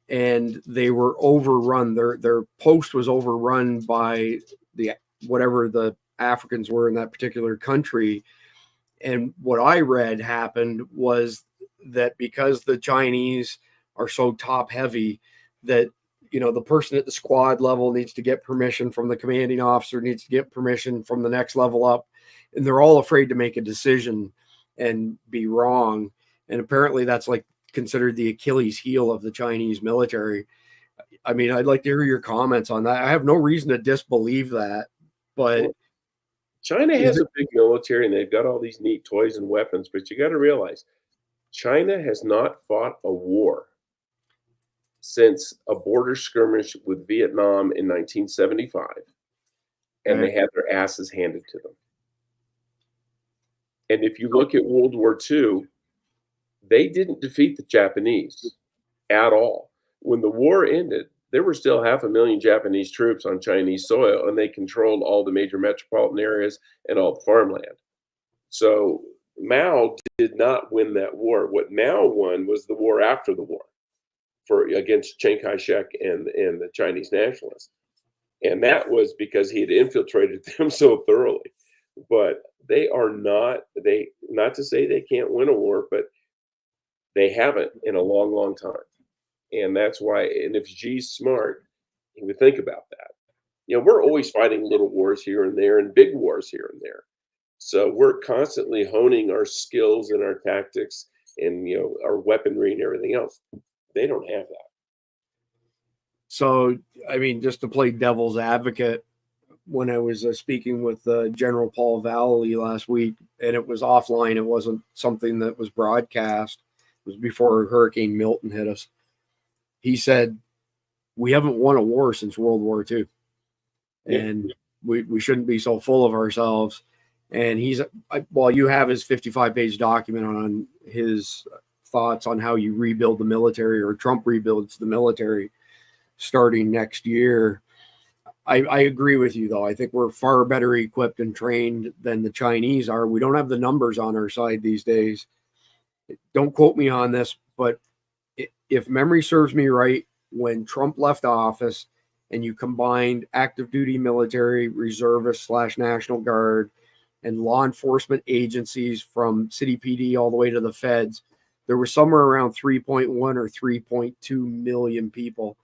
and they were overrun. Their post was overrun by whatever the Africans were in that particular country. And what I read happened was that because the Chinese are so top heavy, that the person at the squad level needs to get permission from the commanding officer, needs to get permission from the next level up. And they're all afraid to make a decision and be wrong. And apparently that's like considered the Achilles heel of the Chinese military. I mean, I'd like to hear your comments on that. I have no reason to disbelieve that, but China has a big military and they've got all these neat toys and weapons, but you got to realize China has not fought a war since a border skirmish with Vietnam in 1975, and they had their asses handed to them. And if you look at World War II, they didn't defeat the Japanese at all. When the war ended, there were still 500,000 Japanese troops on Chinese soil, and they controlled all the major metropolitan areas and all the farmland. So Mao did not win that war. What Mao won was the war after the war against Chiang Kai-shek and the Chinese nationalists. And that was because he had infiltrated them so thoroughly. But they are not to say they can't win a war, but they haven't in a long, long time. And that's why, and if Xi's smart, he would think about that. We're always fighting little wars here and there and big wars here and there. So we're constantly honing our skills and our tactics and, our weaponry and everything else. They don't have that. So, I mean, just to play devil's advocate, when I was speaking with General Paul Valley last week, and it was offline, it wasn't something that was broadcast. It was before Hurricane Milton hit us. He said, we haven't won a war since World War II. And we shouldn't be so full of ourselves. And you have his 55-page document on his thoughts on how you rebuild the military, or Trump rebuilds the military starting next year. I agree with you, though. I think we're far better equipped and trained than the Chinese are. We don't have the numbers on our side these days. Don't quote me on this, but if memory serves me right, when Trump left office and you combined active duty military, reservists / National Guard, and law enforcement agencies from city PD all the way to the feds, there were somewhere around 3.1 or 3.2 million people.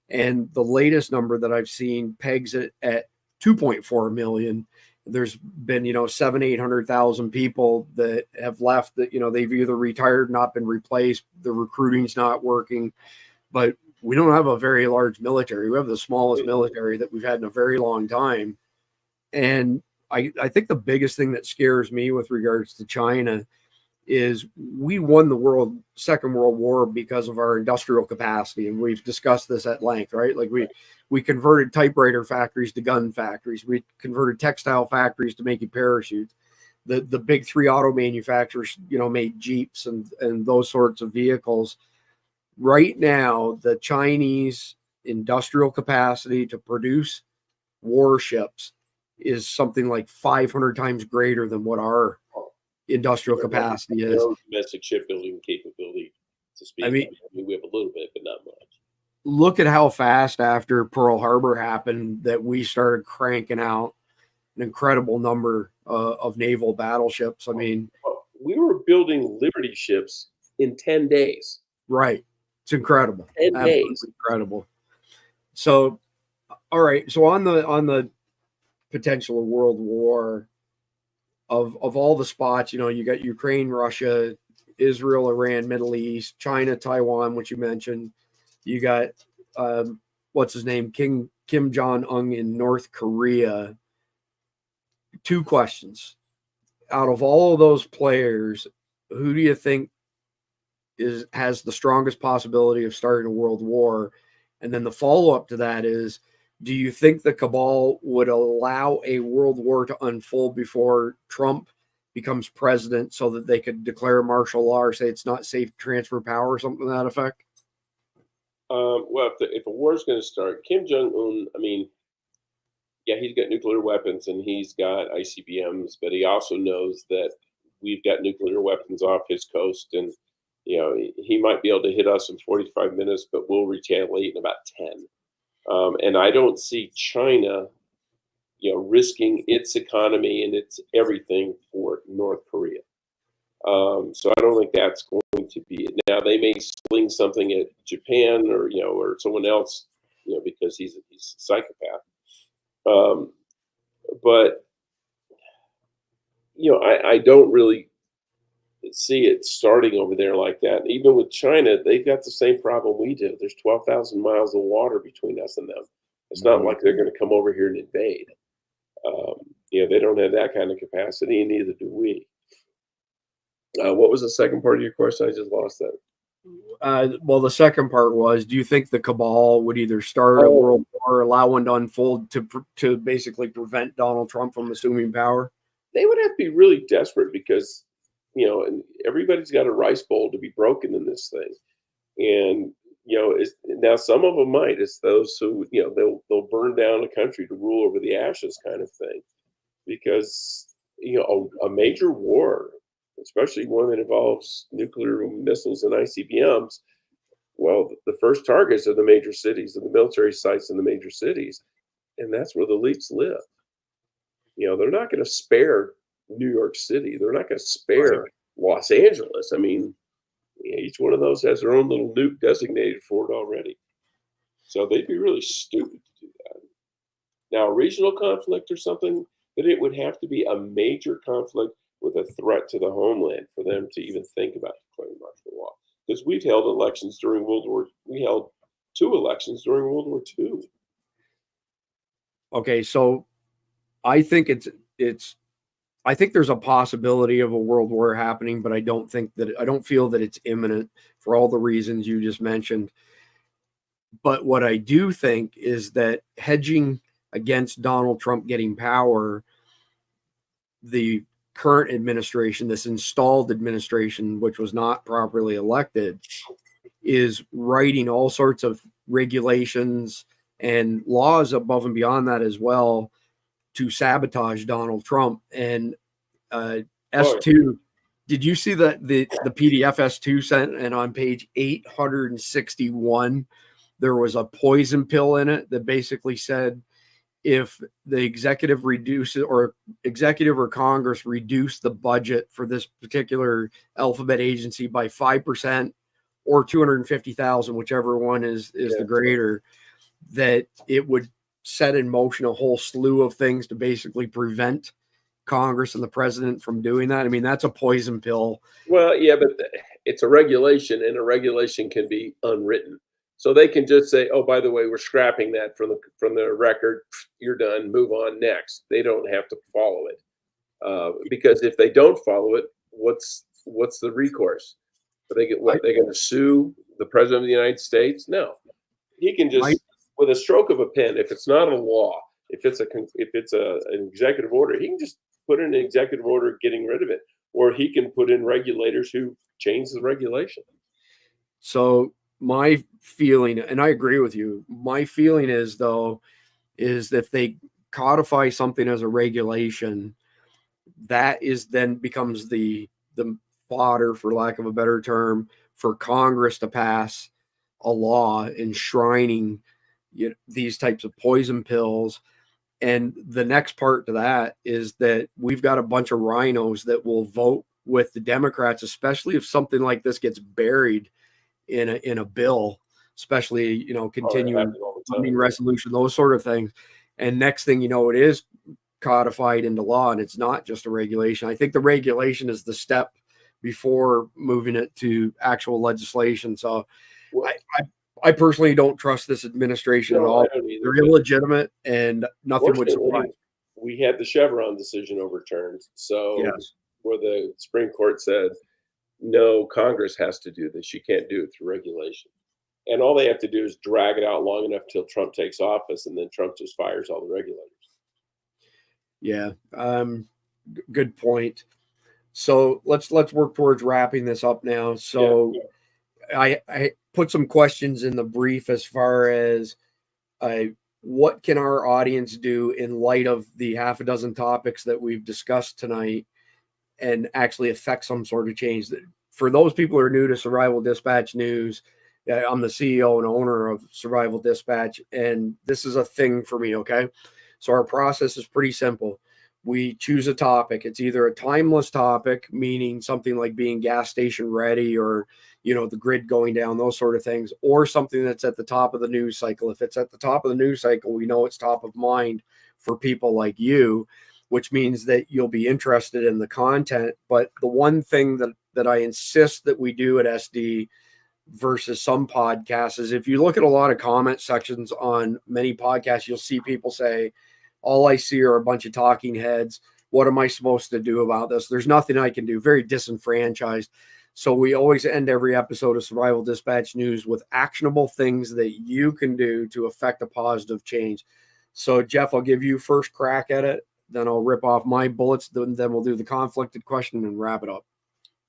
And the latest number that I've seen pegs it at 2.4 million. There's been, 800,000 people that have left that, they've either retired, not been replaced. The recruiting's not working, but we don't have a very large military. We have the smallest military that we've had in a very long time. And I think the biggest thing that scares me with regards to China is we won the Second World War because of our industrial capacity. And we've discussed this at length, right? Like we converted typewriter factories to gun factories. We converted textile factories to making parachutes. The big three auto manufacturers, made Jeeps and those sorts of vehicles. Right now, the Chinese industrial capacity to produce warships is something like 500 times greater than what our industrial capacity is. Domestic shipbuilding capability to speak. I mean, we have a little bit, but not much. Look at how fast after Pearl Harbor happened that we started cranking out an incredible number of naval battleships. I mean, we were building Liberty ships in 10 days. Right. It's incredible. 10 days. Incredible. So, all right. So on the potential of world war, of all the spots, you got Ukraine, Russia, Israel, Iran, Middle East, China, Taiwan, which you mentioned. You got what's his name, Kim Jong-un in North Korea. Two questions. Out of all of those players, who do you think has the strongest possibility of starting a world war? And then the follow-up to that is, do you think the cabal would allow a world war to unfold before Trump becomes president so that they could declare martial law or say it's not safe to transfer power or something to that effect? Well, if a war is going to start, Kim Jong-un, I mean, yeah, he's got nuclear weapons and he's got ICBMs, but he also knows that we've got nuclear weapons off his coast, and he might be able to hit us in 45 minutes, but we'll retaliate in about 10. And I don't see China, risking its economy and its everything for North Korea. So I don't think that's going to be it. Now they may sling something at Japan or someone else, because he's a psychopath. But I don't really see it starting over there like that. Even with China, they've got the same problem we do. There's 12,000 miles of water between us and them. It's not like they're going to come over here and invade. They don't have that kind of capacity, and neither do we. What was the second part of your question? I just lost that. Well, the second part was, do you think the cabal would either start a world war or allow one to unfold to basically prevent Donald Trump from assuming power? They would have to be really desperate because, and everybody's got a rice bowl to be broken in this thing. And, now some of them might. It's those who, they'll burn down a country to rule over the ashes kind of thing. Because, a major war, especially one that involves nuclear missiles and ICBMs, well, the first targets are the major cities and the military sites in the major cities. And that's where the elites live. They're not going to spare New York City. They're not going to spare Los Angeles. I mean, each one of those has their own little nuke designated for it already. So they'd be really stupid to do that. Now, a regional conflict or something, then it would have to be a major conflict with a threat to the homeland for them to even think about declaring martial law. Because we've held elections during we held 2 elections during World War II. Okay, so I think I think there's a possibility of a world war happening, but I don't feel that it's imminent for all the reasons you just mentioned. But what I do think is that hedging against Donald Trump getting power, the current administration, this installed administration, which was not properly elected, is writing all sorts of regulations and laws above and beyond that as well to sabotage Donald Trump. And S2, did you see the PDF S2 sent? And on page 861, there was a poison pill in it that basically said if the executive or Congress reduce the budget for this particular alphabet agency by 5% or 250,000, whichever one is the greater, that it would set in motion a whole slew of things to basically prevent Congress and the president from doing that. I mean, that's a poison pill. Well, yeah, but it's a regulation, and a regulation can be unwritten. So they can just say, "Oh, by the way, we're scrapping that from the record. You're done. Move on next." They don't have to follow it, because if they don't follow it, what's the recourse? Are they what? They're going to sue the president of the United States? No, he can just with a stroke of a pen. If it's not a law, if it's an executive order, he can just put in an executive order getting rid of it, or he can put in regulators who change the regulation. So my feeling, and I agree with you, my feeling is if they codify something as a regulation, that is then becomes the fodder, for lack of a better term, for Congress to pass a law enshrining these types of poison pills. And the next part to that is that we've got a bunch of rhinos that will vote with the Democrats, especially if something like this gets buried in a bill, especially, continuing funding resolution, those sort of things. And next thing you know, it is codified into law, and it's not just a regulation. I think the regulation is the step before moving it to actual legislation. So I personally don't trust this administration at all. They're illegitimate, and nothing would survive. We had the Chevron decision overturned. So yes, where the Supreme Court said, no, Congress has to do this. You can't do it through regulation. And all they have to do is drag it out long enough till Trump takes office, and then Trump just fires all the regulators. Yeah, good point. So let's work towards wrapping this up now. So I put some questions in the brief as far as what can our audience do in light of the half a dozen topics that we've discussed tonight and actually affect some sort of change. For those people who are new to Survival Dispatch News, I'm the CEO and owner of Survival Dispatch, and this is a thing for me, okay? So our process is pretty simple. We choose a topic. It's either a timeless topic, meaning something like being gas station ready or, the grid going down, those sort of things, or something that's at the top of the news cycle. If it's at the top of the news cycle, we know it's top of mind for people like you, which means that you'll be interested in the content. But the one thing that I insist that we do at SD versus some podcasts is if you look at a lot of comment sections on many podcasts, you'll see people say, all I see are a bunch of talking heads. What am I supposed to do about this? There's nothing I can do. Very disenfranchised. So we always end every episode of Survival Dispatch News with actionable things that you can do to affect a positive change. So Jeff, I'll give you first crack at it. Then I'll rip off my bullets. Then we'll do the conflicted question and wrap it up.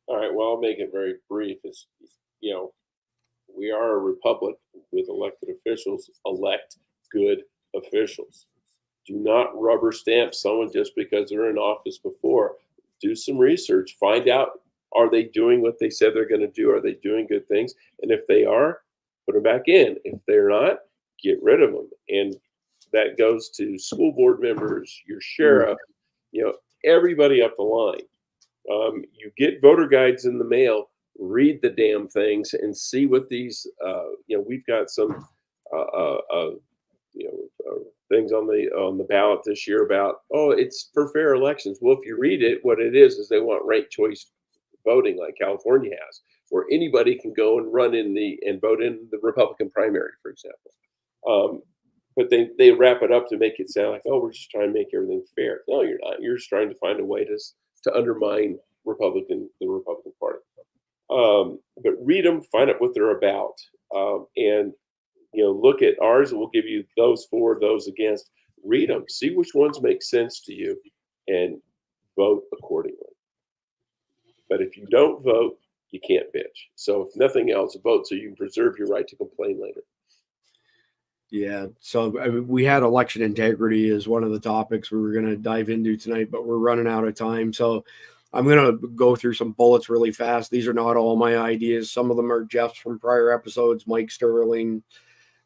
All right. Well, I'll make it very brief. We are a republic with elected officials. Elect good officials. Do not rubber stamp someone just because they're in office before. Do some research. Find out, are they doing what they said they're going to do? Are they doing good things? And if they are, put them back in. If they're not, get rid of them. And that goes to school board members, your sheriff, everybody up the line. You get voter guides in the mail, read the damn things and see what these, we've got some, things on the ballot this year about, it's for fair elections. Well, if you read it, what it is they want ranked choice voting like California has, where anybody can go and run and vote in the Republican primary, for example. But they wrap it up to make it sound like, we're just trying to make everything fair. No, you're not. You're just trying to find a way to undermine the Republican Party. But read them, find out what they're about, and look at ours. We'll give you those for, those against. Read them, see which ones make sense to you, and vote accordingly. But if you don't vote, you can't bitch. So if nothing else, vote so you can preserve your right to complain later. Yeah. So I mean, we had election integrity as one of the topics we were going to dive into tonight, but we're running out of time. So I'm going to go through some bullets really fast. These are not all my ideas. Some of them are Jeff's from prior episodes, Mike Sterling,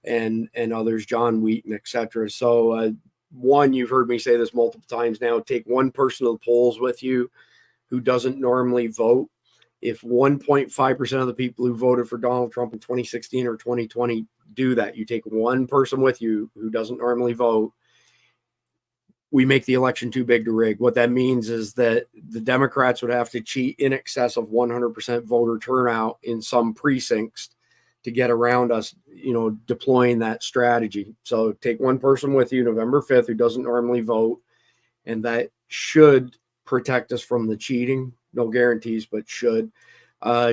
and others, John Wheaton, etc. So one, you've heard me say this multiple times now: take one person to the polls with you who doesn't normally vote. If 1.5% of the people who voted for Donald Trump in 2016 or 2020 do that, you take one person with you who doesn't normally vote, we make the election too big to rig. What that means is that the Democrats would have to cheat in excess of 100% voter turnout in some precincts to get around us, deploying that strategy. So take one person with you November 5th who doesn't normally vote, and that should protect us from the cheating. No guarantees, but should.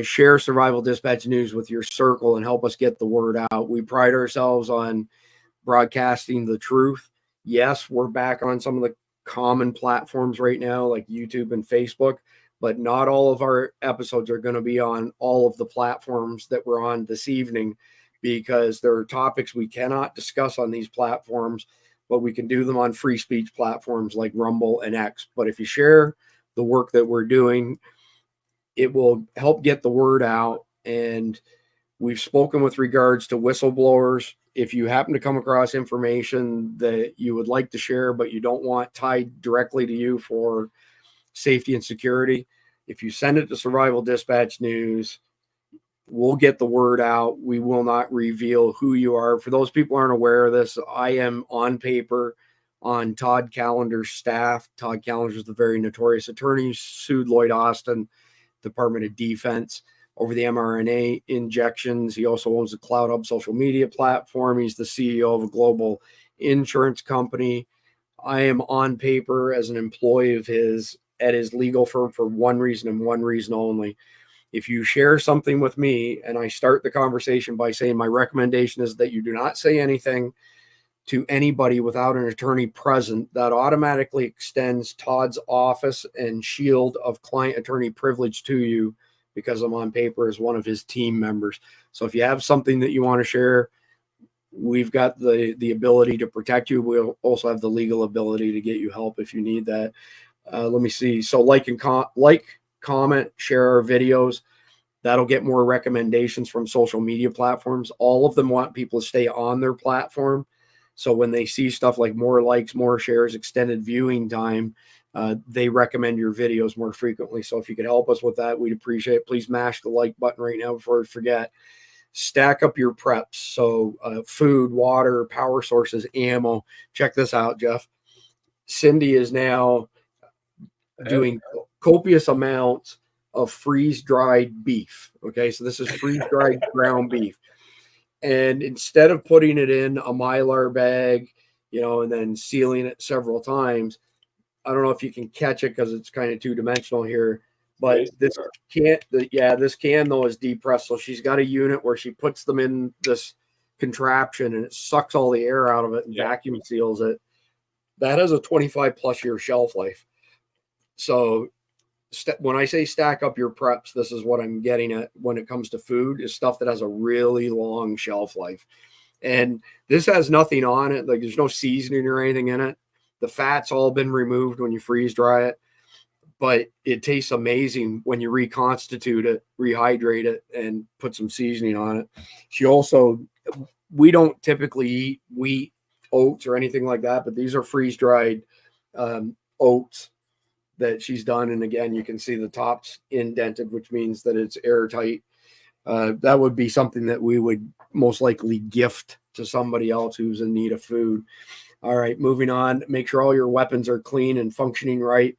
Share Survival Dispatch News with your circle and help us get the word out. We pride ourselves on broadcasting the truth. Yes, we're back on some of the common platforms right now, like YouTube and Facebook, but not all of our episodes are going to be on all of the platforms that we're on this evening, because there are topics we cannot discuss on these platforms, but we can do them on free speech platforms like Rumble and X. But if you share the work that we're doing, it will help get the word out. And we've spoken with regards to whistleblowers. If you happen to come across information that you would like to share, but you don't want tied directly to you for safety and security, if you send it to Survival Dispatch News, we'll get the word out. We will not reveal who you are. For those people who aren't aware of this, I am on paper on Todd Callender's staff. Todd Callender is the very notorious attorney who sued Lloyd Austin, Department of Defense, over the mRNA injections. He also owns the Cloud Hub social media platform. He's the CEO of a global insurance company. I am on paper as an employee of his at his legal firm for one reason and one reason only. If you share something with me and I start the conversation by saying my recommendation is that you do not say anything to anybody without an attorney present, that automatically extends Todd's office and shield of client attorney privilege to you, because I'm on paper as one of his team members. So if you have something that you want to share, we've got the ability to protect you. We'll also have the legal ability to get you help if you need that. Let me see. So like, comment, share our videos. That'll get more recommendations from social media platforms. All of them want people to stay on their platform. So when they see stuff like more likes, more shares, extended viewing time, they recommend your videos more frequently. So if you could help us with that, we'd appreciate it. Please mash the like button right now before I forget. Stack up your preps. So food, water, power sources, ammo. Check this out, Jeff. Cindy is now doing copious amounts of freeze-dried beef. Okay, so this is freeze-dried ground beef. And instead of putting it in a Mylar bag, and then sealing it several times, I don't know if you can catch it because it's kind of two-dimensional here, but this can though is depressed. So she's got a unit where she puts them in this contraption and it sucks all the air out of it and vacuum seals it. That has a 25 plus year shelf life. So when I say stack up your preps, this is what I'm getting at when it comes to food, is stuff that has a really long shelf life. And this has nothing on it. Like there's no seasoning or anything in it. The fat's all been removed when you freeze dry it, but it tastes amazing when you reconstitute it, rehydrate it, and put some seasoning on it. We don't typically eat wheat, oats, or anything like that, but these are freeze-dried oats that she's done. And again, you can see the top's indented, which means that it's airtight. That would be something that we would most likely gift to somebody else who's in need of food. All right, moving on. Make sure all your weapons are clean and functioning right.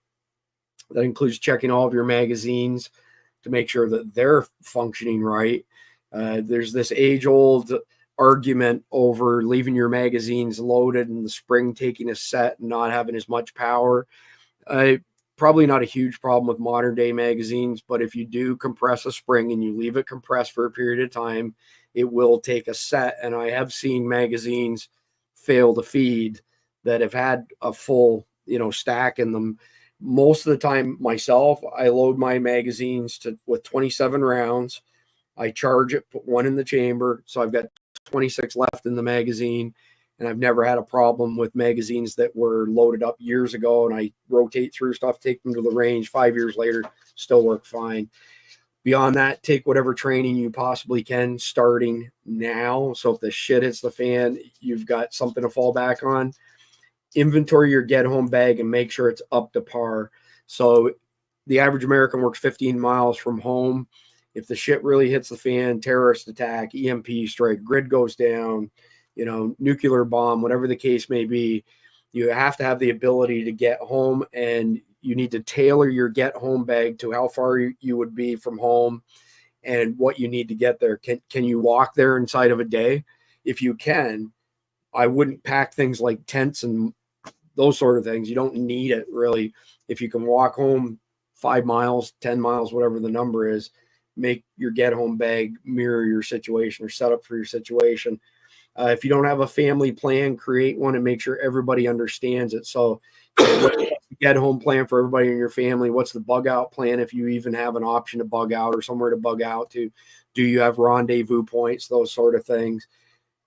That includes checking all of your magazines to make sure that they're functioning right. There's this age-old argument over leaving your magazines loaded and the spring taking a set and not having as much power. Probably not a huge problem with modern day magazines, but if you do compress a spring and you leave it compressed for a period of time, it will take a set. And I have seen magazines fail to feed that have had a full, stack in them. Most of the time myself, I load my magazines with 27 rounds. I charge it, put one in the chamber. So I've got 26 left in the magazine, and I've never had a problem with magazines that were loaded up years ago, and I rotate through stuff, take them to the range 5 years later, still work fine. Beyond that, take whatever training you possibly can starting now. So if the shit hits the fan, you've got something to fall back on. Inventory your get home bag and make sure it's up to par. So the average American works 15 miles from home. If the shit really hits the fan, terrorist attack, EMP strike, grid goes down, nuclear bomb, whatever the case may be, you have to have the ability to get home, and you need to tailor your get home bag to how far you would be from home and what you need to get there. Can you walk there inside of a day? If you can, I wouldn't pack things like tents and those sort of things. You don't need it really. If you can walk home 5 miles, 10 miles, whatever the number is, make your get home bag mirror your situation or set up for your situation. If you don't have a family plan, create one and make sure everybody understands it. So what's the get home plan for everybody in your family? What's the bug out plan if you even have an option to bug out or somewhere to bug out to? Do you have rendezvous points? Those sort of things.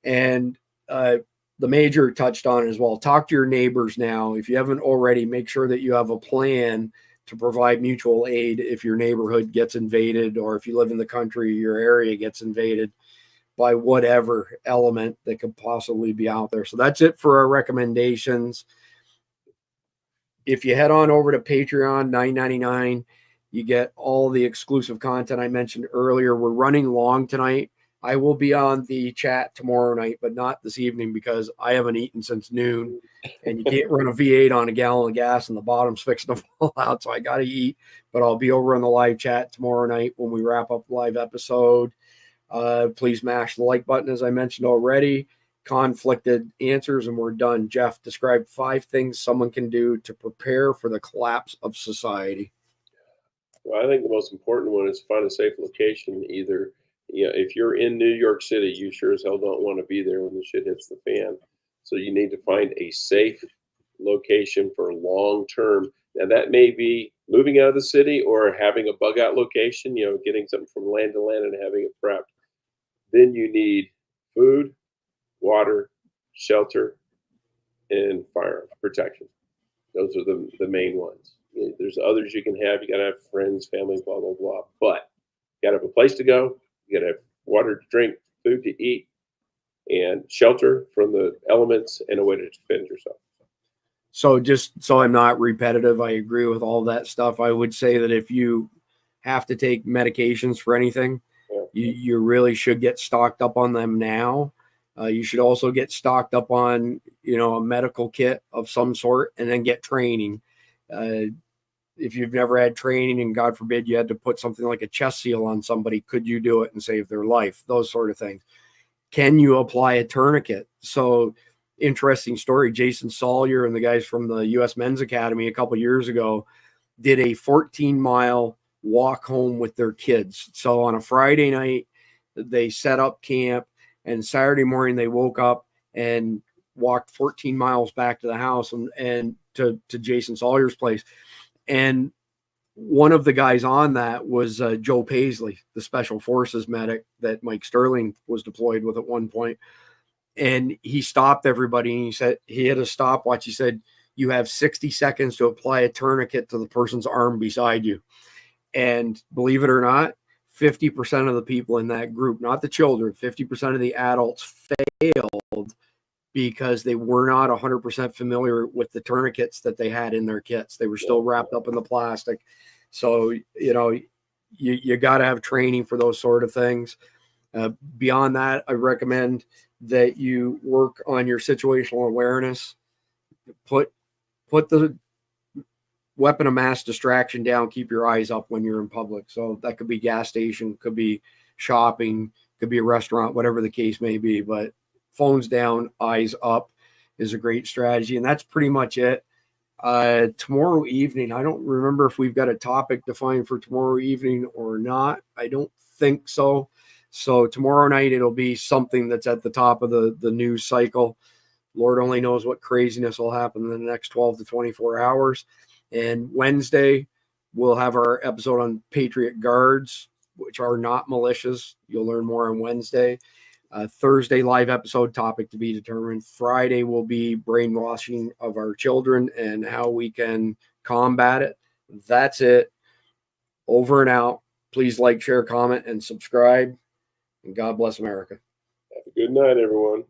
And the Major touched on it as well. Talk to your neighbors now. If you haven't already, make sure that you have a plan to provide mutual aid if your neighborhood gets invaded, or if you live in the country, your area gets invaded by whatever element that could possibly be out there. So that's it for our recommendations. If you head on over to Patreon, $9.99, you get all the exclusive content I mentioned earlier. We're running long tonight. I will be on the chat tomorrow night, but not this evening because I haven't eaten since noon, and you can't run a V8 on a gallon of gas and the bottom's fixing to fall out. So I got to eat, but I'll be over on the live chat tomorrow night when we wrap up the live episode. Please mash the like button, as I mentioned already. Conflicted answers, and we're done. Jeff, describe 5 things someone can do to prepare for the collapse of society. Well, I think the most important one is find a safe location. Either, if you're in New York City, you sure as hell don't want to be there when the shit hits the fan. So you need to find a safe location for long term. Now that may be moving out of the city or having a bug out location, getting something from land to land and having it prepped. Then you need food, water, shelter, and fire protection. Those are the main ones. There's others you can have. You got to have friends, family, blah, blah, blah. But you got to have a place to go. You got to have water to drink, food to eat, and shelter from the elements, and a way to defend yourself. So just so I'm not repetitive, I agree with all that stuff. I would say that if you have to take medications for anything, you really should get stocked up on them now. You should also get stocked up on, a medical kit of some sort, and then get training. If you've never had training and God forbid you had to put something like a chest seal on somebody, could you do it and save their life? Those sort of things. Can you apply a tourniquet? So interesting story. Jason Sawyer and the guys from the U.S. Men's Academy a couple years ago did a 14-mile walk home with their kids. So on a Friday night, they set up camp, and Saturday morning they woke up and walked 14 miles back to the house and to Jason Sawyer's place. And one of the guys on that was Joe Paisley, the special forces medic that Mike Sterling was deployed with at one point. And he stopped everybody, and he said he had a stopwatch. He said, you have 60 seconds to apply a tourniquet to the person's arm beside you. And believe it or not, 50% of the people in that group, not the children, 50% of the adults failed because they were not 100% familiar with the tourniquets that they had in their kits. They were still wrapped up in the plastic. So, you got to have training for those sort of things. Beyond that, I recommend that you work on your situational awareness. Put the weapon of mass distraction down. Keep your eyes up when you're in public. So that could be gas station, could be shopping, could be a restaurant, whatever the case may be. But phones down, eyes up is a great strategy. And that's pretty much it. Tomorrow evening, I don't remember if we've got a topic defined for tomorrow evening or not. I don't think so. So tomorrow night, it'll be something that's at the top of the news cycle. Lord only knows what craziness will happen in the next 12 to 24 hours. And Wednesday, we'll have our episode on Patriot Guards, which are not militias. You'll learn more on Wednesday. Thursday live episode, topic to be determined. Friday will be brainwashing of our children and how we can combat it. That's it. Over and out. Please like, share, comment, and subscribe. And God bless America. Have a good night, everyone.